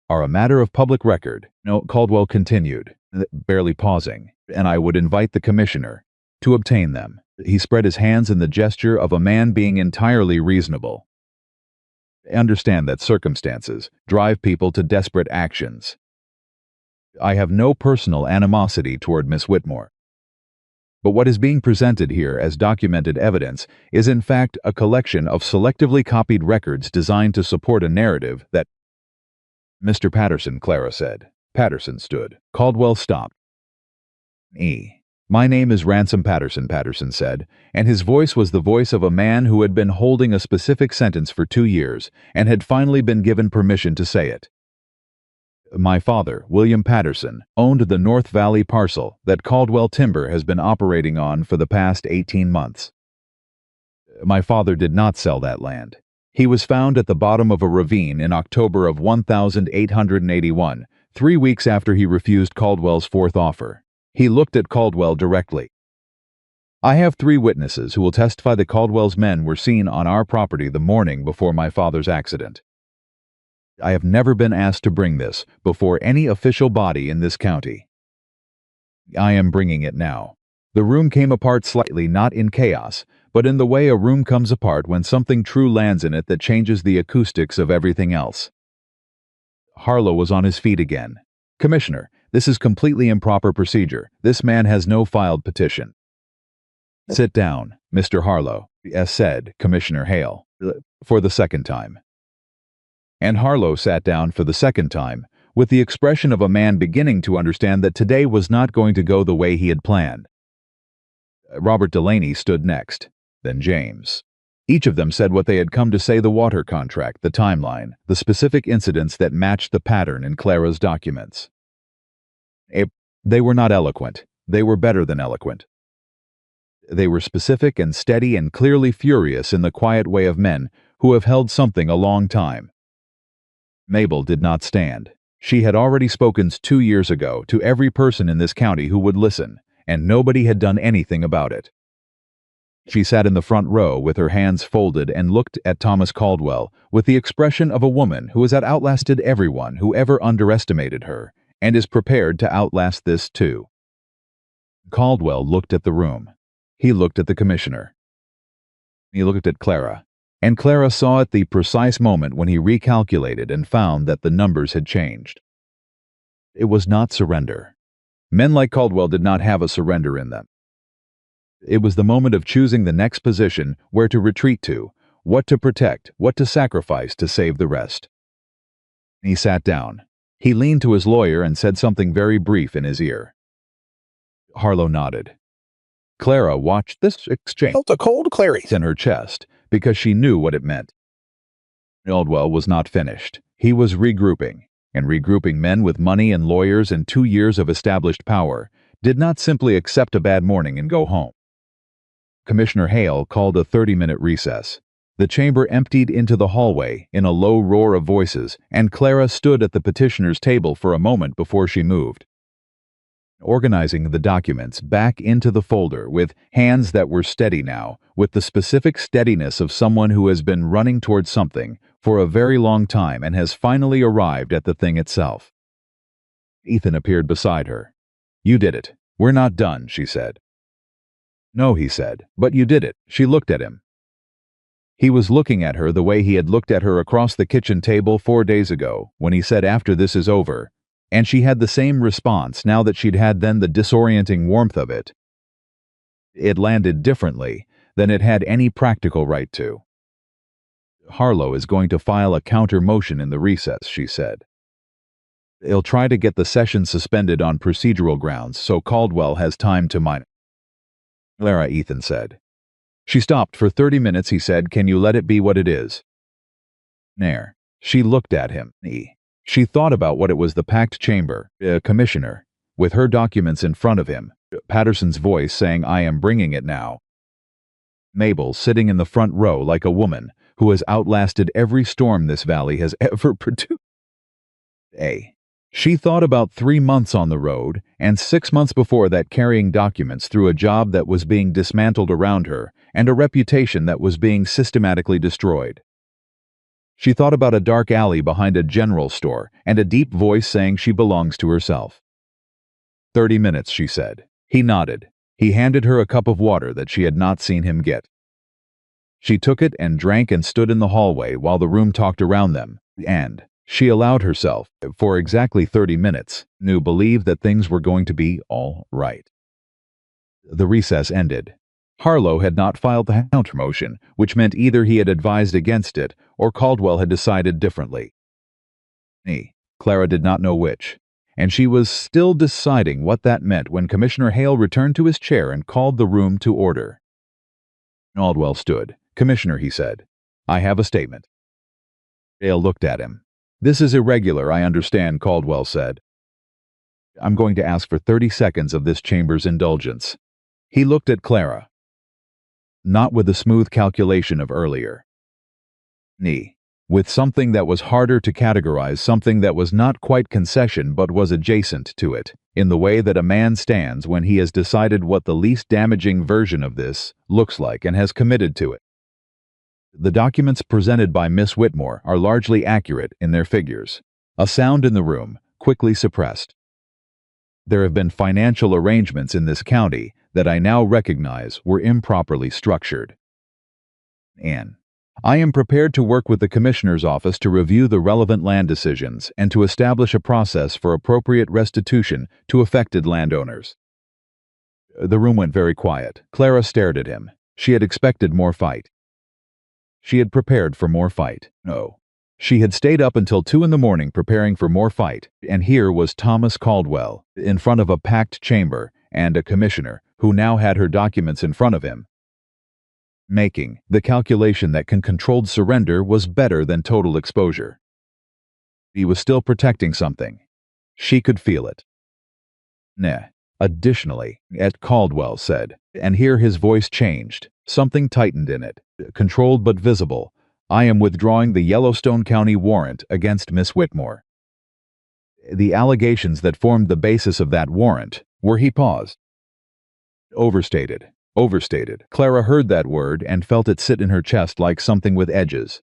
Are a matter of public record. No, Caldwell continued, barely pausing, and I would invite the commissioner to obtain them. He spread his hands in the gesture of a man being entirely reasonable. I understand that circumstances drive people to desperate actions. I have no personal animosity toward Miss Whitmore. But what is being presented here as documented evidence is in fact a collection of selectively copied records designed to support a narrative that— Mr. Patterson, Clara said. Patterson stood. Caldwell stopped. My name is Ransom Patterson, Patterson said, and his voice was the voice of a man who had been holding a specific sentence for 2 years and had finally been given permission to say it. My father, William Patterson, owned the North Valley parcel that Caldwell Timber has been operating on for the past 18 months. My father did not sell that land. He was found at the bottom of a ravine in October of 1881, 3 weeks after he refused Caldwell's 4th offer. He looked at Caldwell directly. I have 3 witnesses who will testify that Caldwell's men were seen on our property the morning before my father's accident. I have never been asked to bring this before any official body in this county. I am bringing it now. The room came apart slightly, not in chaos, but in the way a room comes apart when something true lands in it that changes the acoustics of everything else. Harlow was on his feet again. Commissioner, this is completely improper procedure. This man has no filed petition. Sit down, Mr. Harlow, said Commissioner Hale, for the second time. And Harlow sat down for the second time, with the expression of a man beginning to understand that today was not going to go the way he had planned. Robert Delaney stood next, then James. Each of them said what they had come to say: the water contract, the timeline, the specific incidents that matched the pattern in Clara's documents. They were not eloquent. They were better than eloquent. They were specific and steady and clearly furious in the quiet way of men who have held something a long time. Mabel did not stand. She had already spoken 2 years ago to every person in this county who would listen, and nobody had done anything about it. She sat in the front row with her hands folded and looked at Thomas Caldwell with the expression of a woman who has outlasted everyone who ever underestimated her, and is prepared to outlast this too. Caldwell looked at the room. He looked at the commissioner. He looked at Clara, and Clara saw at the precise moment when he recalculated and found that the numbers had changed. It was not surrender. Men like Caldwell did not have a surrender in them. It was the moment of choosing the next position where to retreat to, what to protect, what to sacrifice to save the rest. He sat down. He leaned to his lawyer and said something very brief in his ear. Harlow nodded. Clara watched this exchange. Felt a cold clarity in her chest because she knew what it meant. Caldwell was not finished. He was regrouping, and regrouping men with money and lawyers and 2 years of established power did not simply accept a bad morning and go home. Commissioner Hale called a 30-minute recess. The chamber emptied into the hallway in a low roar of voices, and Clara stood at the petitioner's table for a moment before she moved, organizing the documents back into the folder with hands that were steady now, with the specific steadiness of someone who has been running towards something for a very long time and has finally arrived at the thing itself. Ethan appeared beside her. "You did it. We're not done," she said. "No," he said, "but you did it." She looked at him. He was looking at her the way he had looked at her across the kitchen table 4 days ago, when he said, "After this is over," and she had the same response now that she'd had then the disorienting warmth of it. It landed differently than it had any practical right to. "Harlow is going to file a counter motion in the recess," she said. "He'll try to get the session suspended on procedural grounds so Caldwell has time to mine." "Clara," Ethan said. She stopped for 30 minutes, he said. "Can you let it be what it is?" Nair. She looked at him. She thought about what it was, the packed chamber, a commissioner, with her documents in front of him, Patterson's voice saying, "I am bringing it now." Mabel sitting in the front row like a woman who has outlasted every storm this valley has ever produced. She thought about 3 months on the road, and 6 months before that carrying documents through a job that was being dismantled around her, and a reputation that was being systematically destroyed. She thought about a dark alley behind a general store, and a deep voice saying she belongs to herself. 30 minutes, she said. He nodded. He handed her a cup of water that she had not seen him get. She took it and drank and stood in the hallway while the room talked around them, and she allowed herself, for exactly 30 minutes, to believe that things were going to be all right. The recess ended. Harlow had not filed the counter motion, which meant either he had advised against it or Caldwell had decided differently. Clara did not know which, and she was still deciding what that meant when Commissioner Hale returned to his chair and called the room to order. Caldwell stood. "Commissioner," he said, "I have a statement." Hale looked at him. "This is irregular, I understand," Caldwell said. "I'm going to ask for 30 seconds of this chamber's indulgence." He looked at Clara. Not with the smooth calculation of earlier. With something that was harder to categorize, something that was not quite concession but was adjacent to it, in the way that a man stands when he has decided what the least damaging version of this looks like and has committed to it. The documents presented by Miss Whitmore are largely accurate in their figures. A sound in the room, quickly suppressed. "There have been financial arrangements in this county that I now recognize were improperly structured. Anne, I am prepared to work with the Commissioner's office to review the relevant land decisions and to establish a process for appropriate restitution to affected landowners." The room went very quiet. Clara stared at him. She had expected more fight. She had prepared for more fight. No. She had stayed up until 2 in the morning preparing for more fight, and here was Thomas Caldwell, in front of a packed chamber, and a commissioner, who now had her documents in front of him, making the calculation that controlled surrender was better than total exposure. He was still protecting something. She could feel it. Additionally, Caldwell said, and here his voice changed. Something tightened in it, controlled but visible. "I am withdrawing the Yellowstone County warrant against Miss Whitmore." The allegations that formed the basis of that warrant were, he paused. Overstated. Clara heard that word and felt it sit in her chest like something with edges.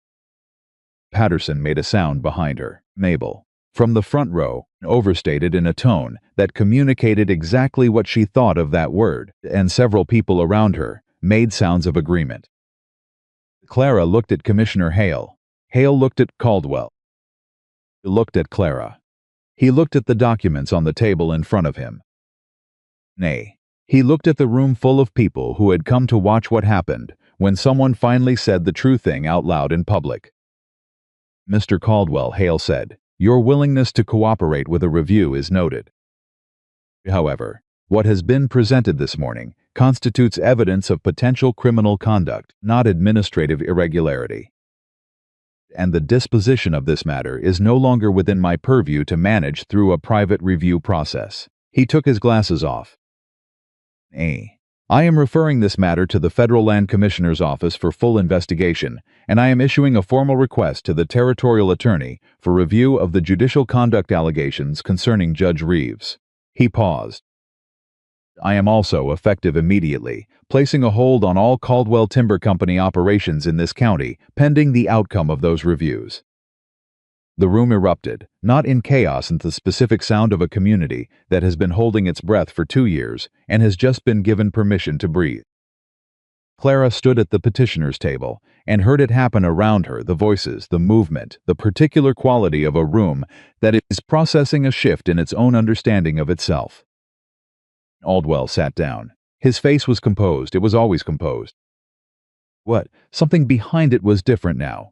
Patterson made a sound behind her. Mabel, from the front row, overstated in a tone that communicated exactly what she thought of that word, and several people around her made sounds of agreement. Clara looked at Commissioner Hale. Hale looked at Caldwell. He looked at Clara. He looked at the documents on the table in front of him. He looked at the room full of people who had come to watch what happened when someone finally said the true thing out loud in public. "Mr. Caldwell," Hale said, "your willingness to cooperate with a review is noted. However, what has been presented this morning constitutes evidence of potential criminal conduct, not administrative irregularity. And the disposition of this matter is no longer within my purview to manage through a private review process." He took his glasses off. I am referring this matter to the Federal Land Commissioner's Office for full investigation, and I am issuing a formal request to the Territorial Attorney for review of the judicial conduct allegations concerning Judge Reeves. He paused. I am also, effective immediately, placing a hold on all Caldwell Timber Company operations in this county, pending the outcome of those reviews. The room erupted, not in chaos and the specific sound of a community that has been holding its breath for 2 years and has just been given permission to breathe. Clara stood at the petitioner's table and heard it happen around her, the voices, the movement, the particular quality of a room that is processing a shift in its own understanding of itself. Aldwell sat down. His face was composed. It was always composed. What? Something behind it was different now.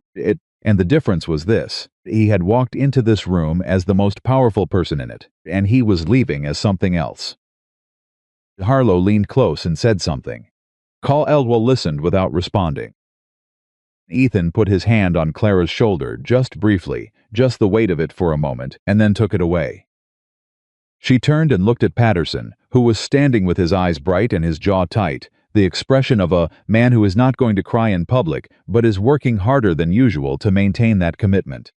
And the difference was this. He had walked into this room as the most powerful person in it, and he was leaving as something else. Harlow leaned close and said something. Caldwell listened without responding. Ethan put his hand on Clara's shoulder just briefly, just the weight of it for a moment, and then took it away. She turned and looked at Patterson, who was standing with his eyes bright and his jaw tight, the expression of a man who is not going to cry in public, but is working harder than usual to maintain that commitment.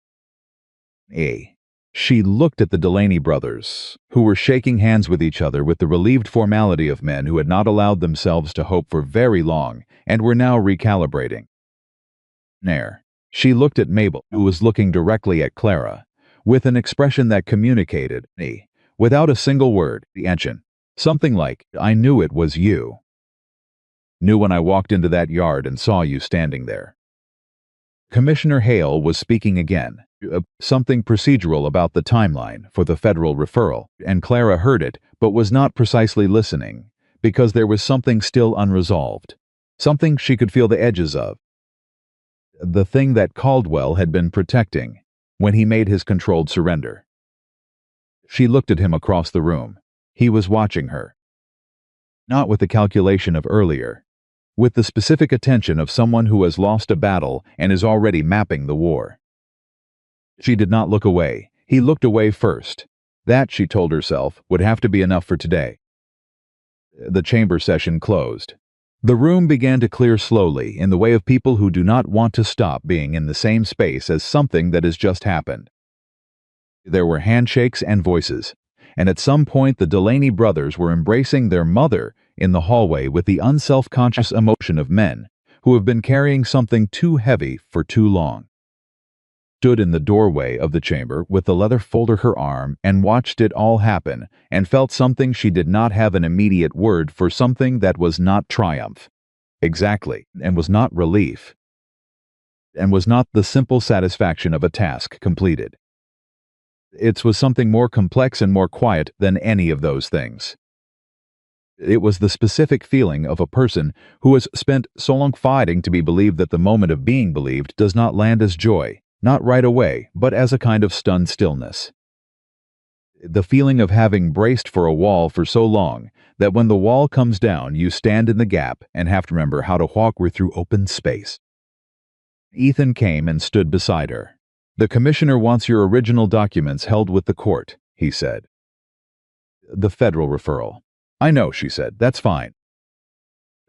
She looked at the Delaney brothers, who were shaking hands with each other with the relieved formality of men who had not allowed themselves to hope for very long and were now recalibrating. She looked at Mabel, who was looking directly at Clara, with an expression that communicated, without a single word, the ancient, something like, I knew it was you. Knew when I walked into that yard and saw you standing there. Commissioner Hale was speaking again, something procedural about the timeline for the federal referral, and Clara heard it, but was not precisely listening, because there was something still unresolved, something she could feel the edges of. The thing that Caldwell had been protecting when he made his controlled surrender. She looked at him across the room. He was watching her. Not with the calculation of earlier, with the specific attention of someone who has lost a battle and is already mapping the war. She did not look away. He looked away first. That, she told herself, would have to be enough for today. The chamber session closed. The room began to clear slowly in the way of people who do not want to stop being in the same space as something that has just happened. There were handshakes and voices, and at some point the Delaney brothers were embracing their mother in the hallway with the unself-conscious emotion of men who have been carrying something too heavy for too long. Stood in the doorway of the chamber with the leather folder her arm and watched it all happen and felt something she did not have an immediate word for, something that was not triumph. Exactly, and was not relief, and was not the simple satisfaction of a task completed. It was something more complex and more quiet than any of those things. It was the specific feeling of a person who has spent so long fighting to be believed that the moment of being believed does not land as joy, not right away, but as a kind of stunned stillness. The feeling of having braced for a wall for so long that when the wall comes down you stand in the gap and have to remember how to walk through open space. Ethan came and stood beside her. The commissioner wants your original documents held with the court, he said. The federal referral. I know, she said. That's fine.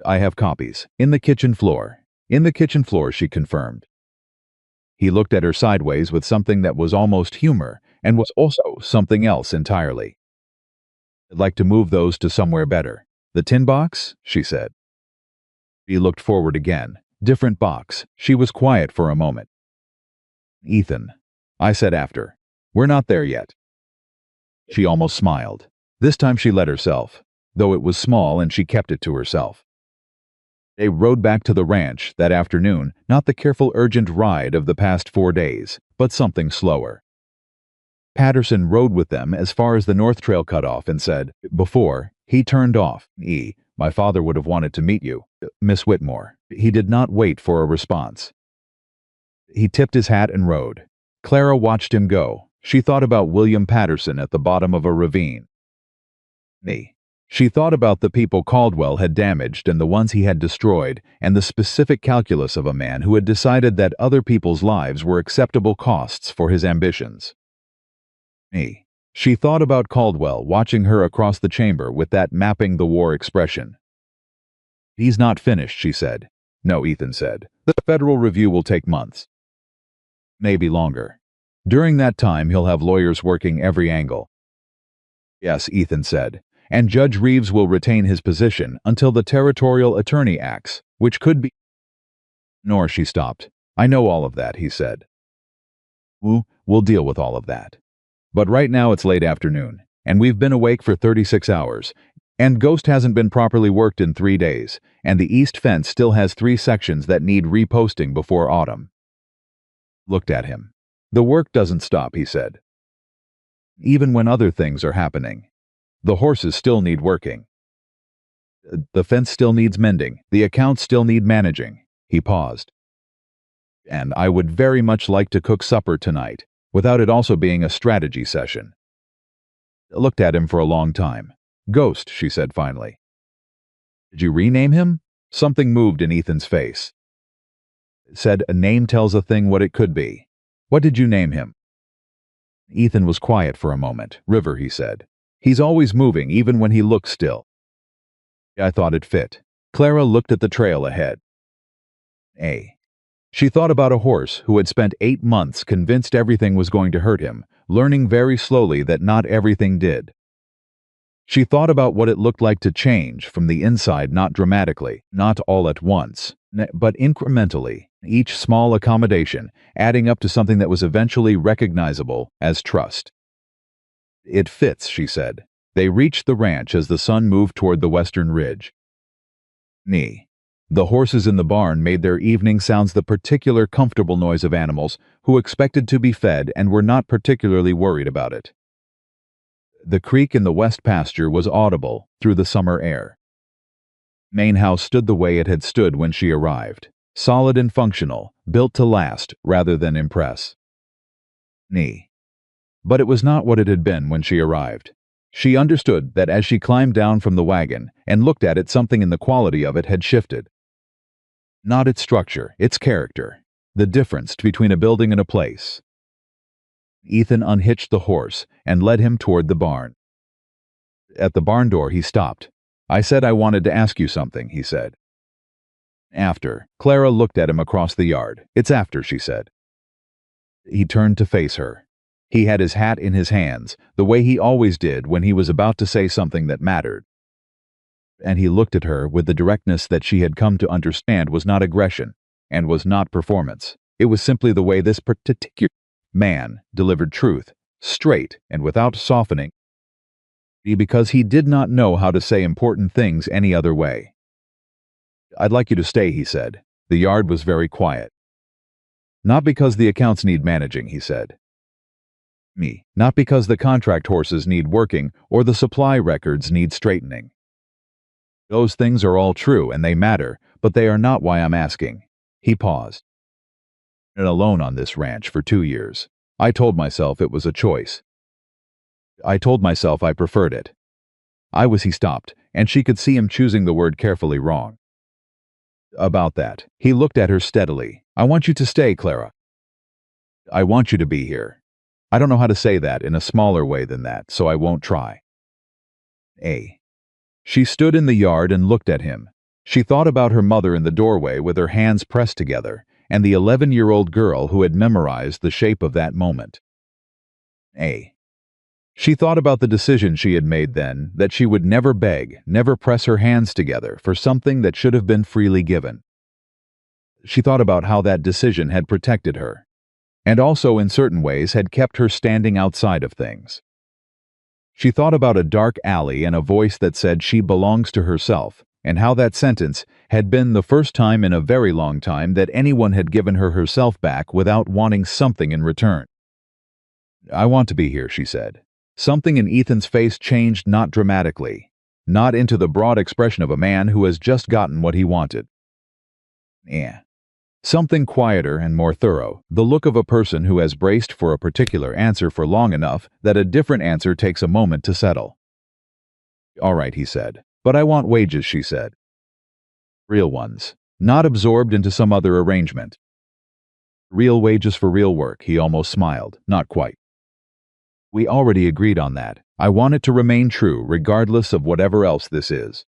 I have copies. In the kitchen floor. In the kitchen floor, she confirmed. He looked at her sideways with something that was almost humor and was also something else entirely. I'd like to move those to somewhere better. The tin box? She said. He looked forward again. Different box. She was quiet for a moment. Ethan, I said after. We're not there yet. She almost smiled. This time she let herself, though it was small and she kept it to herself. They rode back to the ranch that afternoon, not the careful urgent ride of the past 4 days, but something slower. Patterson rode with them as far as the North Trail cutoff and said, before he turned off, my father would have wanted to meet you, Miss Whitmore. He did not wait for a response. He tipped his hat and rode. Clara watched him go. She thought about William Patterson at the bottom of a ravine. She thought about the people Caldwell had damaged and the ones he had destroyed, and the specific calculus of a man who had decided that other people's lives were acceptable costs for his ambitions. She thought about Caldwell watching her across the chamber with that mapping the war expression. He's not finished, she said. No, Ethan said. The federal review will take months. Maybe longer. During that time, he'll have lawyers working every angle. Yes, Ethan said. And Judge Reeves will retain his position until the territorial attorney acts, which could be... Nor she stopped. I know all of that, he said. We'll deal with all of that. But right now it's late afternoon, and we've been awake for 36 hours, and Ghost hasn't been properly worked in 3 days, and the east fence still has 3 sections that need reposting before autumn. Looked at him. The work doesn't stop, he said. Even when other things are happening. The horses still need working. The fence still needs mending. The accounts still need managing. He paused. And I would very much like to cook supper tonight, without it also being a strategy session. Looked at him for a long time. Ghost, she said finally. Did you rename him? Something moved in Ethan's face. Said a name tells a thing what it could be. What did you name him? Ethan was quiet for a moment. River, he said. He's always moving, even when he looks still. I thought it fit. Clara looked at the trail ahead. She thought about a horse who had spent 8 months convinced everything was going to hurt him, learning very slowly that not everything did. She thought about what it looked like to change from the inside, not dramatically, not all at once, but incrementally, each small accommodation adding up to something that was eventually recognizable as trust. It fits, she said. They reached the ranch as the sun moved toward the western ridge. The horses in the barn made their evening sounds the particular comfortable noise of animals who expected to be fed and were not particularly worried about it. The creek in the west pasture was audible through the summer air. Main house stood the way it had stood when she arrived, solid and functional, built to last rather than impress. But it was not what it had been when she arrived. She understood that as she climbed down from the wagon and looked at it, something in the quality of it had shifted. Not its structure, its character, the difference between a building and a place. Ethan unhitched the horse and led him toward the barn. At the barn door he stopped. I said I wanted to ask you something, he said. After. Clara looked at him across the yard. It's after, she said. He turned to face her. He had his hat in his hands, the way he always did when he was about to say something that mattered. And he looked at her with the directness that she had come to understand was not aggression and was not performance. It was simply the way this particular man delivered truth, straight and without softening, because he did not know how to say important things any other way. I'd like you to stay, he said. The yard was very quiet. Not because the accounts need managing, he said. Not because the contract horses need working or the supply records need straightening. Those things are all true and they matter, but they are not why I'm asking. He paused. Been alone on this ranch for 2 years. I told myself it was a choice. I told myself I preferred it. He stopped, and she could see him choosing the word carefully wrong. About that, he looked at her steadily. I want you to stay, Clara. I want you to be here. I don't know how to say that in a smaller way than that, so I won't try. She stood in the yard and looked at him. She thought about her mother in the doorway with her hands pressed together, and the 11-year-old girl who had memorized the shape of that moment. She thought about the decision she had made then, that she would never beg, never press her hands together for something that should have been freely given. She thought about how that decision had protected her, and also in certain ways had kept her standing outside of things. She thought about a dark alley and a voice that said she belongs to herself, and how that sentence had been the first time in a very long time that anyone had given her herself back without wanting something in return. I want to be here, she said. Something in Ethan's face changed, not dramatically, not into the broad expression of a man who has just gotten what he wanted. Something quieter and more thorough, the look of a person who has braced for a particular answer for long enough that a different answer takes a moment to settle. All right, he said. But I want wages, she said. Real ones, not absorbed into some other arrangement. Real wages for real work, he almost smiled. Not quite. We already agreed on that. I want it to remain true regardless of whatever else this is.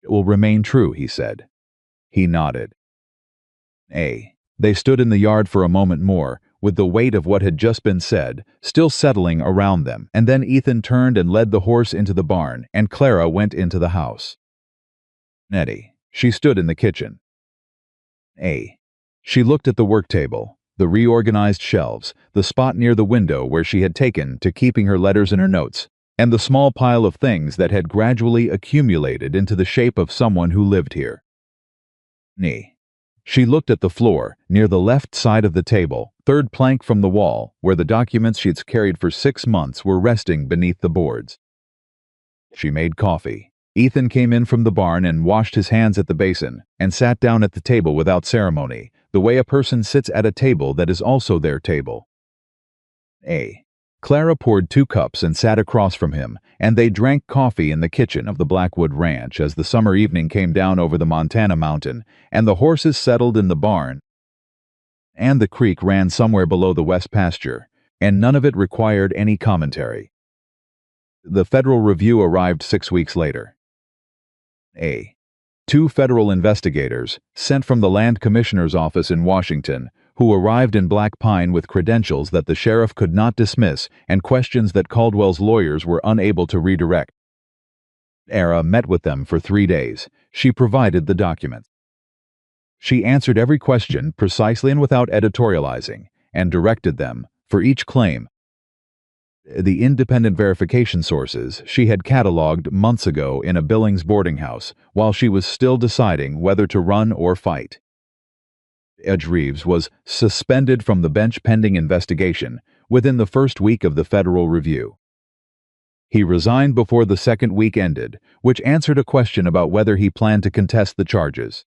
It will remain true, he said. He nodded. They stood in the yard for a moment more, with the weight of what had just been said still settling around them, and then Ethan turned and led the horse into the barn, and Clara went into the house. Nettie. She stood in the kitchen. She looked at the work table, the reorganized shelves, the spot near the window where she had taken to keeping her letters and her notes, and the small pile of things that had gradually accumulated into the shape of someone who lived here. She looked at the floor, near the left side of the table, third plank from the wall, where the documents she'd carried for 6 months were resting beneath the boards. She made coffee. Ethan came in from the barn and washed his hands at the basin, and sat down at the table without ceremony, the way a person sits at a table that is also their table. Clara poured 2 cups and sat across from him, and they drank coffee in the kitchen of the Blackwood Ranch as the summer evening came down over the Montana mountain, and the horses settled in the barn, and the creek ran somewhere below the west pasture, and none of it required any commentary. The Federal Review arrived 6 weeks later. 2 federal investigators, sent from the Land Commissioner's office in Washington, who arrived in Black Pine with credentials that the sheriff could not dismiss and questions that Caldwell's lawyers were unable to redirect. Era met with them for 3 days. She provided the documents. She answered every question precisely and without editorializing, and directed them, for each claim, the independent verification sources she had cataloged months ago in a Billings boarding house while she was still deciding whether to run or fight. Judge Reeves was suspended from the bench pending investigation within the first week of the Federal Review. He resigned before the second week ended, which answered a question about whether he planned to contest the charges.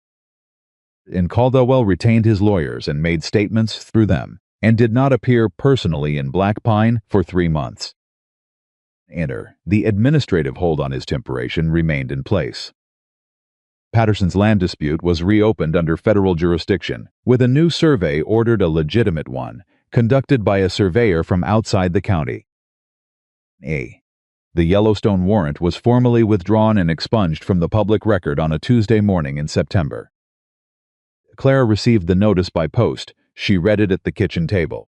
And Caldwell retained his lawyers and made statements through them, and did not appear personally in Black Pine for 3 months. The administrative hold on his temporation remained in place. Patterson's land dispute was reopened under federal jurisdiction, with a new survey ordered, a legitimate one, conducted by a surveyor from outside the county. The Yellowstone warrant was formally withdrawn and expunged from the public record on a Tuesday morning in September. Clara received the notice by post. She read it at the kitchen table.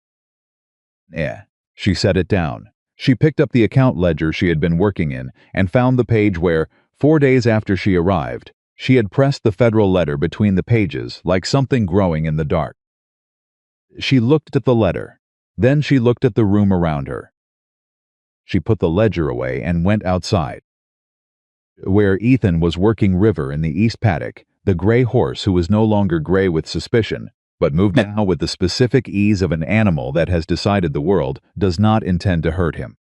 She set it down. She picked up the account ledger she had been working in and found the page where, 4 days after she arrived, she had pressed the federal letter between the pages like something growing in the dark. She looked at the letter. Then she looked at the room around her. She put the ledger away and went outside. Where Ethan was working River in the east paddock, the gray horse who was no longer gray with suspicion, but moved now with the specific ease of an animal that has decided the world does not intend to hurt him.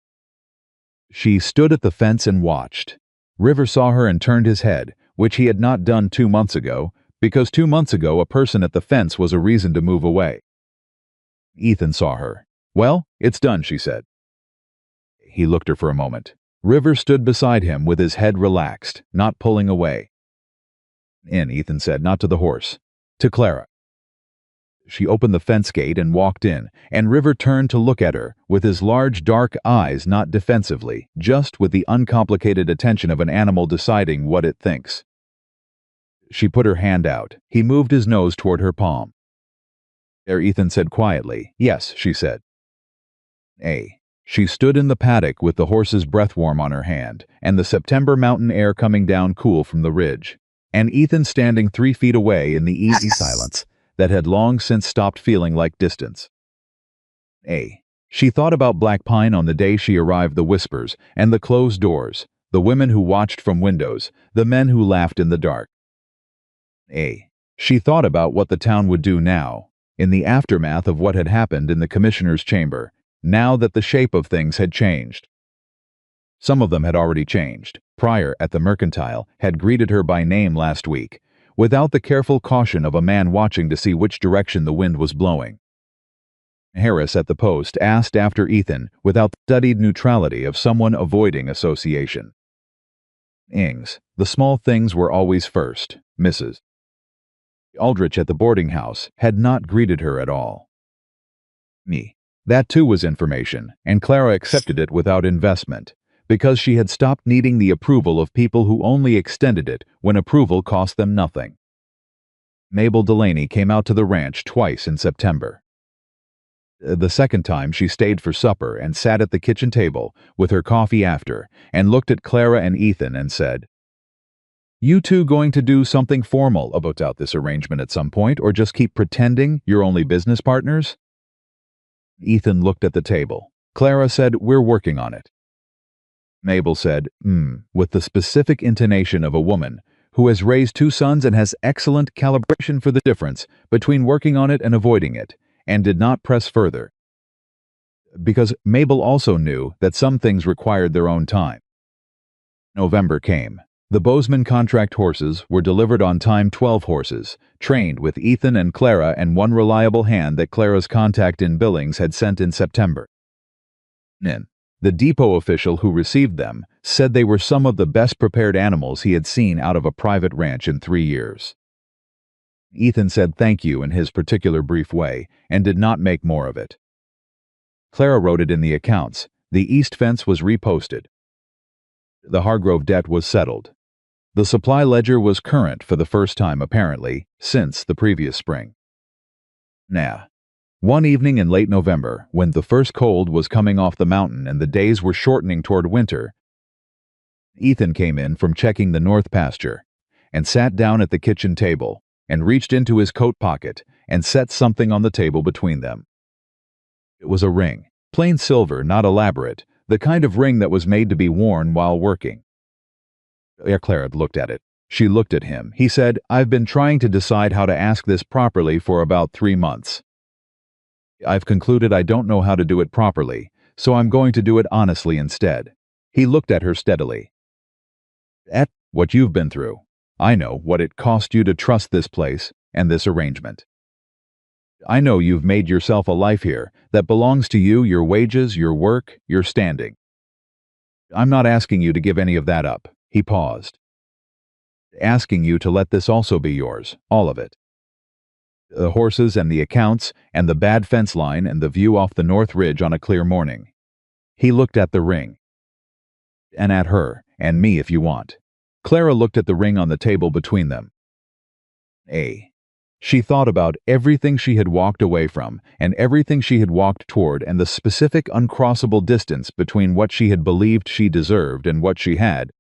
She stood at the fence and watched. River saw her and turned his head, which he had not done 2 months ago, because 2 months ago a person at the fence was a reason to move away. Ethan saw her. "Well, it's done," she said. He looked her for a moment. River stood beside him with his head relaxed, not pulling away. "In," Ethan said, not to the horse, to Clara. She opened the fence gate and walked in, and River turned to look at her, with his large dark eyes not defensively, just with the uncomplicated attention of an animal deciding what it thinks. She put her hand out. He moved his nose toward her palm. There, Ethan said quietly. "Yes," she said. She stood in the paddock with the horse's breath warm on her hand, and the September mountain air coming down cool from the ridge, and Ethan standing 3 feet away in the easy silence that had long since stopped feeling like distance. She thought about Black Pine on the day she arrived, the whispers and the closed doors, the women who watched from windows, the men who laughed in the dark. She thought about what the town would do now, in the aftermath of what had happened in the commissioner's chamber, now that the shape of things had changed. Some of them had already changed. Pryor, at the Mercantile, had greeted her by name last week, without the careful caution of a man watching to see which direction the wind was blowing. Harris at the Post asked after Ethan without the studied neutrality of someone avoiding association. Ings, the small things were always first. Mrs. Aldrich at the boarding house had not greeted her at all. That too was information, and Clara accepted it without investment, because she had stopped needing the approval of people who only extended it when approval cost them nothing. Mabel Delaney came out to the ranch twice in September. The second time she stayed for supper and sat at the kitchen table with her coffee after and looked at Clara and Ethan and said, "You two going to do something formal about this arrangement at some point, or just keep pretending you're only business partners?" Ethan looked at the table. Clara said, "We're working on it." Mabel said, with the specific intonation of a woman who has raised two sons and has excellent calibration for the difference between working on it and avoiding it, and did not press further. Because Mabel also knew that some things required their own time. November came. The Bozeman contract horses were delivered on time, 12 horses, trained with Ethan and Clara and one reliable hand that Clara's contact in Billings had sent in September. The depot official who received them said they were some of the best prepared animals he had seen out of a private ranch in 3 years. Ethan said thank you in his particular brief way and did not make more of it. Clara wrote it in the accounts. The east fence was reposted. The Hargrove debt was settled. The supply ledger was current for the first time, apparently, since the previous spring. One evening in late November, when the first cold was coming off the mountain and the days were shortening toward winter, Ethan came in from checking the north pasture and sat down at the kitchen table and reached into his coat pocket and set something on the table between them. It was a ring, plain silver, not elaborate, the kind of ring that was made to be worn while working. Clara looked at it. She looked at him. He said, "I've been trying to decide how to ask this properly for about 3 months. I've concluded I don't know how to do it properly, so I'm going to do it honestly instead." He looked at her steadily. "At what you've been through, I know what it cost you to trust this place and this arrangement. I know you've made yourself a life here that belongs to you, your wages, your work, your standing. I'm not asking you to give any of that up." He paused. "Asking you to let this also be yours, all of it. The horses and the accounts and the bad fence line and the view off the north ridge on a clear morning." He looked at the ring. "And at her, and me if you want." Clara looked at the ring on the table between them. She thought about everything she had walked away from and everything she had walked toward and the specific uncrossable distance between what she had believed she deserved and what she had,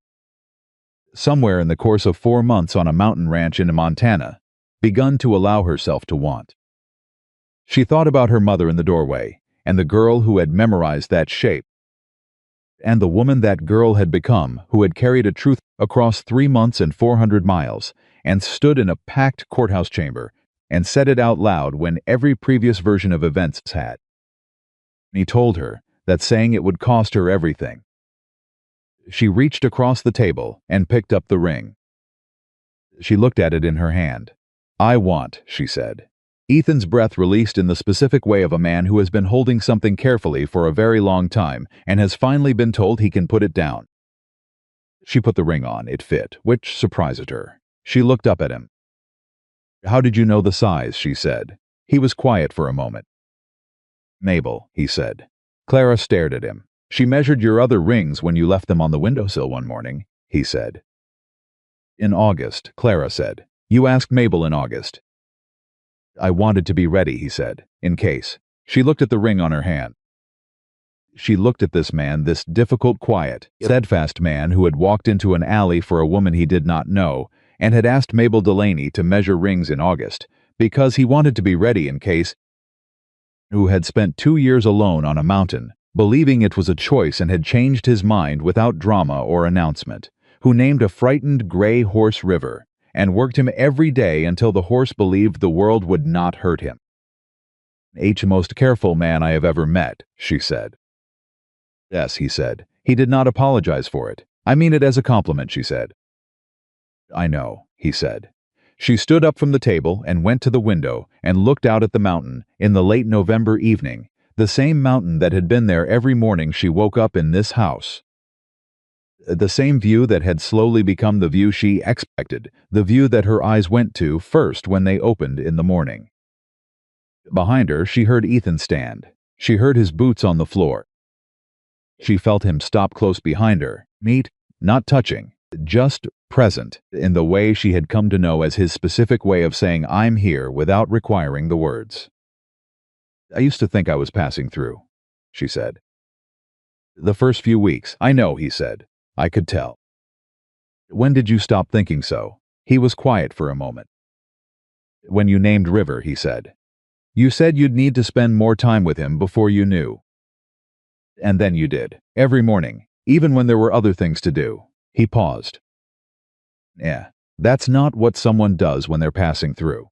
somewhere in the course of 4 months on a mountain ranch in Montana, begun to allow herself to want. She thought about her mother in the doorway, and the girl who had memorized that shape, and the woman that girl had become who had carried a truth across 3 months and 400 miles, and stood in a packed courthouse chamber and said it out loud when every previous version of events had. He told her that saying it would cost her everything. She reached across the table and picked up the ring. She looked at it in her hand. "I want," she said. Ethan's breath released in the specific way of a man who has been holding something carefully for a very long time and has finally been told he can put it down. She put the ring on. It fit, which surprised her. She looked up at him. "How did you know the size?" she said. He was quiet for a moment. "Mabel," he said. Clara stared at him. "She measured your other rings when you left them on the windowsill one morning," he said. "In August," Clara said. "You asked Mabel in August." "I wanted to be ready," he said, "in case." She looked at the ring on her hand. She looked at this man, this difficult, quiet, steadfast man who had walked into an alley for a woman he did not know and had asked Mabel Delaney to measure rings in August because he wanted to be ready in case, who had spent 2 years alone on a mountain, believing it was a choice and had changed his mind without drama or announcement, who named a frightened gray horse River and worked him every day until the horse believed the world would not hurt him. "Most careful man I have ever met," she said. "Yes," he said. He did not apologize for it. "I mean it as a compliment," she said. "I know," he said. She stood up from the table and went to the window and looked out at the mountain in the late November evening, the same mountain that had been there every morning she woke up in this house. The same view that had slowly become the view she expected, the view that her eyes went to first when they opened in the morning. Behind her, she heard Ethan stand. She heard his boots on the floor. She felt him stop close behind her, meet, not touching, just present, in the way she had come to know as his specific way of saying "I'm here" without requiring the words. "I used to think I was passing through," she said. "The first few weeks, I know," he said. "I could tell." "When did you stop thinking so?" He was quiet for a moment. "When you named River," he said. "You said you'd need to spend more time with him before you knew. And then you did. Every morning, even when there were other things to do." He paused. "Yeah, that's not what someone does when they're passing through."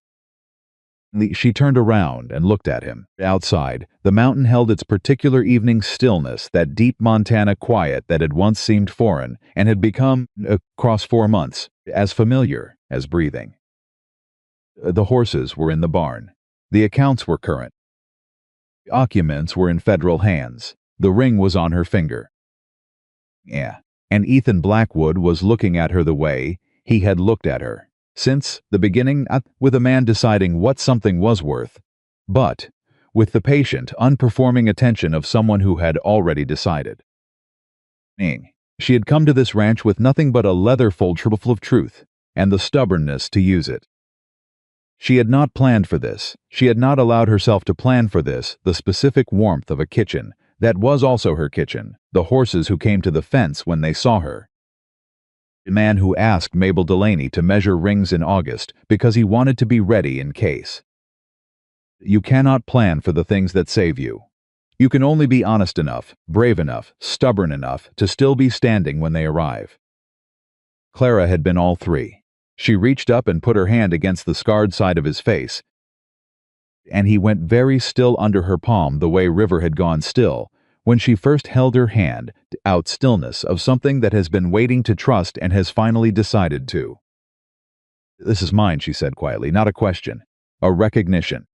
She turned around and looked at him. Outside, the mountain held its particular evening stillness, that deep Montana quiet that had once seemed foreign and had become, across 4 months, as familiar as breathing. The horses were in the barn. The accounts were current. The documents were in federal hands. The ring was on her finger. Yeah, and Ethan Blackwood was looking at her the way he had looked at her since the beginning, with a man deciding what something was worth, but with the patient, unperforming attention of someone who had already decided. She had come to this ranch with nothing but a leather folder full of truth, and the stubbornness to use it. She had not planned for this. She had not allowed herself to plan for this, the specific warmth of a kitchen that was also her kitchen, the horses who came to the fence when they saw her. The man who asked Mabel Delaney to measure rings in August because he wanted to be ready in case. You cannot plan for the things that save you. You can only be honest enough, brave enough, stubborn enough to still be standing when they arrive. Clara had been all three. She reached up and put her hand against the scarred side of his face, and he went very still under her palm the way River had gone still when she first held her hand, out stillness of something that has been waiting to trust and has finally decided to. "This is mine," she said quietly, "not a question. A recognition."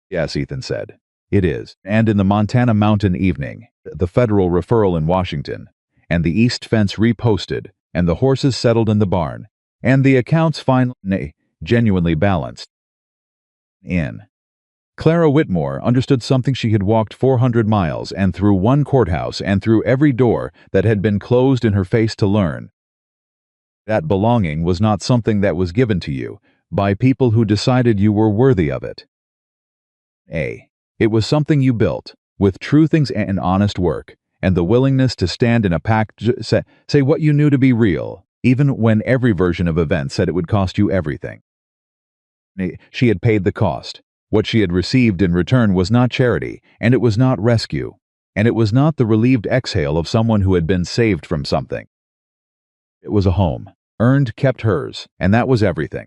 "Yes," Ethan said. "It is." And in the Montana mountain evening, the federal referral in Washington, and the east fence reposted, and the horses settled in the barn, and the accounts finally, genuinely balanced. Clara Whitmore understood something she had walked 400 miles and through one courthouse and through every door that had been closed in her face to learn. That belonging was not something that was given to you by people who decided you were worthy of it. It was something you built, with true things and honest work, and the willingness to stand in a pack, say what you knew to be real, even when every version of events said it would cost you everything. She had paid the cost. What she had received in return was not charity, and it was not rescue, and it was not the relieved exhale of someone who had been saved from something. It was a home, earned, kept hers, and that was everything.